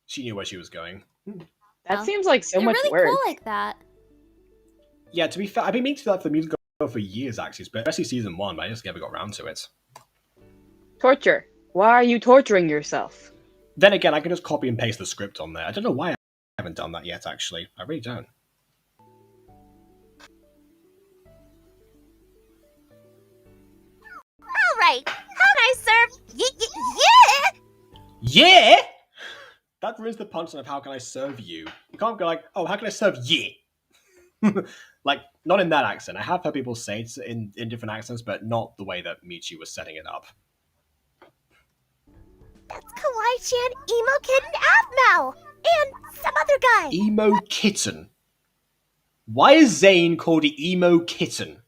she knew where she was going. That seems like so They're much really work. cool like that. Yeah, to be fair, I've been meaning to do that for the musical for years, actually, especially season 1, but I just never got around to it. Torture. Why are you torturing yourself? Then again, I can just copy and paste the script on there. I don't know why I haven't done that yet, actually. I really don't. Alright, how can I serve? Yeah! Yeah? That ruins the punchline of how can I serve you. You can't go like, oh, how can I serve you? Like, not in that accent. I have heard people say it in different accents, but not the way that Michi was setting it up. That's Kawaii-chan, Emo Kid, and Aphmau! And some other guy! Emo Kitten. Why is Zane called Emo Kitten?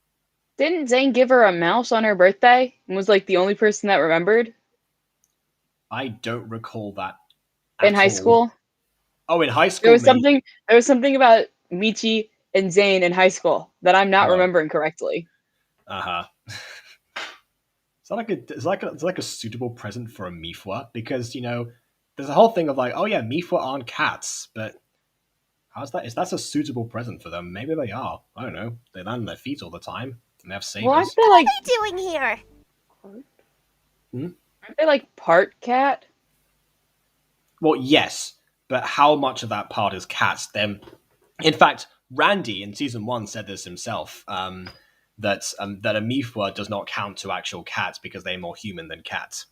Didn't Zane give her a mouse on her birthday and was like the only person that remembered? I don't recall that. In high school? Oh, in high school. There was something about Michi and Zane in high school that I'm not remembering correctly. Uh-huh. It's like a suitable present for a Mifwa, because, you know, there's a whole thing of like, oh yeah, Mifwa aren't cats, but How's that? Is that a suitable present for them? Maybe they are. I don't know. They land on their feet all the time, and they have sabers. Well, aren't they like? What are you doing here? Aren't they like part cat? Well, yes, but how much of that part is cats? Then, in fact, Randy in season 1 said this himself. That a Mifwa does not count to actual cats because they're more human than cats.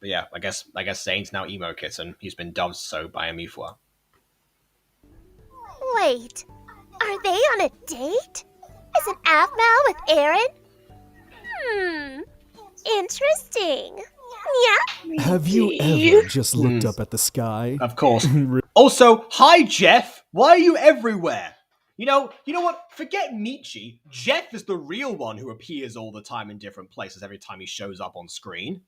But yeah, I guess Zane's now emo kitten. He's been dubbed so by a Mifwa. Wait, are they on a date? Is it Aphmau with Aaron? Interesting. Yeah. Have you ever just looked up at the sky? Of course. Also, hi Jeff. Why are you everywhere? You know what? Forget Michi. Jeff is the real one who appears all the time in different places every time he shows up on screen.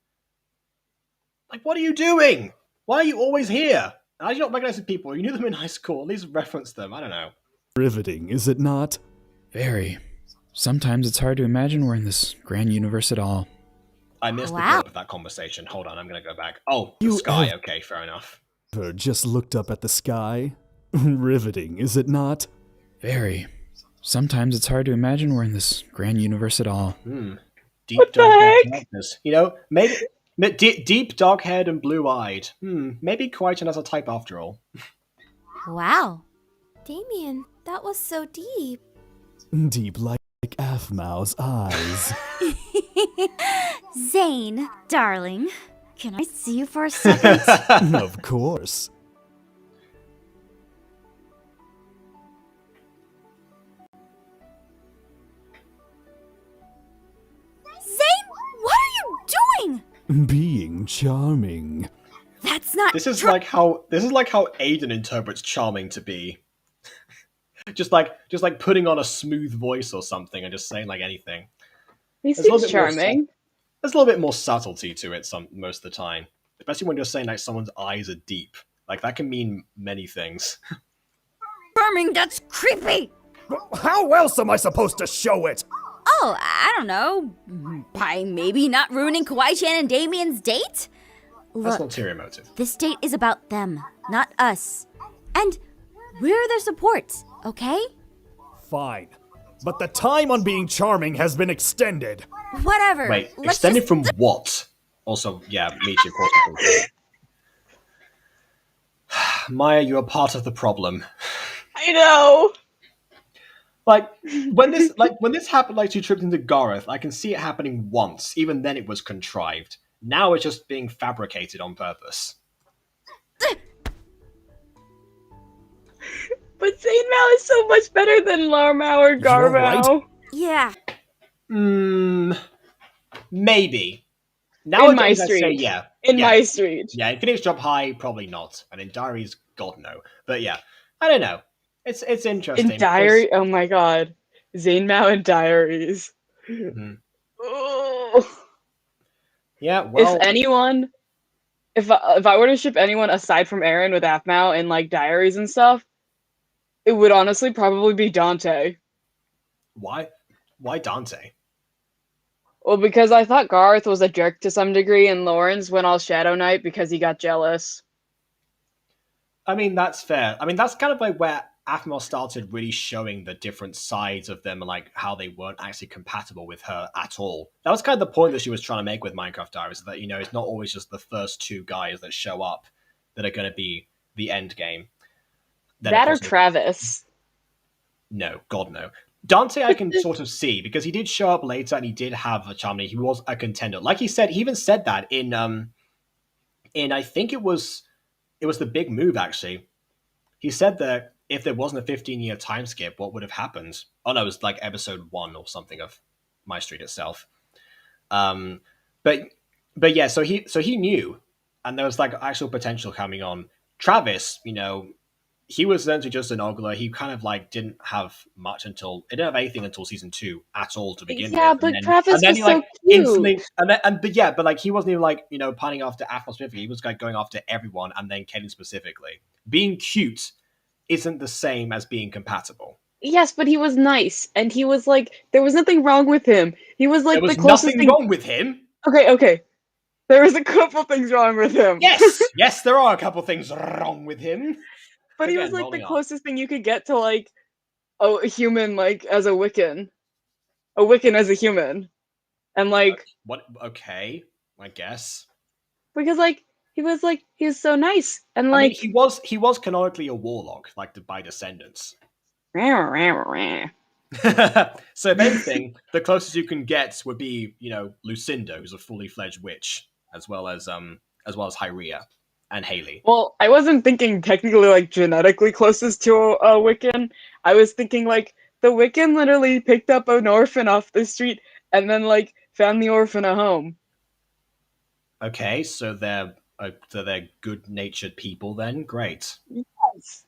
Like, what are you doing? Why are you always here? And how do you not recognize the people? You knew them in high school. At least reference them. I don't know. Riveting, is it not? Very. Sometimes it's hard to imagine we're in this grand universe at all. I missed the clip of that conversation. Hold on, I'm going to go back. Oh, the sky. Okay, fair enough. Just looked up at the sky? Riveting, is it not? Very. Sometimes it's hard to imagine we're in this grand universe at all. Deep darkness. You know, maybe deep, dark-haired, and blue-eyed. Maybe Kwaitan has a type after all. Wow. Damien, that was so deep. Deep like Aphmau's eyes. Zane, darling, can I see you for a second? Of course. Zane, what are you doing? Being charming. That's not. This is like how Aiden interprets charming to be. just like putting on a smooth voice or something and just saying like anything. He seems charming. There's a little bit more subtlety to it most of the time, especially when you're saying like someone's eyes are deep. Like that can mean many things. Charming, that's creepy. How else am I supposed to show it? Oh, I don't know. By maybe not ruining Kawaii-chan and Damien's date? That's Look, ulterior motive. this date is about them, not us. And we're their support, okay? Fine. But the time on being charming has been extended. Whatever. Wait, Let's extended just... from what? Also, yeah, Michi, of course. Maya, you are part of the problem. I know. Like when this happened, like she tripped into Gareth, I can see it happening once. Even then, it was contrived. Now it's just being fabricated on purpose. But Zane Mao is so much better than Larmao or Garmao. Yeah. Maybe. Now In MyStreet. say yeah. In MyStreet. Yeah, Infinix Drop High, probably not. And in Diaries, God no. But yeah, I don't know. It's interesting. In Diary, oh my god. Zane Mao in Diaries. Mm-hmm. Oh. Yeah, well... If I were to ship anyone aside from Aaron with Aphmau and like Diaries and stuff, it would honestly probably be Dante. Why? Why Dante? Well, because I thought Garth was a jerk to some degree, and Lawrence went all Shadow Knight because he got jealous. I mean, that's fair. I mean, that's kind of like where Aphmau started really showing the different sides of them and like how they weren't actually compatible with her at all. That was kind of the point that she was trying to make with Minecraft Diaries, that, you know, it's not always just the first two guys that show up that are going to be the end game. Then, that or Travis. No, God no. Dante I can sort of see, because he did show up later and he did have a charm. He was a contender. Like he said, he even said that in I think it was the big move, actually. He said that if there wasn't a 15-year time skip, what would have happened? Oh no, it was like episode 1 or something of MyStreet itself. But yeah, so he knew, and there was like actual potential coming on. Travis, you know, he was essentially just an ogler. He kind of like didn't have much until it didn't have anything until season 2 at all to begin with. Yeah, but Travis was so cute. But like he wasn't even like, you know, pining after Aphmau specifically. He was like going after everyone, and then Kaden specifically. Being cute isn't the same as being compatible. Yes, but he was nice, and he was like, there was nothing wrong with him. He was like there was the closest nothing thing wrong with him. Okay. There was a couple things wrong with him. Yes, there are a couple things wrong with him. But he was Again, like the rolling R. closest thing you could get to like a human, like as a Wiccan as a human, and like What? Okay, I guess. because like he was so nice and I mean, like he was canonically a warlock, like by descendants. So if anything, the closest you can get would be, Lucinda, who's a fully fledged witch, as well as Hyrea and Haley. Well, I wasn't thinking technically like genetically closest to a Wiccan. I was thinking like the Wiccan literally picked up an orphan off the street and then like found the orphan a home. Okay, so they're good-natured people then. Great. Yes.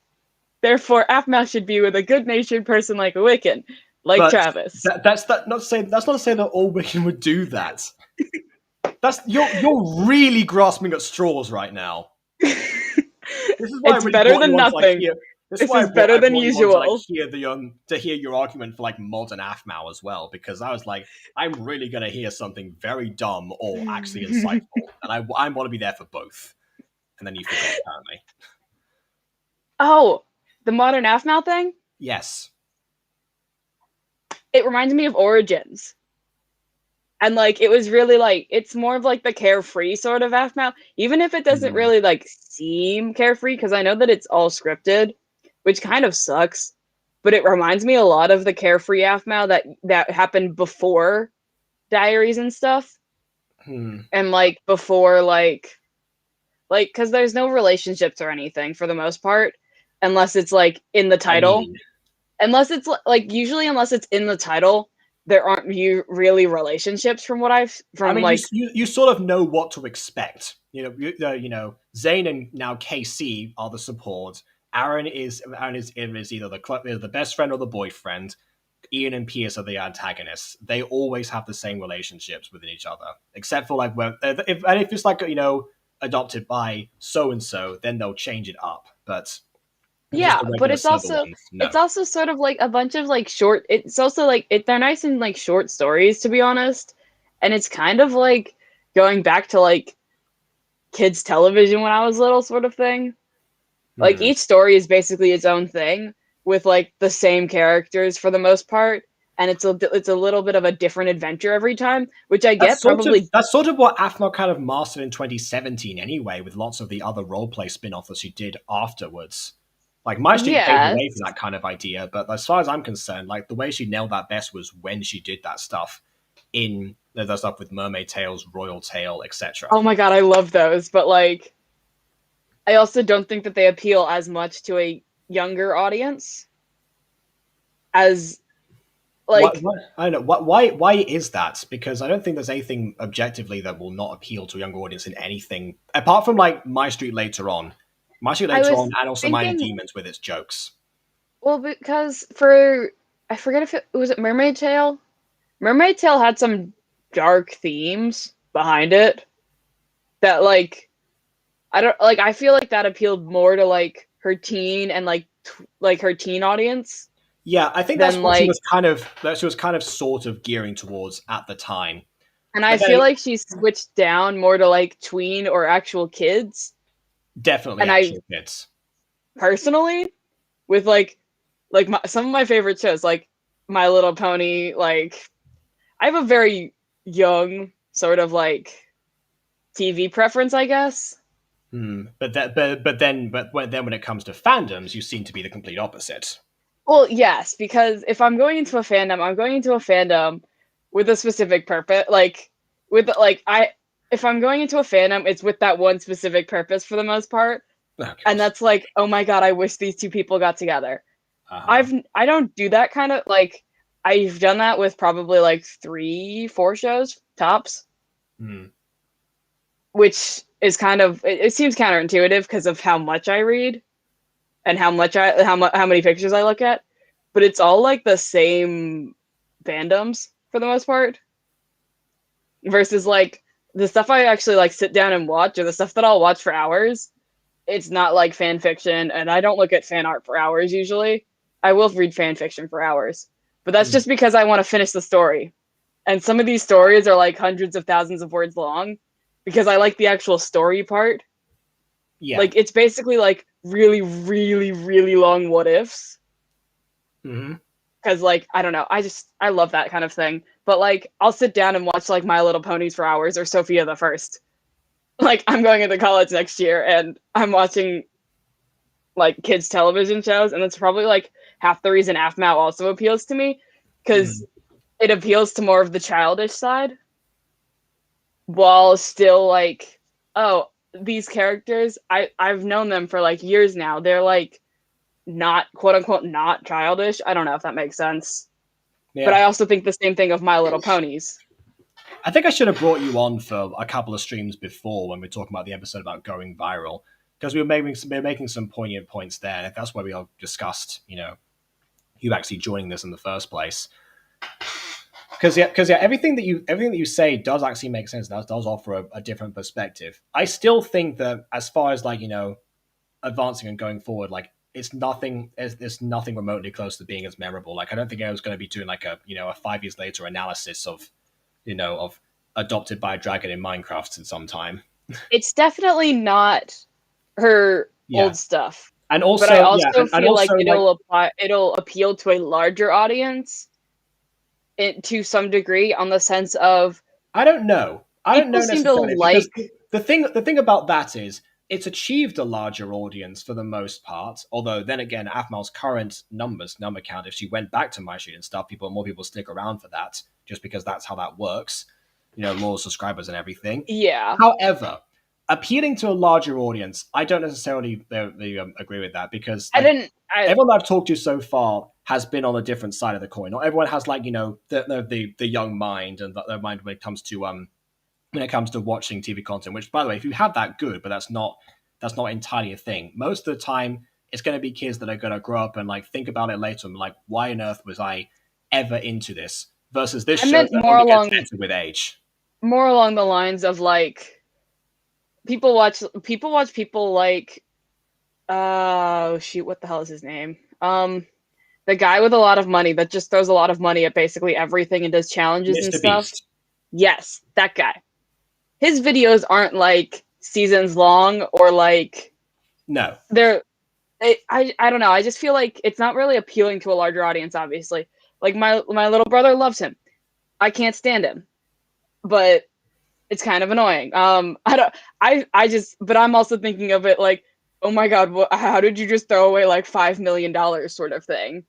Therefore, Aphmau should be with a good-natured person like a Wiccan, like But Travis. that's not to say that all Wiccan would do that. You're really grasping at straws right now. This is why It's I really better brought than you on to, like, nothing. hear. This is better than usual. To hear your argument for like modern Aphmau as well, because I was like, I'm really gonna hear something very dumb or actually insightful, and I want to be there for both. And then you forgot apparently. Oh, the modern Aphmau thing? Yes. It reminds me of Origins. And like it was really like it's more of like the carefree sort of Aphmau, even if it doesn't really like seem carefree, because I know that it's all scripted, which kind of sucks. But it reminds me a lot of the carefree Aphmau that happened before Diaries and stuff, and like before like because there's no relationships or anything for the most part, unless it's like in the title. Unless it's like usually unless it's in the title, there aren't really relationships from what you sort of know what to expect. Zane and now KC are the support. Aaron is either the best friend or the boyfriend. Ian and Pierce are the antagonists. They always have the same relationships within each other, except for like if it's like adopted by so and so, then they'll change it up. But yeah, but it's also sort of like a bunch of like short. It's also like they're nice and like short stories, to be honest, and it's kind of like going back to like kids television when I was little, sort of thing. Like each story is basically its own thing with like the same characters for the most part, and it's a little bit of a different adventure every time, which I get probably. That's sort of what Aphmau kind of mastered in 2017 anyway, with lots of the other roleplay spin-offs that she did afterwards. Like MyStreet paved the way for that kind of idea, but as far as I'm concerned, like the way she nailed that best was when she did that stuff in the stuff with Mermaid Tales, Royal Tale, etc. Oh my god, I love those, but like I also don't think that they appeal as much to a younger audience as like I don't know why is that? Because I don't think there's anything objectively that will not appeal to a younger audience in anything apart from like MyStreet later on. MyStreet later on, and also Mighty Demons with its jokes. Well, because I forget if it was Mermaid Tale. Mermaid Tale had some dark themes behind it that like I feel like that appealed more to like her teen and like her teen audience. Yeah, I think that's what she was kind of sort of gearing towards at the time. And I feel like she switched down more to like tween or actual kids. Definitely actual kids. Personally, with some of my favorite shows, like My Little Pony, like I have a very young sort of like TV preference, I guess. But then when it comes to fandoms, you seem to be the complete opposite. Well, yes, because if I'm going into a fandom, I'm going into a fandom with a specific purpose. If I'm going into a fandom, it's with that one specific purpose for the most part. Okay. And that's like, oh my god, I wish these two people got together. I don't do that kind of like. I've done that with probably like 3-4 shows tops, which is kind of it seems counterintuitive because of how much I read and how many pictures I look at, but it's all like the same fandoms for the most part. Versus like the stuff I actually like sit down and watch, or the stuff that I'll watch for hours. It's not like fan fiction, and I don't look at fan art for hours usually. I will read fan fiction for hours, but that's just because I want to finish the story. And some of these stories are like hundreds of thousands of words long because I like the actual story part. Yeah. Like it's basically like really, really, really long what ifs. Mm-hmm. Because, like, I don't know, I love that kind of thing. But, like, I'll sit down and watch, like, My Little Ponies for hours or Sophia the First. Like, I'm going into college next year and I'm watching, like, kids' television shows, and that's probably, like, half the reason AFMAO also appeals to me, because it appeals to more of the childish side, while still, like, oh, these characters, I've known them for, like, years now. They're, like, not, quote-unquote, not childish. I don't know if that makes sense. Yeah. But I also think the same thing of My Little Ponies. I think I should have brought you on for a couple of streams before when we were talking about the episode about going viral, because we were making some poignant points there, and that's why we all discussed, you actually joining this in the first place. Because everything that you say does actually make sense. That does offer a different perspective. I still think that as far as advancing and going forward, like it's nothing remotely close to being as memorable. Like I don't think I was going to be doing like a 5 years later analysis of Adopted by a Dragon in Minecraft in some time. It's definitely not her old stuff. And also, but I also feel and also, like it'll appeal to a larger audience to some degree, on the sense of I don't know necessarily, like the thing about that is it's achieved a larger audience for the most part. Although then again, AFMAO's current number count, if she went back to MyStreet and stuff, more people stick around for that, just because that's how that works. More subscribers and everything. Yeah. However, appealing to a larger audience, I don't necessarily agree with that, because everyone I've talked to so far has been on a different side of the coin. Not everyone has the young mind and their mind when it comes to watching TV content. Which, by the way, if you have that, good, but that's not entirely a thing. Most of the time, it's going to be kids that are going to grow up and like think about it later and be like, why on earth was I ever into this? Versus this show that only gets better with age. More along the lines of like people watch people like oh shoot, what the hell is his name? The guy with a lot of money that just throws a lot of money at basically everything and does challenges Mr. and stuff. Beast. Yes, that guy. His videos aren't like seasons long or like no. I don't know. I just feel like it's not really appealing to a larger audience, obviously. Like my little brother loves him. I can't stand him. But it's kind of annoying. but I'm also thinking of it like, oh my god, how did you just throw away like $5 million sort of thing?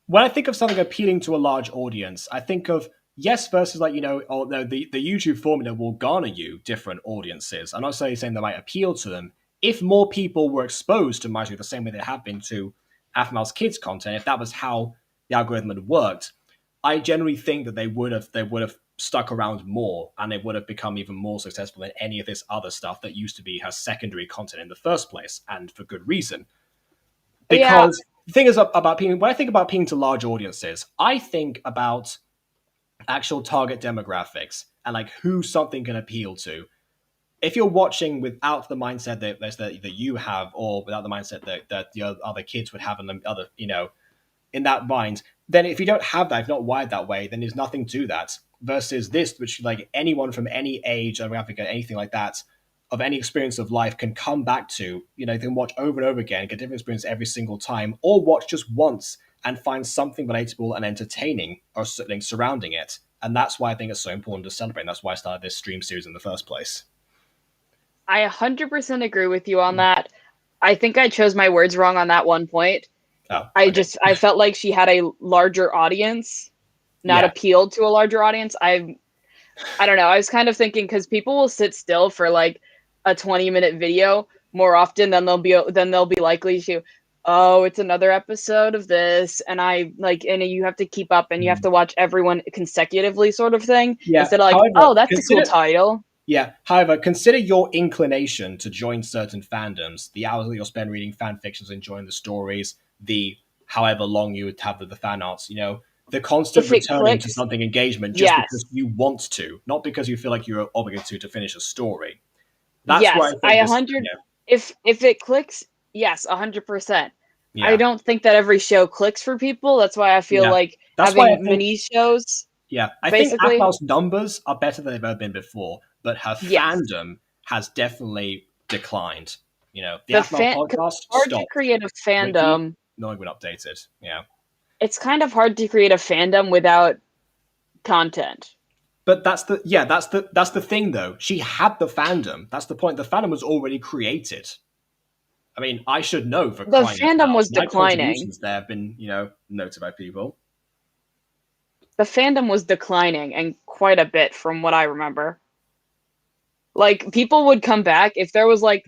When I think of something appealing to a large audience, I think of versus like, the YouTube formula will garner you different audiences. I'm not saying that might appeal to them. If more people were exposed to MyStreet the same way they have been to AFMAO's kids content, if that was how the algorithm had worked, I generally think that they would have stuck around more, and it would have become even more successful than any of this other stuff that used to be her secondary content in the first place, and for good reason. Because the thing is about when I think about appealing to large audiences, I think about actual target demographics and like who something can appeal to. If you're watching without the mindset that you have, or without the mindset that the other kids would have, and the other, in that mind, then if you don't have that, if not wired that way, then there's nothing to that. Versus this, which like anyone from any age, demographic, anything like that, of any experience of life can come back to, they can watch over and over again, get different experience every single time, or watch just once and find something relatable and entertaining or something surrounding it. And that's why I think it's so important to celebrate. And that's why I started this stream series in the first place. I 100% agree with you on that. I think I chose my words wrong on that one point. Oh, okay. I felt like she had a larger audience, not appealed to a larger audience. I don't know. I was kind of thinking, because people will sit still for like a 20-minute video more often than they'll be likely to, oh, it's another episode of this, and you have to keep up and you have to watch everyone consecutively, sort of thing. Yeah. Instead of like, however, oh, that's a cool title. Yeah. However, consider your inclination to join certain fandoms, the hours that you'll spend reading fan fictions, enjoying the stories, the however long you would have the fan arts, the constant returning to something engagement just because you want to, not because you feel like you're obligated to finish a story. That's why I think if it clicks, yes, 100%. Yeah. I don't think that every show clicks for people. That's why I feel like that's having mini shows. Yeah, I think AFMAO's numbers are better than they've ever been before, but her fandom has definitely declined. You know, the The Aphmau fan, 'cause podcast it's hard to stopped. create a Wiki, fandom. no one been updated. Yeah. It's kind of hard to create a fandom without content. But that's the thing though. She had the fandom. That's the point. The fandom was already created. I mean, I should know for The crying out fandom loud. was My declining. contributions there have been, noted by people. The fandom was declining, and quite a bit from what I remember. Like, people would come back if there was like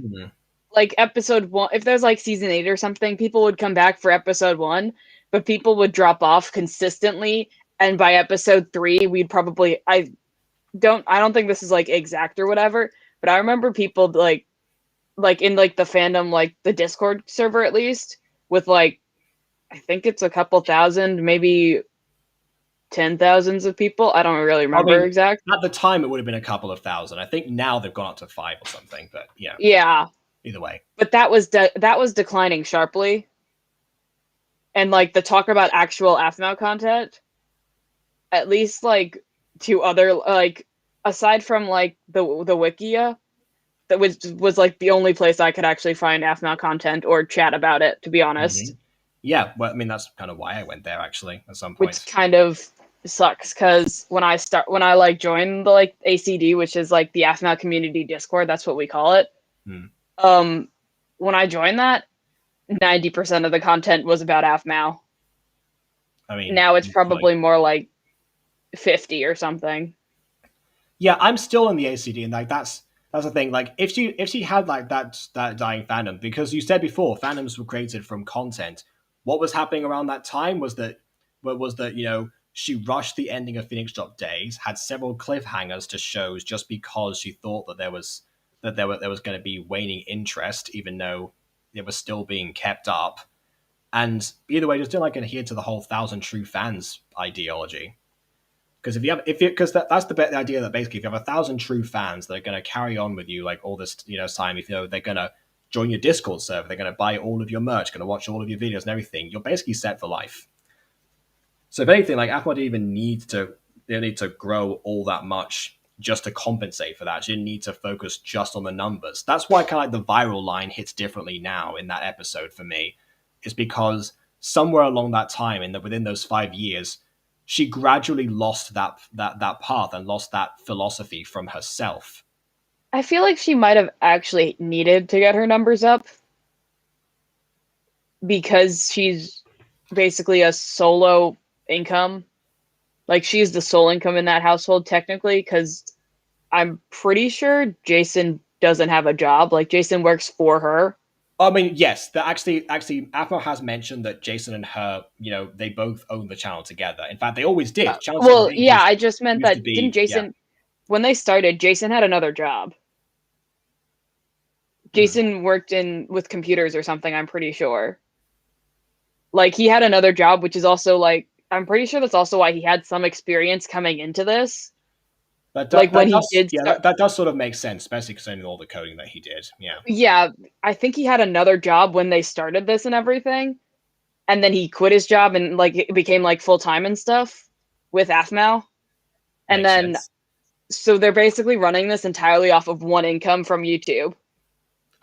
episode 1, if there's like season 8 or something, people would come back for episode 1, but people would drop off consistently, and by episode 3 we'd probably I don't think this is like exact or whatever, but I remember people like in like the fandom, like the Discord server at least, with like I think it's a couple thousand, maybe 10,000s of people. I don't really remember exact. At the time, it would have been a couple of thousand. I think now they've gone up to 5 or something. But yeah. Yeah. Either way. But that was declining sharply. And like the talk about actual Aphmau content, at least like 2 other like aside from like the Wikia, that was like the only place I could actually find Aphmau content or chat about it, to be honest. Mm-hmm. Yeah, well, I mean that's kind of why I went there actually at some point. Which kind of sucks because when I like joined the like ACD, which is like the Aphmau community Discord, that's what we call it. When I joined that, 90% of the content was about Aphmau. I mean, now it's probably more like 50 or something. Yeah, I'm still in the ACD, and like that's the thing. Like if she had like that dying fandom, because you said before fandoms were created from content. What was happening around that time was that she rushed the ending of Phoenix Drop Days, had several cliffhangers to shows just because she thought that there was going to be waning interest, even though it was still being kept up. And either way, just don't like adhere to the whole 1,000 true fans ideology. Because that's the idea that basically if you have 1,000 true fans that are going to carry on with you like all this time, if they're going to join your Discord server, they're going to buy all of your merch, going to watch all of your videos and everything, you're basically set for life. So if anything, like Aphmau didn't even need to grow all that much just to compensate for that. She didn't need to focus just on the numbers. That's why kind of like the viral line hits differently now in that episode for me, is because somewhere along that time, within those 5 years, she gradually lost that path and lost that philosophy from herself. I feel like she might have actually needed to get her numbers up because she's basically a solo income. Like, she's the sole income in that household, technically, because I'm pretty sure Jason doesn't have a job. Like, Jason works for her. I mean, yes, that actually, Aphmau has mentioned that Jason and her, they both own the channel together. In fact, they always did. I just meant that didn't Jason, when they started, Jason had another job. Jason worked with computers or something, I'm pretty sure. Like, he had another job, which is also like, I'm pretty sure that's also why he had some experience coming into this. That does sort of make sense, especially considering all the coding that he did. Yeah. Yeah, I think he had another job when they started this and everything, and then he quit his job and like it became like full time and stuff with Aphmau, and then so they're basically running this entirely off of one income from YouTube.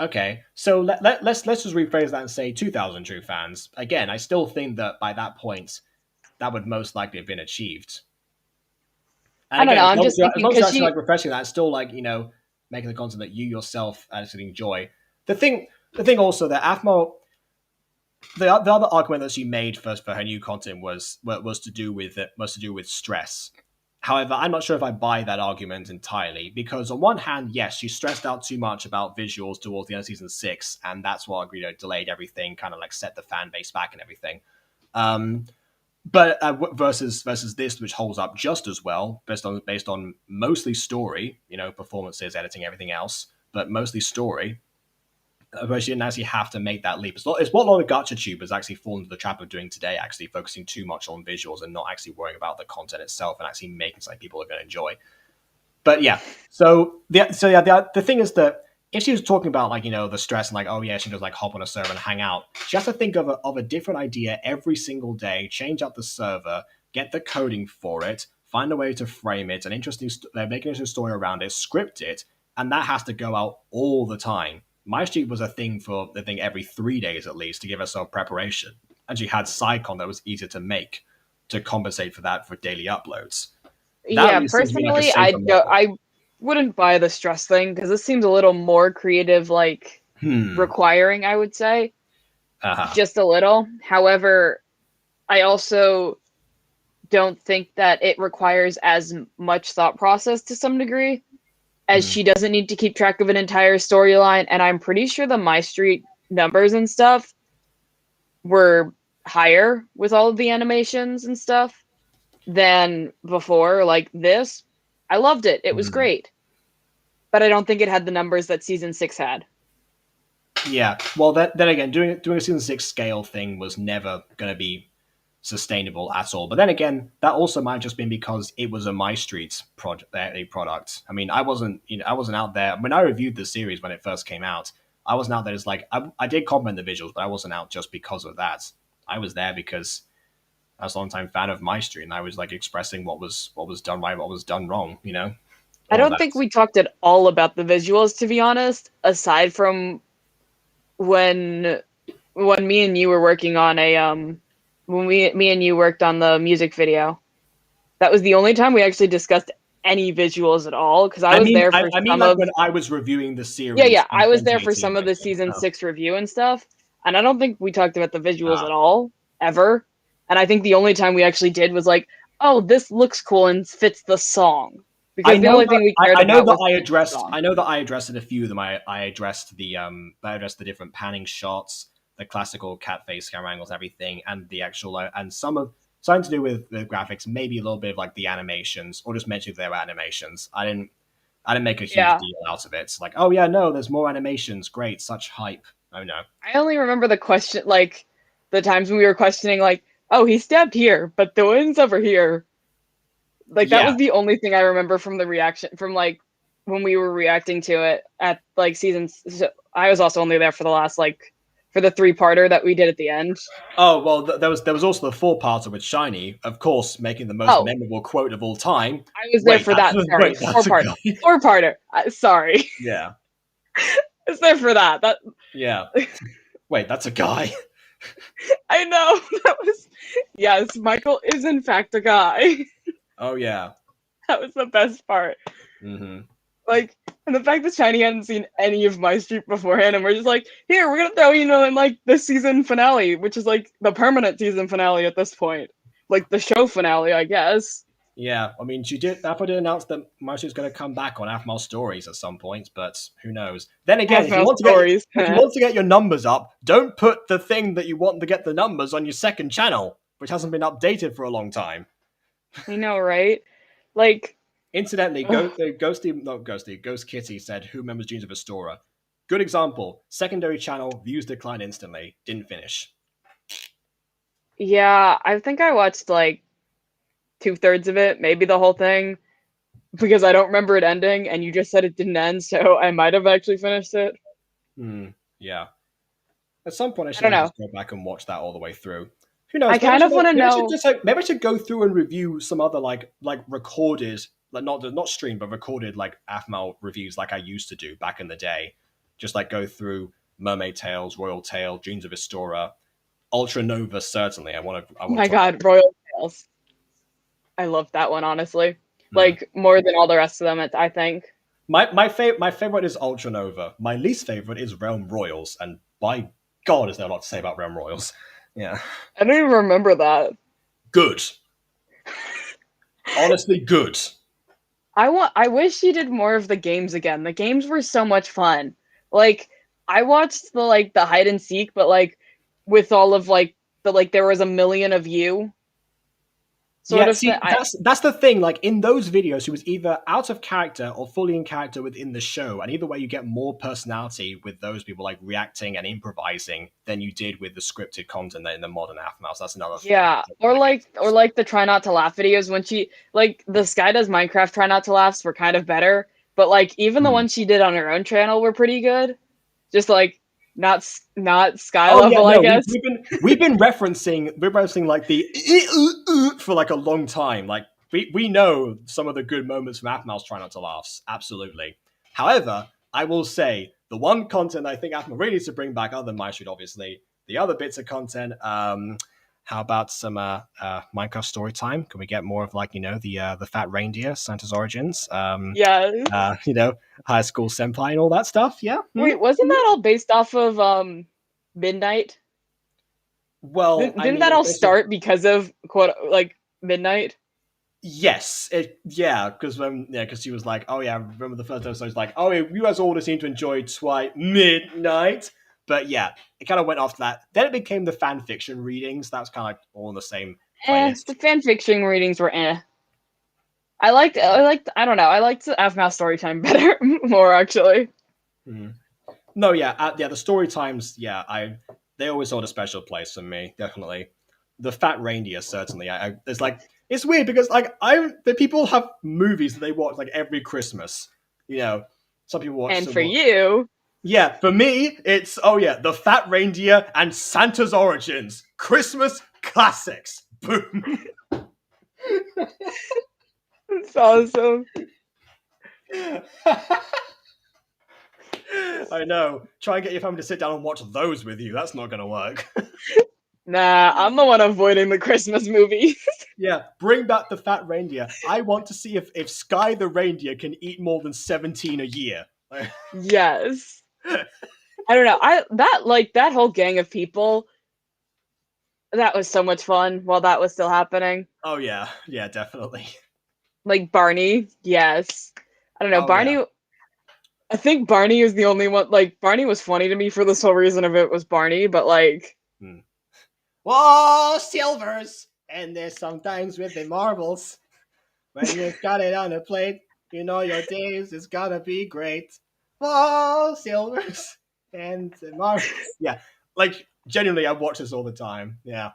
Okay, so let's just rephrase that and say 2,000 true fans. Again, I still think that by that point, that would most likely have been achieved. And I don't know. I'm just thinking, as long as you're actually like refreshing that, still like making the content that you yourself actually enjoy. The thing also that Aphmau, the other argument that she made first for her new content was to do with stress. However, I'm not sure if I buy that argument entirely, because on one hand, yes, she stressed out too much about visuals towards the end of season 6, and that's what delayed everything, kind of like set the fan base back and everything. But versus this, which holds up just as well, based on mostly story, performances, editing, everything else, but mostly story. Where she didn't actually have to make that leap. It's what a lot of gacha tubers actually fall into the trap of doing today, actually focusing too much on visuals and not actually worrying about the content itself and actually making something people are going to enjoy. But yeah, the thing is that if she was talking about like the stress and like, oh yeah, she does like hop on a server and hang out, she has to think of a different idea every single day, change up the server, get the coding for it, find a way to frame it, make an interesting story around it, script it, and that has to go out all the time. MyStreet was a thing for I think every 3 days at least to give herself preparation, and she had SciCon that was easier to make to compensate for that for daily uploads. That at Yeah, least seems to be like a personally, safer model. I wouldn't buy the stress thing because this seems a little more creative, like requiring, I would say, just a little. However, I also don't think that it requires as much thought process to some degree, as she doesn't need to keep track of an entire storyline. And I'm pretty sure the MyStreet numbers and stuff were higher with all of the animations and stuff than before. Like this, I loved it. It was great. But I don't think it had the numbers that season 6 had. Yeah. Well, then again, doing a season 6 scale thing was never going to be sustainable at all. But then again, that also might have just been because it was a MyStreet product. I mean, I wasn't out there when I reviewed the series when it first came out. I wasn't out there as like I did comment the visuals, but I wasn't out just because of that. I was there because I was a long-time fan of MyStreet, and I was like expressing what was done right, what was done wrong. I don't think we talked at all about the visuals, to be honest, aside from when me and you were working on when me and you worked on the music video. That was the only time we actually discussed any visuals at all, because I was there for some like of when I was reviewing the series. Yeah, I was there for 2018, some of the basically. season 6 review and stuff, and I don't think we talked about the visuals Ah. at all ever. And I think the only time we actually did was like, oh, this looks cool and fits the song. Because the only thing we cared about was the song. I know that I addressed a few of them. I addressed the different panning shots, the classical cat face camera angles, everything, and the actual and something to do with the graphics, maybe a little bit of like the animations, or just mention if there were animations. I didn't make a huge deal out of it. It's like, oh yeah, no, there's more animations. Great, such hype. Oh no. I only remember the question, like the times when we were questioning, like, oh, he stabbed here, but the wind's over here. Like that was the only thing I remember from the reaction, from like when we were reacting to it at like seasons. I was also only there for the last for the 3-parter that we did at the end. Oh well, there was also the 4-parter with Shiny, of course, making the most memorable quote of all time. I was there for that. Sorry, 4-parter. Sorry. Yeah. I was there for that. Yeah. Wait, that's a guy. I know. That was. Yes, Michael is in fact a guy. Oh yeah. That was the best part. Mm-hmm. Like, and the fact that Shiny hadn't seen any of MyStreet beforehand, and we're just like, here, we're gonna throw in like the season finale, which is like the permanent season finale at this point, like the show finale, I guess. Yeah, I mean, Apple did announce that MyStreet's going to come back on Aphmau Stories at some point, but who knows? Then again, if you want to get your numbers up, don't put the thing that you want to get the numbers on your second channel, which hasn't been updated for a long time. I know, right? Like, incidentally, Ghost Kitty said, "Who remembers Dreams of Astora?" Good example. Secondary channel, views decline instantly. Didn't finish. Yeah, I think I watched like 2/3 of it, maybe the whole thing, because I don't remember it ending, and you just said it didn't end, so I might have actually finished it. Yeah. At some point, I should just go back and watch that all the way through. Who knows? I kind of want to know. Maybe I should go through and review some other like recorded, like not streamed, but recorded like Aphmau reviews, like I used to do back in the day. Just like go through Mermaid Tales, Royal Tale, Dreams of Astora, Ultra Nova. Certainly, I want to. Oh my god, Royal Tales! I love that one, honestly. Like more than all the rest of them, I think. My favorite is Ultra Nova. My least favorite is Realm Royals, and by God, is there a lot to say about Realm Royals? Yeah. I don't even remember that. Good. Honestly, good. I wish she did more of the games again. The games were so much fun. Like, I watched the hide and seek, but like with all of there was a million of you. That's the thing. Like in those videos, she was either out of character or fully in character within the show, and either way, you get more personality with those people like reacting and improvising than you did with the scripted content in the modern Aphmau. So that's another thing. Yeah, or the try not to laugh videos when she the Sky Does Minecraft try not to laughs were kind of better, but like even the ones she did on her own channel were pretty good. Just like not Sky level, I guess. We've been referencing like the for like a long time. Like we know some of the good moments from Aphmau's Try Not to Laughs, absolutely. However, I will say the one content I think Aphmau really needs to bring back, other than MyStreet, obviously, the other bits of content. How about some Minecraft story time? Can we get more of the fat reindeer, Santa's origins? Yes. High school senpai and all that stuff. Yeah. Wait, wasn't that all based off of Midnight? Well, didn't that all start because of Midnight? Yes, because she was like, oh yeah, I remember the first episode was like, oh yeah, you guys all just seem to enjoy Midnight, but yeah, it kind of went off that. Then it became the fan fiction readings. That was kind of all in the same playlist. The fan fiction readings were I liked I don't know, I liked Aphmau Storytime better more actually. No, the story times, they always hold a special place for me, definitely. The fat reindeer, certainly. It's weird because the people have movies that they watch every Christmas. Some people watch. And for you, for me, it's the fat reindeer and Santa's origins, Christmas classics. Boom. That's awesome. I know. Try and get your family to sit down and watch those with you. That's not going to work. Nah, I'm the one avoiding the Christmas movies. Yeah, bring back the fat reindeer. I want to see if Sky the reindeer can eat more than 17 a year. Yes. I don't know. That whole gang of people. That was so much fun while that was still happening. Oh yeah, definitely. Like Barney, yes. I don't know, Barney. Yeah. I think Barney is the only one. Barney was funny to me for this whole reason of it was Barney, but Whoa, silvers! And there's sometimes with the marbles. When you've got it on a plate, you know your days is gonna be great. Whoa, silvers! And the marbles. Yeah, genuinely, I watch this all the time. Yeah.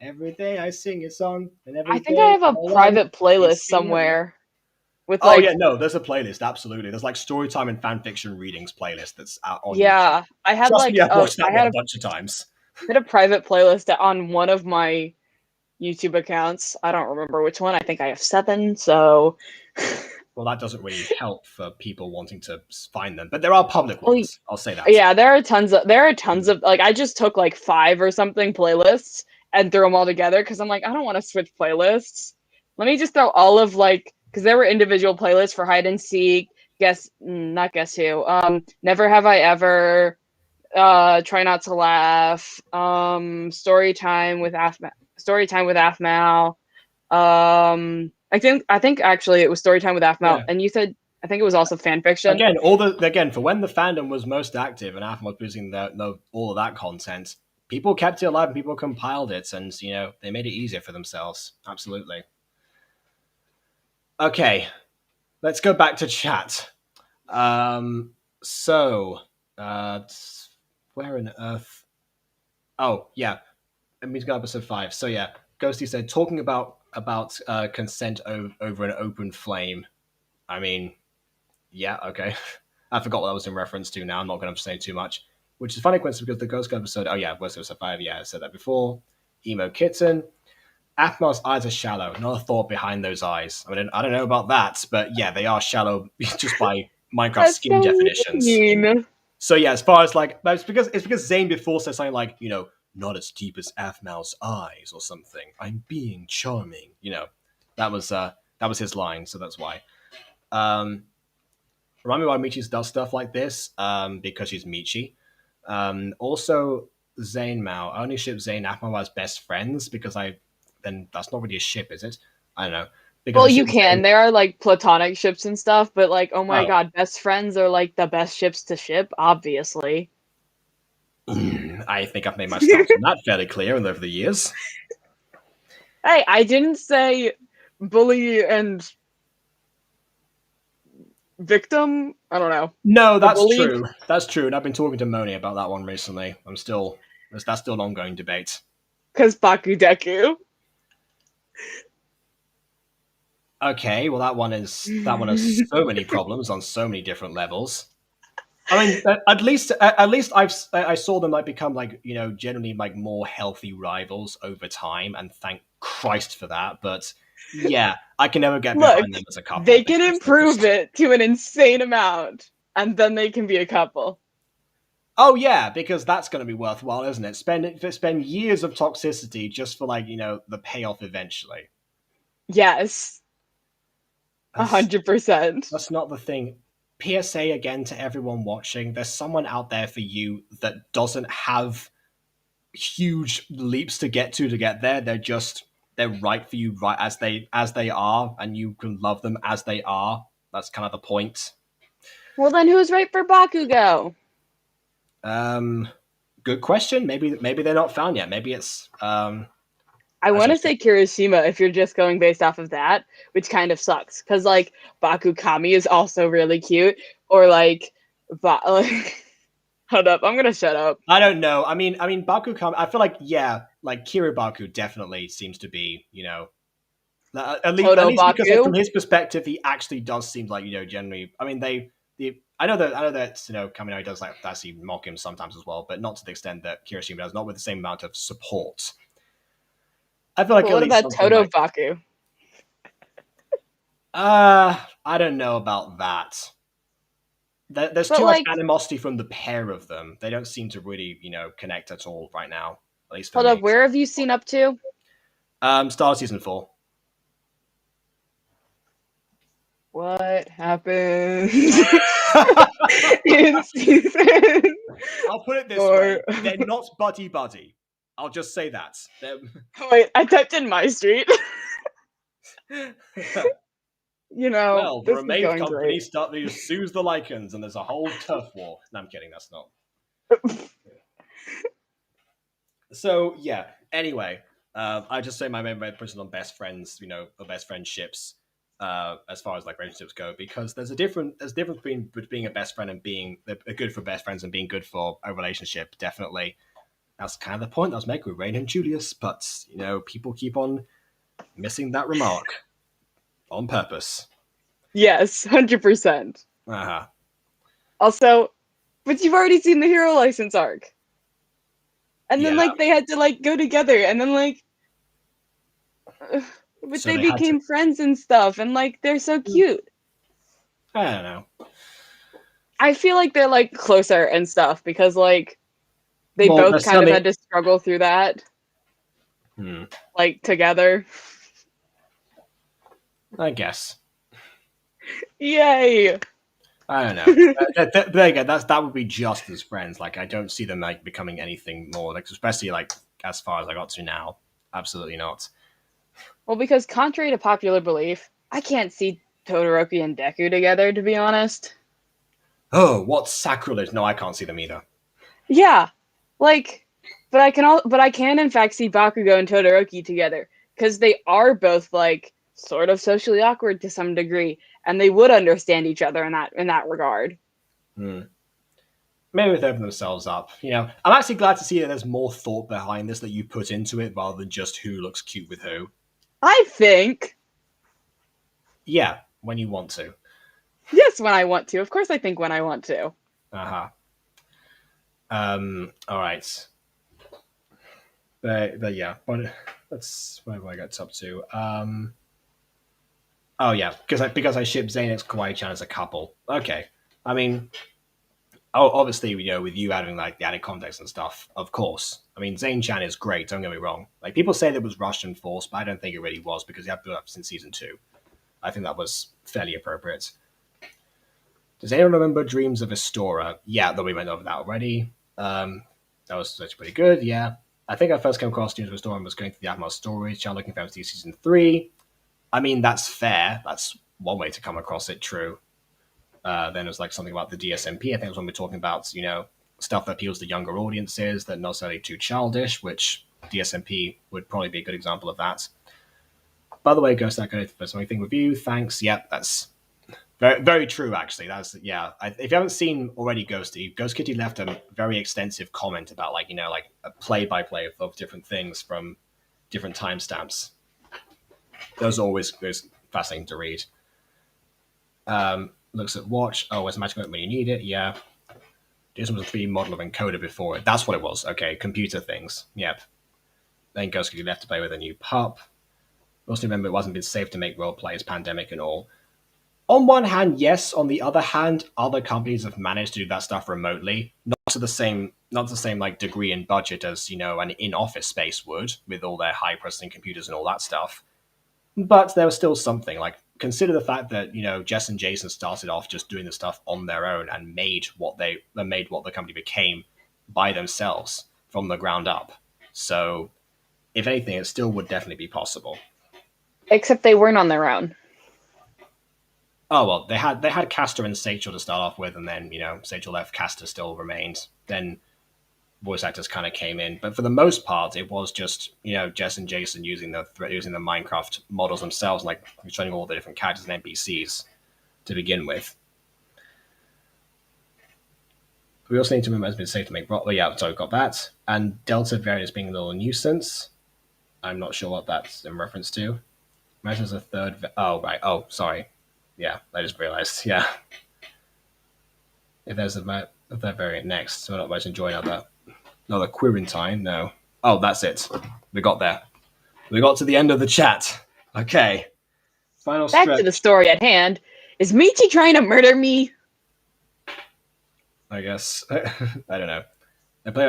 Every day I sing a song, and I think I have a private playlist somewhere. With there's a playlist, absolutely. There's storytime and fanfiction readings playlist that's out on YouTube. I had I've watched that one a bunch of times. I had a private playlist on one of my YouTube accounts. I don't remember which one. I think I have 7, so... Well, that doesn't really help for people wanting to find them, but there are public ones. I'll say that. Yeah, there are tons of I just took 5 or something playlists and threw them all together because I'm like, I don't want to switch playlists. Let me just throw all of because there were individual playlists for hide and seek, not guess who, never have I ever, try not to laugh, story time with Aphmau. I think actually it was story time with Aphmau, and you said I think it was also fan fiction. Again, for when the fandom was most active and Aphmau was producing all of that content, people kept it alive and people compiled it, and they made it easier for themselves. Absolutely. Okay, let's go back to chat. Where on earth? Oh, yeah. It means go episode 5. So yeah, Ghosty said, talking about consent over an open flame. I mean, yeah, okay. I forgot what that was in reference to now. I'm not going to say too much. Which is funny coincidence because the Ghost Girl episode, was episode 5, I said that before. Emo Kitten. Aphmau's eyes are shallow. Not a thought behind those eyes. I mean, I don't know about that, but yeah, they are shallow just by Minecraft skin definitions. Mean. So yeah, as far as it's because Zane before said something not as deep as Aphmau's eyes or something. I'm being charming. That was his line, so that's why. Remind me why Michi does stuff like this, because she's Michi. Also, Zane Mao. I only ship Zane Aphmau as best friends because then that's not really a ship, is it? I don't know. Well, you can. There are platonic ships and stuff, but oh my god, best friends are the best ships to ship, obviously. I think I've made my stance on that fairly clear over the years. Hey, I didn't say bully and victim. I don't know. No, that's true. That's true, and I've been talking to Moni about that one recently. That's still an ongoing debate. Because Bakudeku. Okay, well that one has so many problems on so many different levels. I mean, at least I saw them become generally more healthy rivals over time, and thank Christ for that. But yeah, I can never get behind them as a couple. They can improve it to an insane amount. and then they can be a couple. Oh yeah, because that's going to be worthwhile, isn't it? Spend years of toxicity just for like the payoff eventually. Yes, 100%. That's not the thing. PSA again to everyone watching: there's someone out there for you that doesn't have huge leaps to get there. They're right for you right as they are, and you can love them as they are. That's kind of the point. Well, then who's right for Bakugo? Good question. Maybe they're not found yet. Maybe it's I want to say Kirishima if you're just going based off of that, which kind of sucks because like Bakukami is also really cute, or like, hold up, I'm gonna shut up. I don't know. I mean, Bakukami. I feel like like Kiribaku definitely seems to be at least because from his perspective, he actually does seem like generally. I mean, I know that Kaminari does like actually mock him sometimes as well, but not to the extent that Kirishima does. Not with the same amount of support. I feel like what about Todobaku? I don't know about that. There's too much animosity from the pair of them. They don't seem to really, connect at all right now. At least for Hold me. up, where have you seen up to? Star Season 4. What happened in season? I'll put it this way: they're not buddy. I'll just say that. Wait, I typed in MyStreet. Well, the Remain company great. sues the Lycans, and there's a whole turf war. No, I'm kidding. That's not. So yeah. Anyway, I just say my main person on best friends. Or best friendships. As far as like relationships go, because there's a difference between being a best friend and being a good for best friends and being good for a relationship. Definitely, that's kind of the point I was making with Rain and Julius. But people keep on missing that remark on purpose. Yes, 100%. Uh-huh. Also, but you've already seen the Hero License arc, and then like they had to like go together, and then like. But so they became friends and stuff, and like they're so cute. I don't know. I feel like they're like closer and stuff because like they both kind of had to struggle through that, like together. I guess. Yay! I don't know. There you go. That would be just as friends. Like I don't see them like becoming anything more. Like especially like as far as I got to now. Absolutely not. Well, because contrary to popular belief, I can't see Todoroki and Deku together, to be honest. Oh, what sacrilege! No, I can't see them either. Yeah, like, but I can in fact see Bakugo and Todoroki together because they are both like sort of socially awkward to some degree, and they would understand each other in that regard. Maybe they open themselves up. I'm actually glad to see that there's more thought behind this that you put into it rather than just who looks cute with who. I think. Yeah, when you want to. Yes, when I want to. Of course I think when I want to. Uh-huh. All right. But yeah, that's where I got up to. Oh yeah, because I ship Xanax Kawaii-chan as a couple. Okay. I mean, obviously, with you adding like the added context and stuff, of course. I mean, Zane-chan is great. Don't get me wrong. Like people say that it was rushed and forced, but I don't think it really was because you have built up since season 2. I think that was fairly appropriate. Does anyone remember Dreams of Astora? Yeah, though we went over that already. That was pretty good. Yeah, I think I first came across Dreams of Astora and was going through the Atmos stories channel looking for MCU season 3. I mean, that's fair. That's one way to come across it. True. Then there's like something about the DSMP. I think it was when we're talking about, stuff that appeals to younger audiences that not necessarily too childish, which DSMP would probably be a good example of that. By the way, Ghost Echo, for something review, thanks. Yep, that's very, very true, actually. That's, yeah. If you haven't seen already Ghost Kitty left a very extensive comment about, like, a play-by-play of different things from different timestamps. Those are always fascinating to read. Looks at watch. Oh, it's a magic moment when you need it. Yeah. This was a 3D model of encoder before it. That's what it was. Okay, computer things. Yep. Then Ghost Kitty left to play with a new pup. Also remember it wasn't been safe to make role players, pandemic and all. On one hand, yes. On the other hand, other companies have managed to do that stuff remotely, not to the same like degree and budget as an in-office space would, with all their high-processing computers and all that stuff. But there was still something. Like, consider the fact that Jess and Jason started off just doing the stuff on their own and made what the company became by themselves from the ground up. So, if anything, it still would definitely be possible. Except they weren't on their own. Oh well, they had Castor and Sachel to start off with, and then Sachel left, Castor still remained. Then voice actors kind of came in, but for the most part, it was just Jess and Jason using the Minecraft models themselves, like showing all the different characters and NPCs to begin with. We also need to remember it's been safe to make. Well, yeah, so we've got that, and Delta variant is being a little nuisance. I'm not sure what that's in reference to. Imagine there's a third. Oh right. Oh sorry. Yeah, I just realized. Yeah. If there's a third variant next, so I'm not much enjoying another Quirintine. No. Oh, that's it. We got there. We got to the end of the chat. Okay. Final Back stretch. to the story at hand. Is Michi trying to murder me? I guess. I don't know.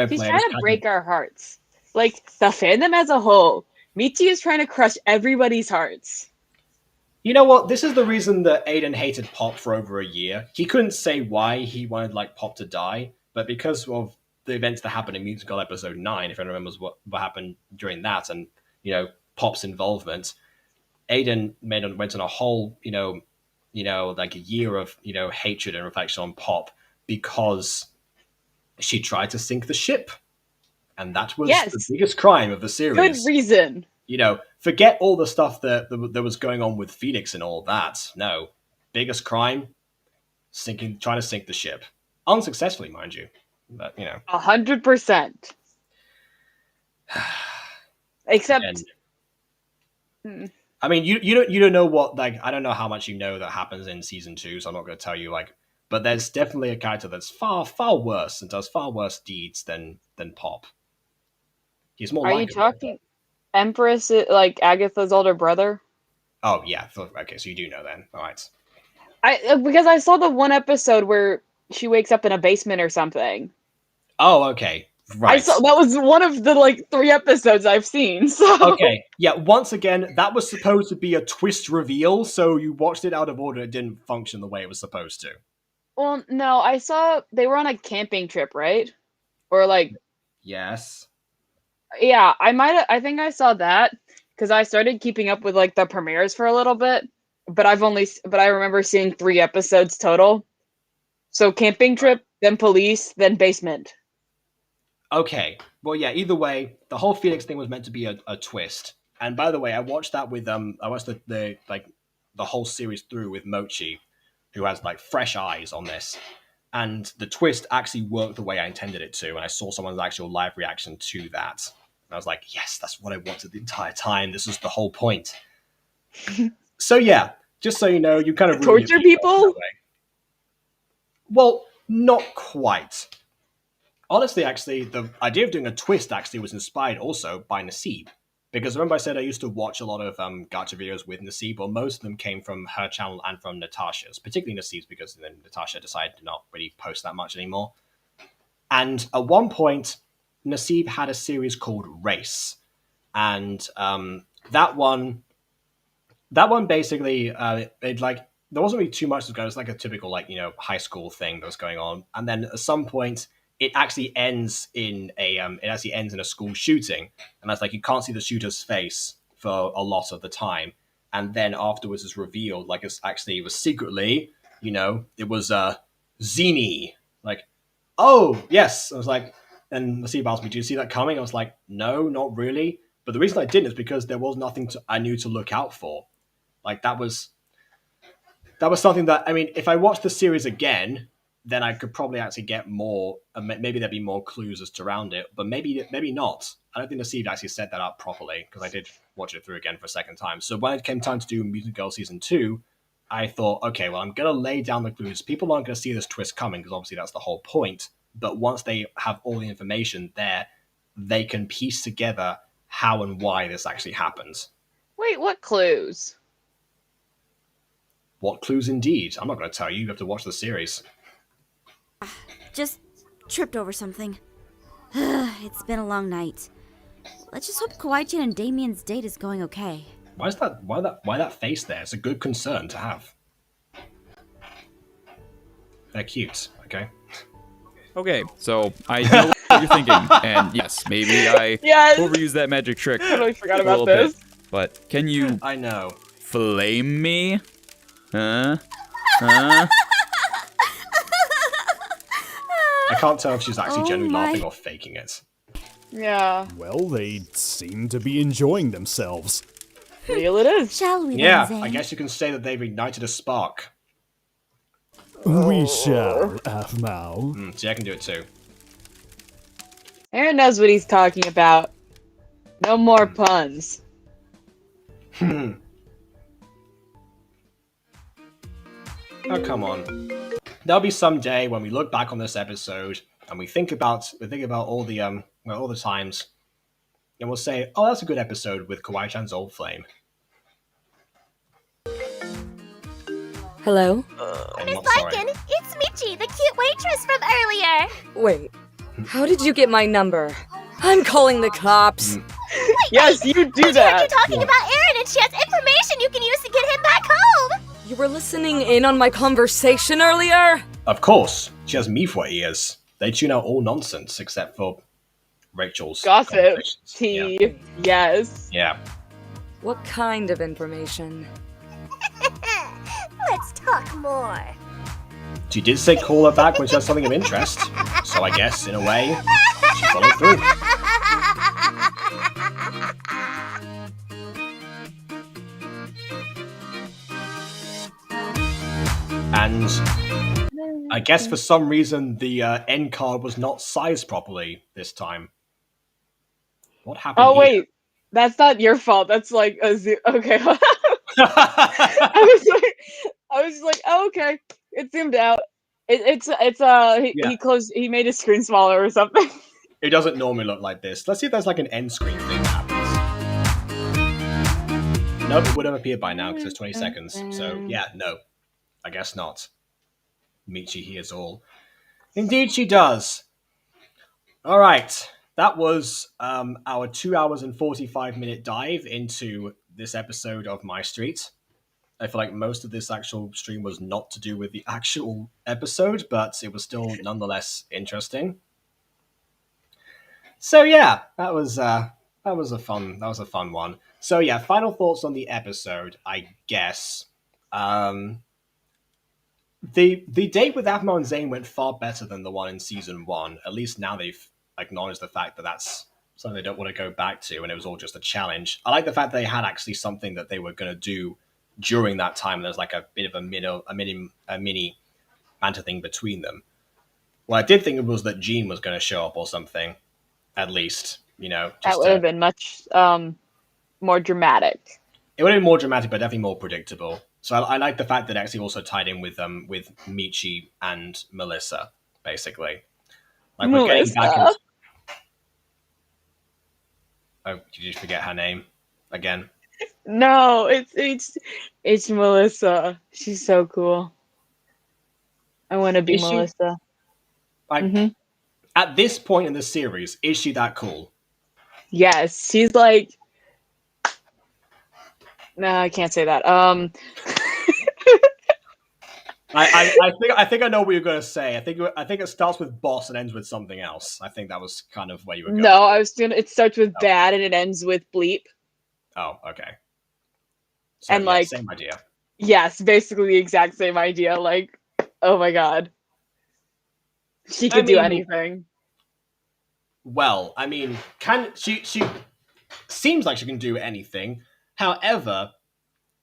He's trying to break our hearts. Like, the fandom as a whole. Michi is trying to crush everybody's hearts. You know what? This is the reason that Aiden hated Pop for over a year. He couldn't say why he wanted Pop to die, but because of the events that happened in Musical Episode 9, if anyone remembers what happened during that, and Pop's involvement, Aiden went on a whole like a year of hatred and reflection on Pop because she tried to sink the ship, and that was the biggest crime of the series. Good reason. Forget all the stuff that was going on with Phoenix and all that. No, biggest crime, trying to sink the ship, unsuccessfully, mind you. But 100%. Except, I mean, you don't know what I don't know how much that happens in season 2, so I'm not going to tell you But there's definitely a character that's far worse and does far worse deeds than Pop. He's more. Are you talking Empress, like Agatha's older brother? Oh yeah, okay, so you do know then. All right. Because I saw the one episode where she wakes up in a basement or something. Oh, okay. Right. That was one of the 3 episodes I've seen. So. Okay. Yeah. Once again, that was supposed to be a twist reveal, so you watched it out of order. It didn't function the way it was supposed to. Well, no, I saw they were on a camping trip, right? Or Yes. Yeah, I think I saw that because I started keeping up with the premieres for a little bit, but I remember seeing 3 episodes total. So camping trip, then police, then basement. Okay. Well, yeah. Either way, the whole Phoenix thing was meant to be a twist. And by the way, I watched that with I watched the whole series through with Mochi, who has fresh eyes on this. And the twist actually worked the way I intended it to, and I saw someone's actual live reaction to that. And I was like, yes, that's what I wanted the entire time. This was the whole point. So yeah, just so you know, you kind of torture people? Well, not quite. Honestly, actually, the idea of doing a twist actually was inspired also by Nasib. Because remember I said I used to watch a lot of gacha videos with Nasib, but most of them came from her channel and from Natasha's, particularly Nasib's, because then Natasha decided to not really post that much anymore. And at one point, Nasib had a series called Race. And that one basically, there wasn't really too much to go. It was like a typical, high school thing that was going on. And then at some point, it actually ends in a school shooting, and that's you can't see the shooter's face for a lot of the time, and then afterwards it's revealed it was secretly, it was Zini. Oh yes, I was and Nasib asked me, "Do you see that coming?" I was like, "No, not really." But the reason I didn't is because there was nothing I knew to look out for. That was something that if I watched the series again, then I could probably actually get more. Maybe there'd be more clues as to around it, but maybe not. I don't think Nasib actually set that up properly because I did watch it through again for a second time. So when it came time to do Mutant Girl Season 2, I thought, okay, well, I'm going to lay down the clues. People aren't going to see this twist coming because obviously that's the whole point. But once they have all the information there, they can piece together how and why this actually happens. Wait, what clues? What clues indeed? I'm not going to tell you. You have to watch the series. Just tripped over something. It's been a long night. Let's just hope Kawaii-chan and Damien's date is going okay. Why that face there? It's a good concern to have. They're cute, okay? Okay, so I know what you're thinking, and yes, maybe I overused that magic trick Totally forgot a about little this. bit. But can you I know. flame me? Huh? Huh? I can't tell if she's actually genuinely laughing or faking it. Yeah. Well, they seem to be enjoying themselves. Real it is. Shall we Yeah, then, Zane? I guess you can say that they've ignited a spark. We shall, Aphmau. See, I can do it too. Aaron knows what he's talking about. No more puns. Oh, come on. There'll be some day when we look back on this episode and we think about all the times, and we'll say, "Oh, that's a good episode with Kawaii-chan's old flame." Hello? Miss Larkin, it's Michi, the cute waitress from earlier. Wait, how did you get my number? I'm calling the cops. Yes, you do I heard that. you talking about Aaron and she has information you can use to get him back home. You were listening in on my conversation earlier? Of course, she has me for ears. They tune out all nonsense except for Rachel's Gossip. conversations. Tea. Yes. Yeah. What kind of information? Let's talk more. She did say call her back when she has something of interest, so I guess, in a way, she followed through. And I guess for some reason the end card was not sized properly this time. What happened? Oh here? wait, that's not your fault. That's like a okay. I was like, oh, okay. It zoomed out. He closed. He made his screen smaller or something. It doesn't normally look like this. Let's see if there's like an end screen thing that happens. Nope, it would have appeared by now because it's 20 seconds. So yeah, no. I guess not. Michi hears all. Indeed she does. Alright. That was our 2 hours and 45-minute dive into this episode of MyStreet. I feel like most of this actual stream was not to do with the actual episode, but it was still nonetheless interesting. So yeah, that was a fun one. So yeah, final thoughts on the episode, I guess. The date with Aphmau and Zane went far better than the one in season 1. At least now they've acknowledged the fact that that's something they don't want to go back to, and it was all just a challenge. I like the fact that they had actually something that they were going to do during that time. There's like a bit of a mini banter thing between them. What I did think was that Jean was going to show up or something, at least, That would have been much more dramatic. It would have been more dramatic, but definitely more predictable. So I like the fact that it actually also tied in with Michi and Melissa, basically. Like we're getting back into... Oh, did you forget her name again? No, it's Melissa. She's so cool. I want to be Melissa. Like, at this point in the series, is she that cool? Yes, she's like. No, I can't say that. I think I know what you're going to say. I think it starts with boss and ends with something else. I think that was kind of where you were going. No, I was doing. It starts with bad and it ends with bleep. Oh, okay. So, and like same idea. Yes, basically the exact same idea. Like, oh my god, she could do anything. Well, I mean, she seems like she can do anything. However,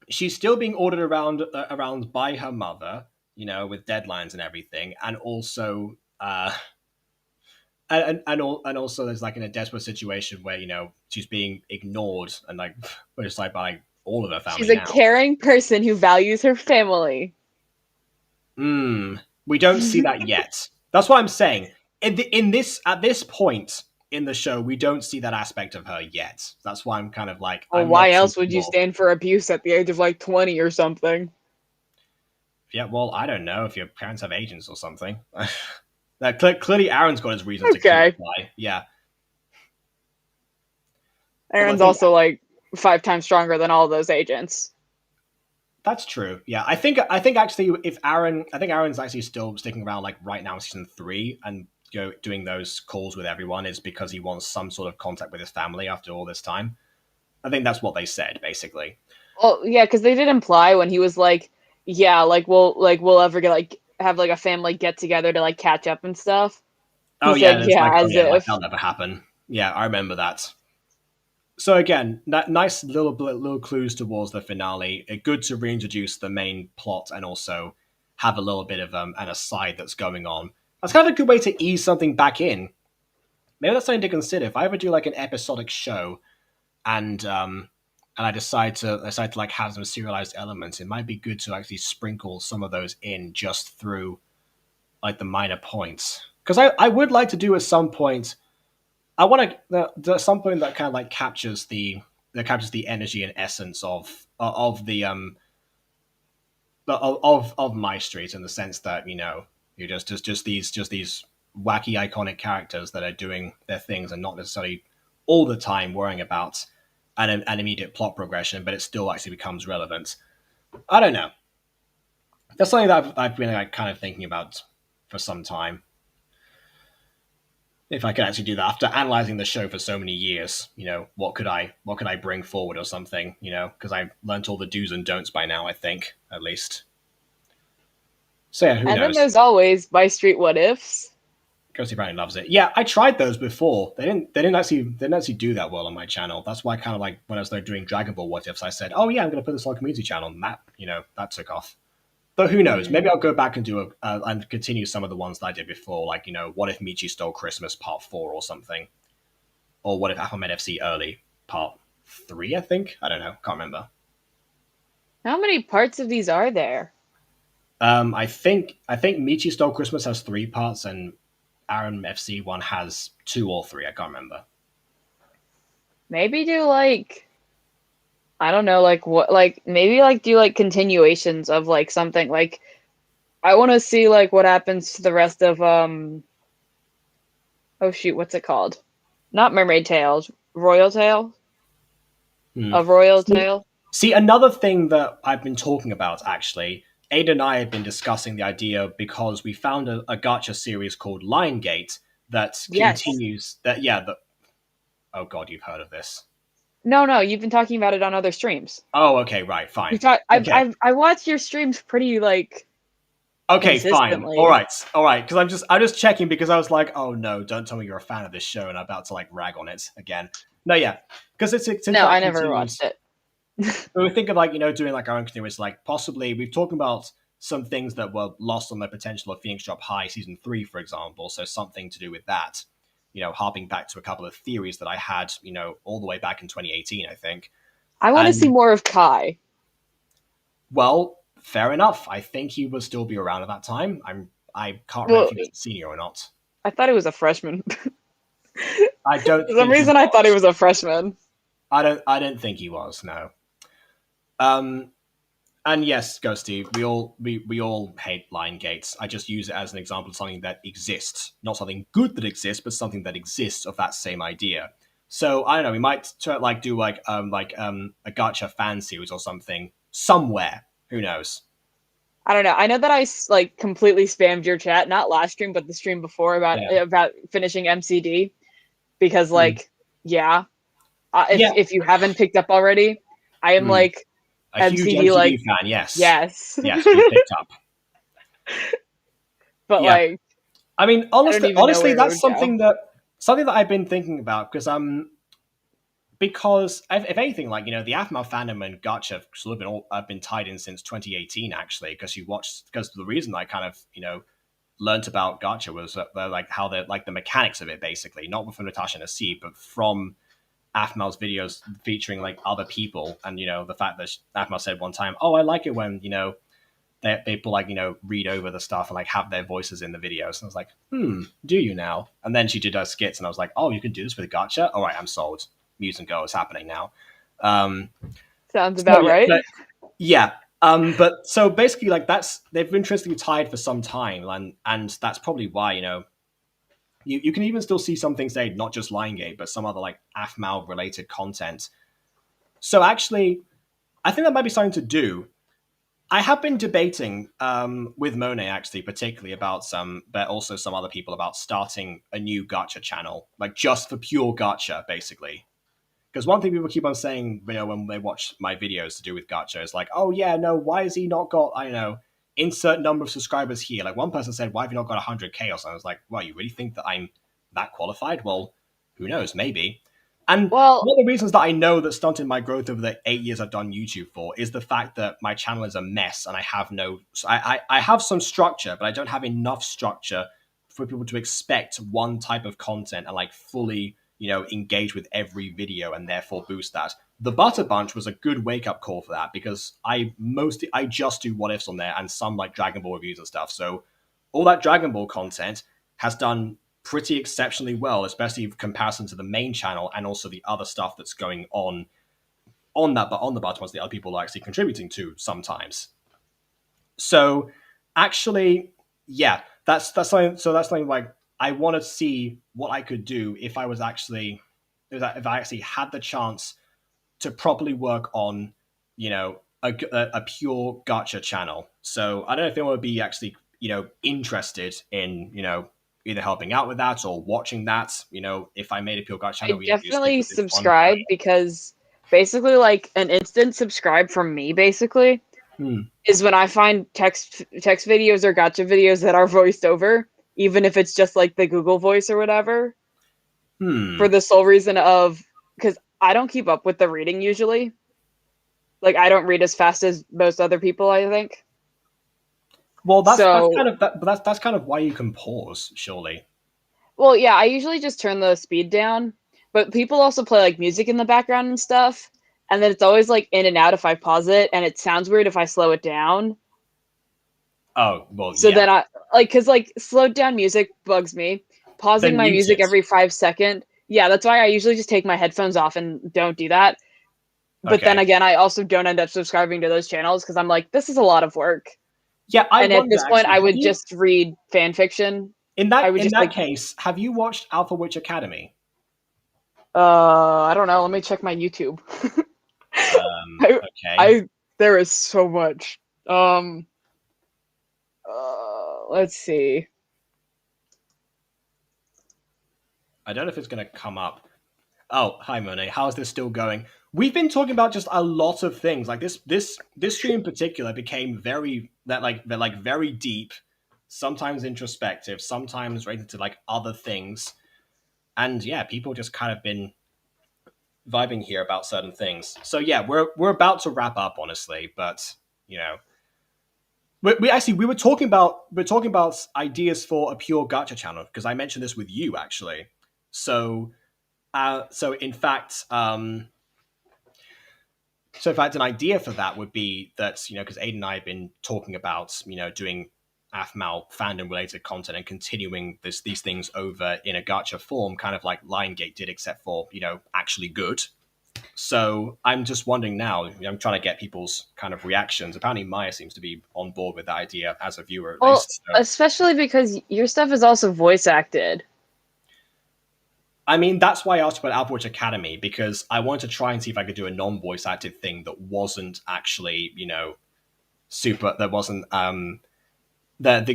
she's still being ordered around by her mother, with deadlines and everything, and also and also there's like in a desperate situation where she's being ignored and like just like by all of her family. She's a caring person who values her family. We don't see that yet. That's what I'm saying. At this point in the show, we don't see that aspect of her yet. That's why I'm kind of like. Well, why else would you stand for abuse at the age of like 20 or something? Yeah, well, I don't know if your parents have agents or something. Clearly, Aaron's got his reasons to Okay. keep lie. Yeah. Aaron's I think also like 5 times stronger than all those agents. that's true. Yeah, I think actually, I think Aaron's actually still sticking around like right now in season 3 and doing those calls with everyone is because he wants some sort of contact with his family after all this time. I think that's what they said basically. Well, yeah, because they did imply when he was like, "Yeah, we'll ever get like have like a family get together to like catch up and stuff." He Oh yeah, said, and it's "Yeah," like, oh as yeah, like if. that'll never happen. Yeah, I remember that. So again, that nice little clues towards the finale. Good to reintroduce the main plot and also have a little bit of an aside that's going on. That's kind of a good way to ease something back in. Maybe that's something to consider. If I ever do like an episodic show and I decide to like have some serialized elements, it might be good to actually sprinkle some of those in just through like the minor points. Because I would like to do at some point. I want to something that kind of like captures the energy and essence of the of MyStreet in the sense that you're just these wacky iconic characters that are doing their things and not necessarily all the time worrying about an immediate plot progression, but it still actually becomes relevant. I don't know. That's something that I've been like kind of thinking about for some time. If I could actually do that after analyzing the show for so many years, what could I bring forward or something, because I've learnt all the do's and don'ts by now, I think, at least. So yeah, who And then knows? there's always MyStreet what ifs. Ghosty Brownie loves it. Yeah, I tried those before. They didn't actually do that well on my channel. That's why kind of like when I was doing Dragon Ball what ifs, I said, oh yeah, I'm going to put this on a community channel, and that took off. But who knows? Maybe I'll go back and do and continue some of the ones that I did before, like what if Michi stole Christmas Part 4 or something, or what if Alphabet FC Early Part 3? I think I don't know, can't remember. How many parts of these are there? I think Michi Stole Christmas has 3 parts, and Aaron FC one has 2 or 3. I can't remember. Maybe do like, I don't know, like what, like maybe like do like continuations of like something. Like I want to see like what happens to the rest of oh shoot, what's it called? Not Mermaid Tales, Royal Tale. Of Royal Tale. See, another thing that I've been talking about actually. Ada and I have been discussing the idea because we found a gacha series called Lion Gate that continues that. Yeah, oh god, you've heard of this? No, you've been talking about it on other streams. Oh, okay, right, fine. I watch your streams pretty like. Okay, fine. All right. Because I'm just checking because I was like, oh no, don't tell me you're a fan of this show and I'm about to like rag on it again. No, yeah, because it's no, I never watched it. But we think of like doing like our own continuous, like possibly we've talked about some things that were lost on the potential of Phoenix Drop High season 3, for example. So something to do with that, harping back to a couple of theories that I had, all the way back in 2018, I think. I want to see more of Kai. Well, fair enough. I think he will still be around at that time. I can't remember if he was a senior or not. I thought he was a freshman. I don't. For some reason, I thought he was a freshman. I don't think he was. No. And yes, Ghosty, we all hate Lion Gates. I just use it as an example of something that exists, not something good that exists, but something that exists of that same idea. So I don't know. We might do a gacha fan series or something somewhere. Who knows? I don't know. I know that I like completely spammed your chat, not last stream, but the stream before about finishing MCD, because like if you haven't picked up already, I am like a huge MCD like fan. Yes, we picked up. But like, I mean, honestly, that's something that I've been thinking about because if anything, like the Aftermath fandom and gacha have sort of been tied in since 2018, actually, because the reason I kind of learnt about gacha was like how they're like the mechanics of it, basically, not from Natasha and Nasib, but from Aftermath's videos featuring like other people, and the fact that Aftermath said one time, "Oh, I like it when people like read over the stuff and like have their voices in the videos." And I was like, do you now? And then she did her skits, and I was like, "Oh, you can do this with gacha? All right, I'm sold. Muse and Go is happening now." Sounds about right. Yeah, But so basically, like they've been interestingly tied for some time, and that's probably why you can even still see some things there, not just Liongate, but some other like AFMAL related content. So actually, I think that might be something to do. I have been debating with Monet actually, particularly about but also some other people about starting a new gacha channel, like just for pure gacha, basically. Because one thing people keep on saying, when they watch my videos to do with gacha is like, oh yeah, no, why has he not got, I don't know, insert number of subscribers here? Like one person said, why have you not got 100K or something? I was like, well, you really think that I'm that qualified? Well, who knows, maybe. And Well, one of the reasons that I know that stunted my growth over the 8 years I've done YouTube for is the fact that my channel is a mess and I have I have some structure, but I don't have enough structure for people to expect one type of content and like fully, engage with every video and therefore boost that. The Butter Bunch was a good wake up call for that because I just do what ifs on there and some like Dragon Ball reviews and stuff. So all that Dragon Ball content has done pretty exceptionally well, especially in comparison to the main channel and also the other stuff that's going on that, but on the Butter Bunch, the other people are actually contributing to sometimes. So actually, yeah, that's something. So that's something like I want to see what I could do if I actually had the chance to properly work on, a pure gacha channel. So I don't know if anyone would be actually, interested in, either helping out with that or watching that. If I made a pure gacha channel, I we stick definitely with this one. subscribe because basically, like an instant subscribe from me, basically, is when I find text videos or gacha videos that are voiced over, even if it's just like the Google voice or whatever. For the sole reason of because I don't keep up with the reading usually. Like I don't read as fast as most other people, I think. Well, that's kind of that, but that's kind of why you can pause, surely. Well, yeah, I usually just turn the speed down, but people also play like music in the background and stuff, and then it's always like in and out if I pause it, and it sounds weird if I slow it down. Oh, well, So yeah. then I because slowed down music bugs me. Pausing Then my mute music it. every 5 seconds. Yeah, that's why I usually just take my headphones off and don't do that. But then Okay. again, I also don't end up subscribing to those channels because I'm like, this is a lot of work. Yeah, And at this point, I would just read fan fiction. In I would that just case, have you watched Alpha Witch Academy? I don't know. Let me check my YouTube. Okay. There is so much. Let's see. I don't know if it's going to come up. Oh, hi Monet. How's this still going? We've been talking about just a lot of things. Like this stream in particular became very very deep, sometimes introspective, sometimes related to like other things. And yeah, people just kind of been vibing here about certain things. So yeah, we're about to wrap up, honestly, but we were talking about ideas for a pure gacha channel because I mentioned this with you actually. So in fact, an idea for that would be that because Aiden and I have been talking about doing AFMAL fandom related content and continuing these things over in a gacha form, kind of like Liongate did, except for actually good. So I'm just wondering now. I'm trying to get people's kind of reactions. Apparently, Maya seems to be on board with that idea as a viewer, at least. So. Especially because your stuff is also voice acted. I mean, that's why I asked about Alpha Witch Academy, because I wanted to try and see if I could do a non-voice acted thing that wasn't actually, super. That wasn't that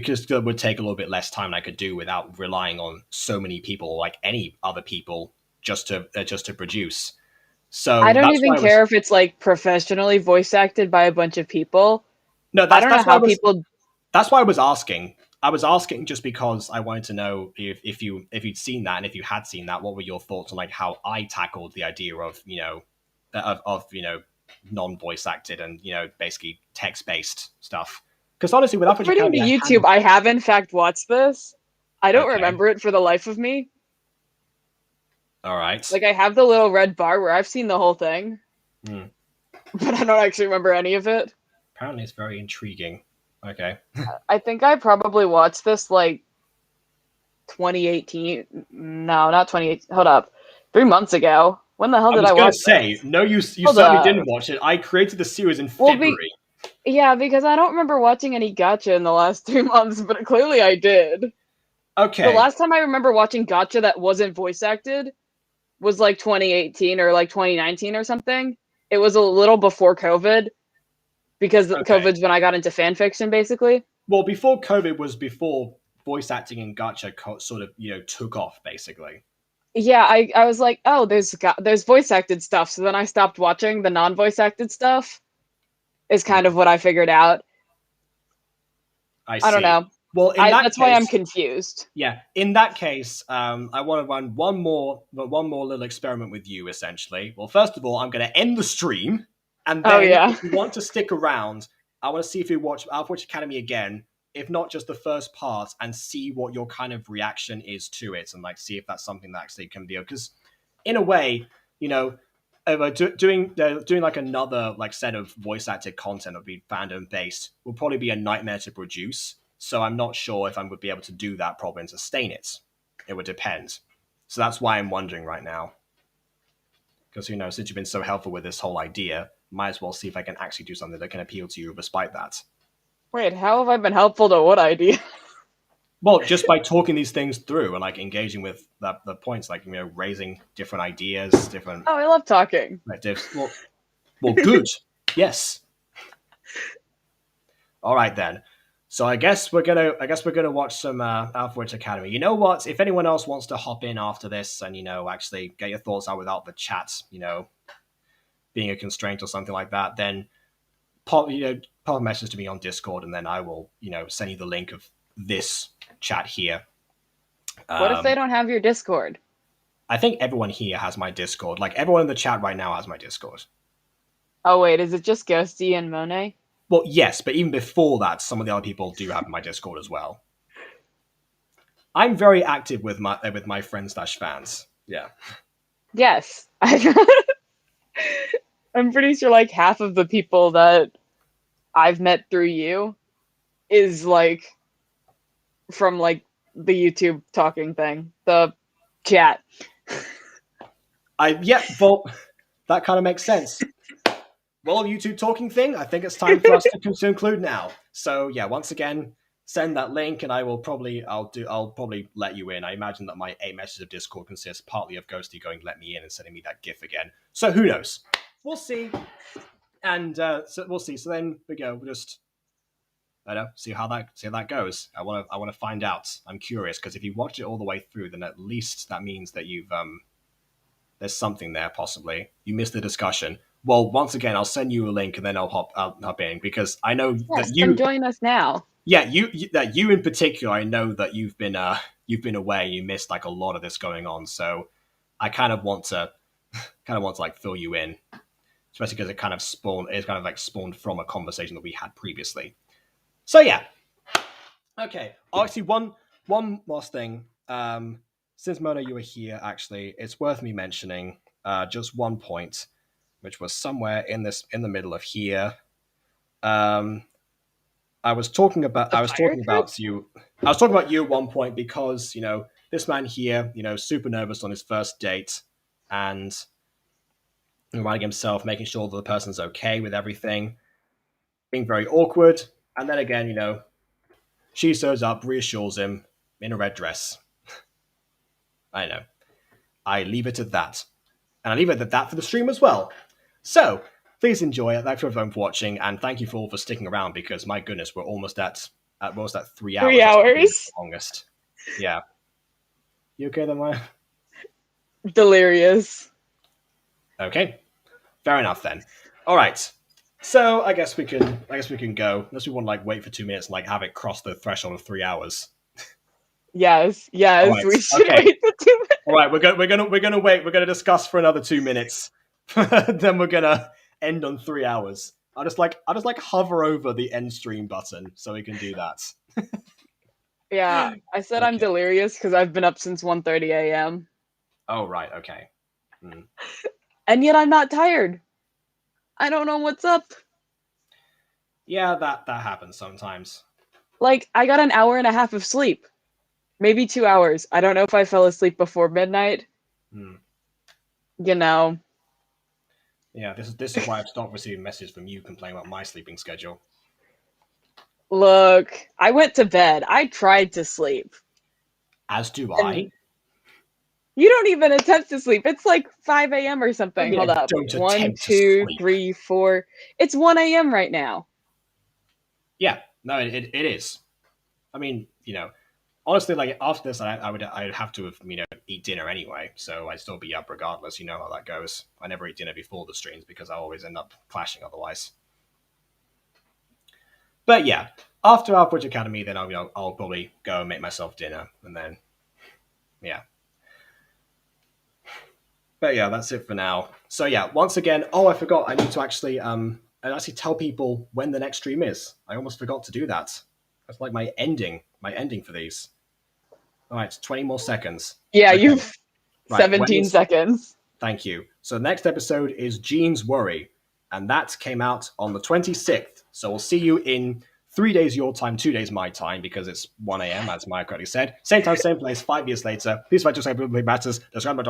would take a little bit less time than I could do without relying on so many people, like any other people, just to produce. So I don't even care if it's like professionally voice acted by a bunch of people. No, I don't know how people. That's why I was asking. I was asking just because I wanted to know if you'd seen that, and if you had seen that, what were your thoughts on like how I tackled the idea of non-voice acted and basically text-based stuff. Because honestly, with Alpha According to YouTube, I have in fact watched this. I don't remember it for the life of me. All right. Like I have the little red bar where I've seen the whole thing, but I don't actually remember any of it. Apparently, it's very intriguing. Okay. I think I probably watched this like 2018. No, not 2018. Hold up. 3 months ago. When the hell did I watch say, no, you certainly didn't watch it. I created the series in February. Yeah, because I don't remember watching any Gotcha in the last 3 months, but clearly I did. Okay. The last time I remember watching Gotcha that wasn't voice acted was like 2018 or like 2019 or something. It was a little before COVID because COVID's when I got into fan fiction, basically. Well, before COVID was before voice acting in Gacha sort of, took off, basically. Yeah, I was like, oh, there's voice acted stuff. So then I stopped watching the non-voice acted stuff. Is kind of what I figured out. I see. I don't know. Well, in that that's case, why I'm confused. Yeah, in that case, I want to run one more little experiment with you, essentially. Well, first of all, I'm going to end the stream, and then if you want to stick around, I want to see if you watch Alpha Academy again, if not just the first part, and see what your kind of reaction is to it, and like see if that's something that actually can be. Because, in a way, doing like another like set of voice acted content that would be fandom based will probably be a nightmare to produce. So I'm not sure if I would be able to do that probably and sustain it. It would depend. So that's why I'm wondering right now. Because, since you've been so helpful with this whole idea, might as well see if I can actually do something that can appeal to you despite that. Wait, how have I been helpful to what idea? Well, just by talking these things through and like engaging with the points, like, raising different ideas, different... Oh, I love talking. Well, good. Yes. All right, then. So I guess we're gonna watch some Alpha Witch Academy. You know what? If anyone else wants to hop in after this and actually get your thoughts out without the chat, being a constraint or something like that, then pop a message to me on Discord, and then I will send you the link of this chat here. What if they don't have your Discord? I think everyone here has my Discord. Like everyone in the chat right now has my Discord. Oh wait, is it just Ghosty and Monet? Well, yes, but even before that, some of the other people do have my Discord as well. I'm very active with my friends / fans. Yeah. Yes. I'm pretty sure like half of the people that I've met through you is like from like the YouTube talking thing, the chat. Well, that kind of makes sense. Well, YouTube talking thing, I think it's time for us to conclude now. So yeah, once again, send that link, and I'll probably let you in. I imagine that my 8 messages of Discord consists partly of Ghosty going "let me in" and sending me that GIF again. So who knows? We'll see. And so we'll see. So then we go. We'll just see how that goes. I want to find out. I'm curious because if you watch it all the way through, then at least that means that you've there's something there possibly. You missed the discussion. Well, once again, I'll send you a link and then I'll hop in because I know that you come join us now. Yeah, you in particular. I know that you've been away. You missed like a lot of this going on, so I kind of want to like fill you in, especially because it kind of spawned from a conversation that we had previously. So yeah, okay. Actually, one last thing. Since Mona, you were here, actually, it's worth me mentioning just one point, which was somewhere in the middle of here. I was talking about you at one point because this man here, super nervous on his first date and reminding himself, making sure that the person's okay with everything, being very awkward, and then again, she shows up, reassures him in a red dress. I know. I leave it at that, and I leave it at that for the stream as well. So please enjoy it. Thanks everyone for watching, and thank you for sticking around because my goodness, we're almost at 3 hours. 3 hours. Longest. Yeah. You okay then, Maya? Delirious. Okay. Fair enough then. All right. So I guess we can go unless we want to wait for 2 minutes and have it cross the threshold of 3 hours. Yes, right. We should wait for 2 minutes. All right, we're gonna wait. We're gonna discuss for another 2 minutes. Then we're gonna end on 3 hours. I'll just hover over the end stream button so we can do that. Yeah, I said I'm delirious because I've been up since 1:30 a.m. Oh right, okay. And yet I'm not tired. I don't know what's up. Yeah, that happens sometimes. I got an hour and a half of sleep. Maybe 2 hours. I don't know if I fell asleep before midnight. Yeah, this is why I've stopped receiving messages from you complaining about my sleeping schedule. Look, I went to bed. I tried to sleep. As do I. You don't even attempt to sleep. It's like 5 a.m. or something. I mean, Hold I up. don't 1, attempt to 2, sleep. 3, 4. It's 1 a.m. right now. Yeah, no, it is. I mean, honestly, like after this, I'd have to have eat dinner anyway, so I'd still be up regardless. You know how that goes. I never eat dinner before the streams because I always end up clashing otherwise. But yeah, after our Bridge Academy, then I'll probably go and make myself dinner, and then yeah. But yeah, that's it for now. So yeah, once again, I forgot. I need to actually tell people when the next stream is. I almost forgot to do that. That's like my ending for these. All right, 20 more seconds. Yeah, Okay. you've Right, 17 seconds. Thank you. So the next episode is Jean's Worry, and that came out on the 26th. So we'll see you in 3 days your time, 2 days my time, because it's 1 a.m., as Maya correctly said. Same time, same place, 5 years later. Please, if I just say matters, describe my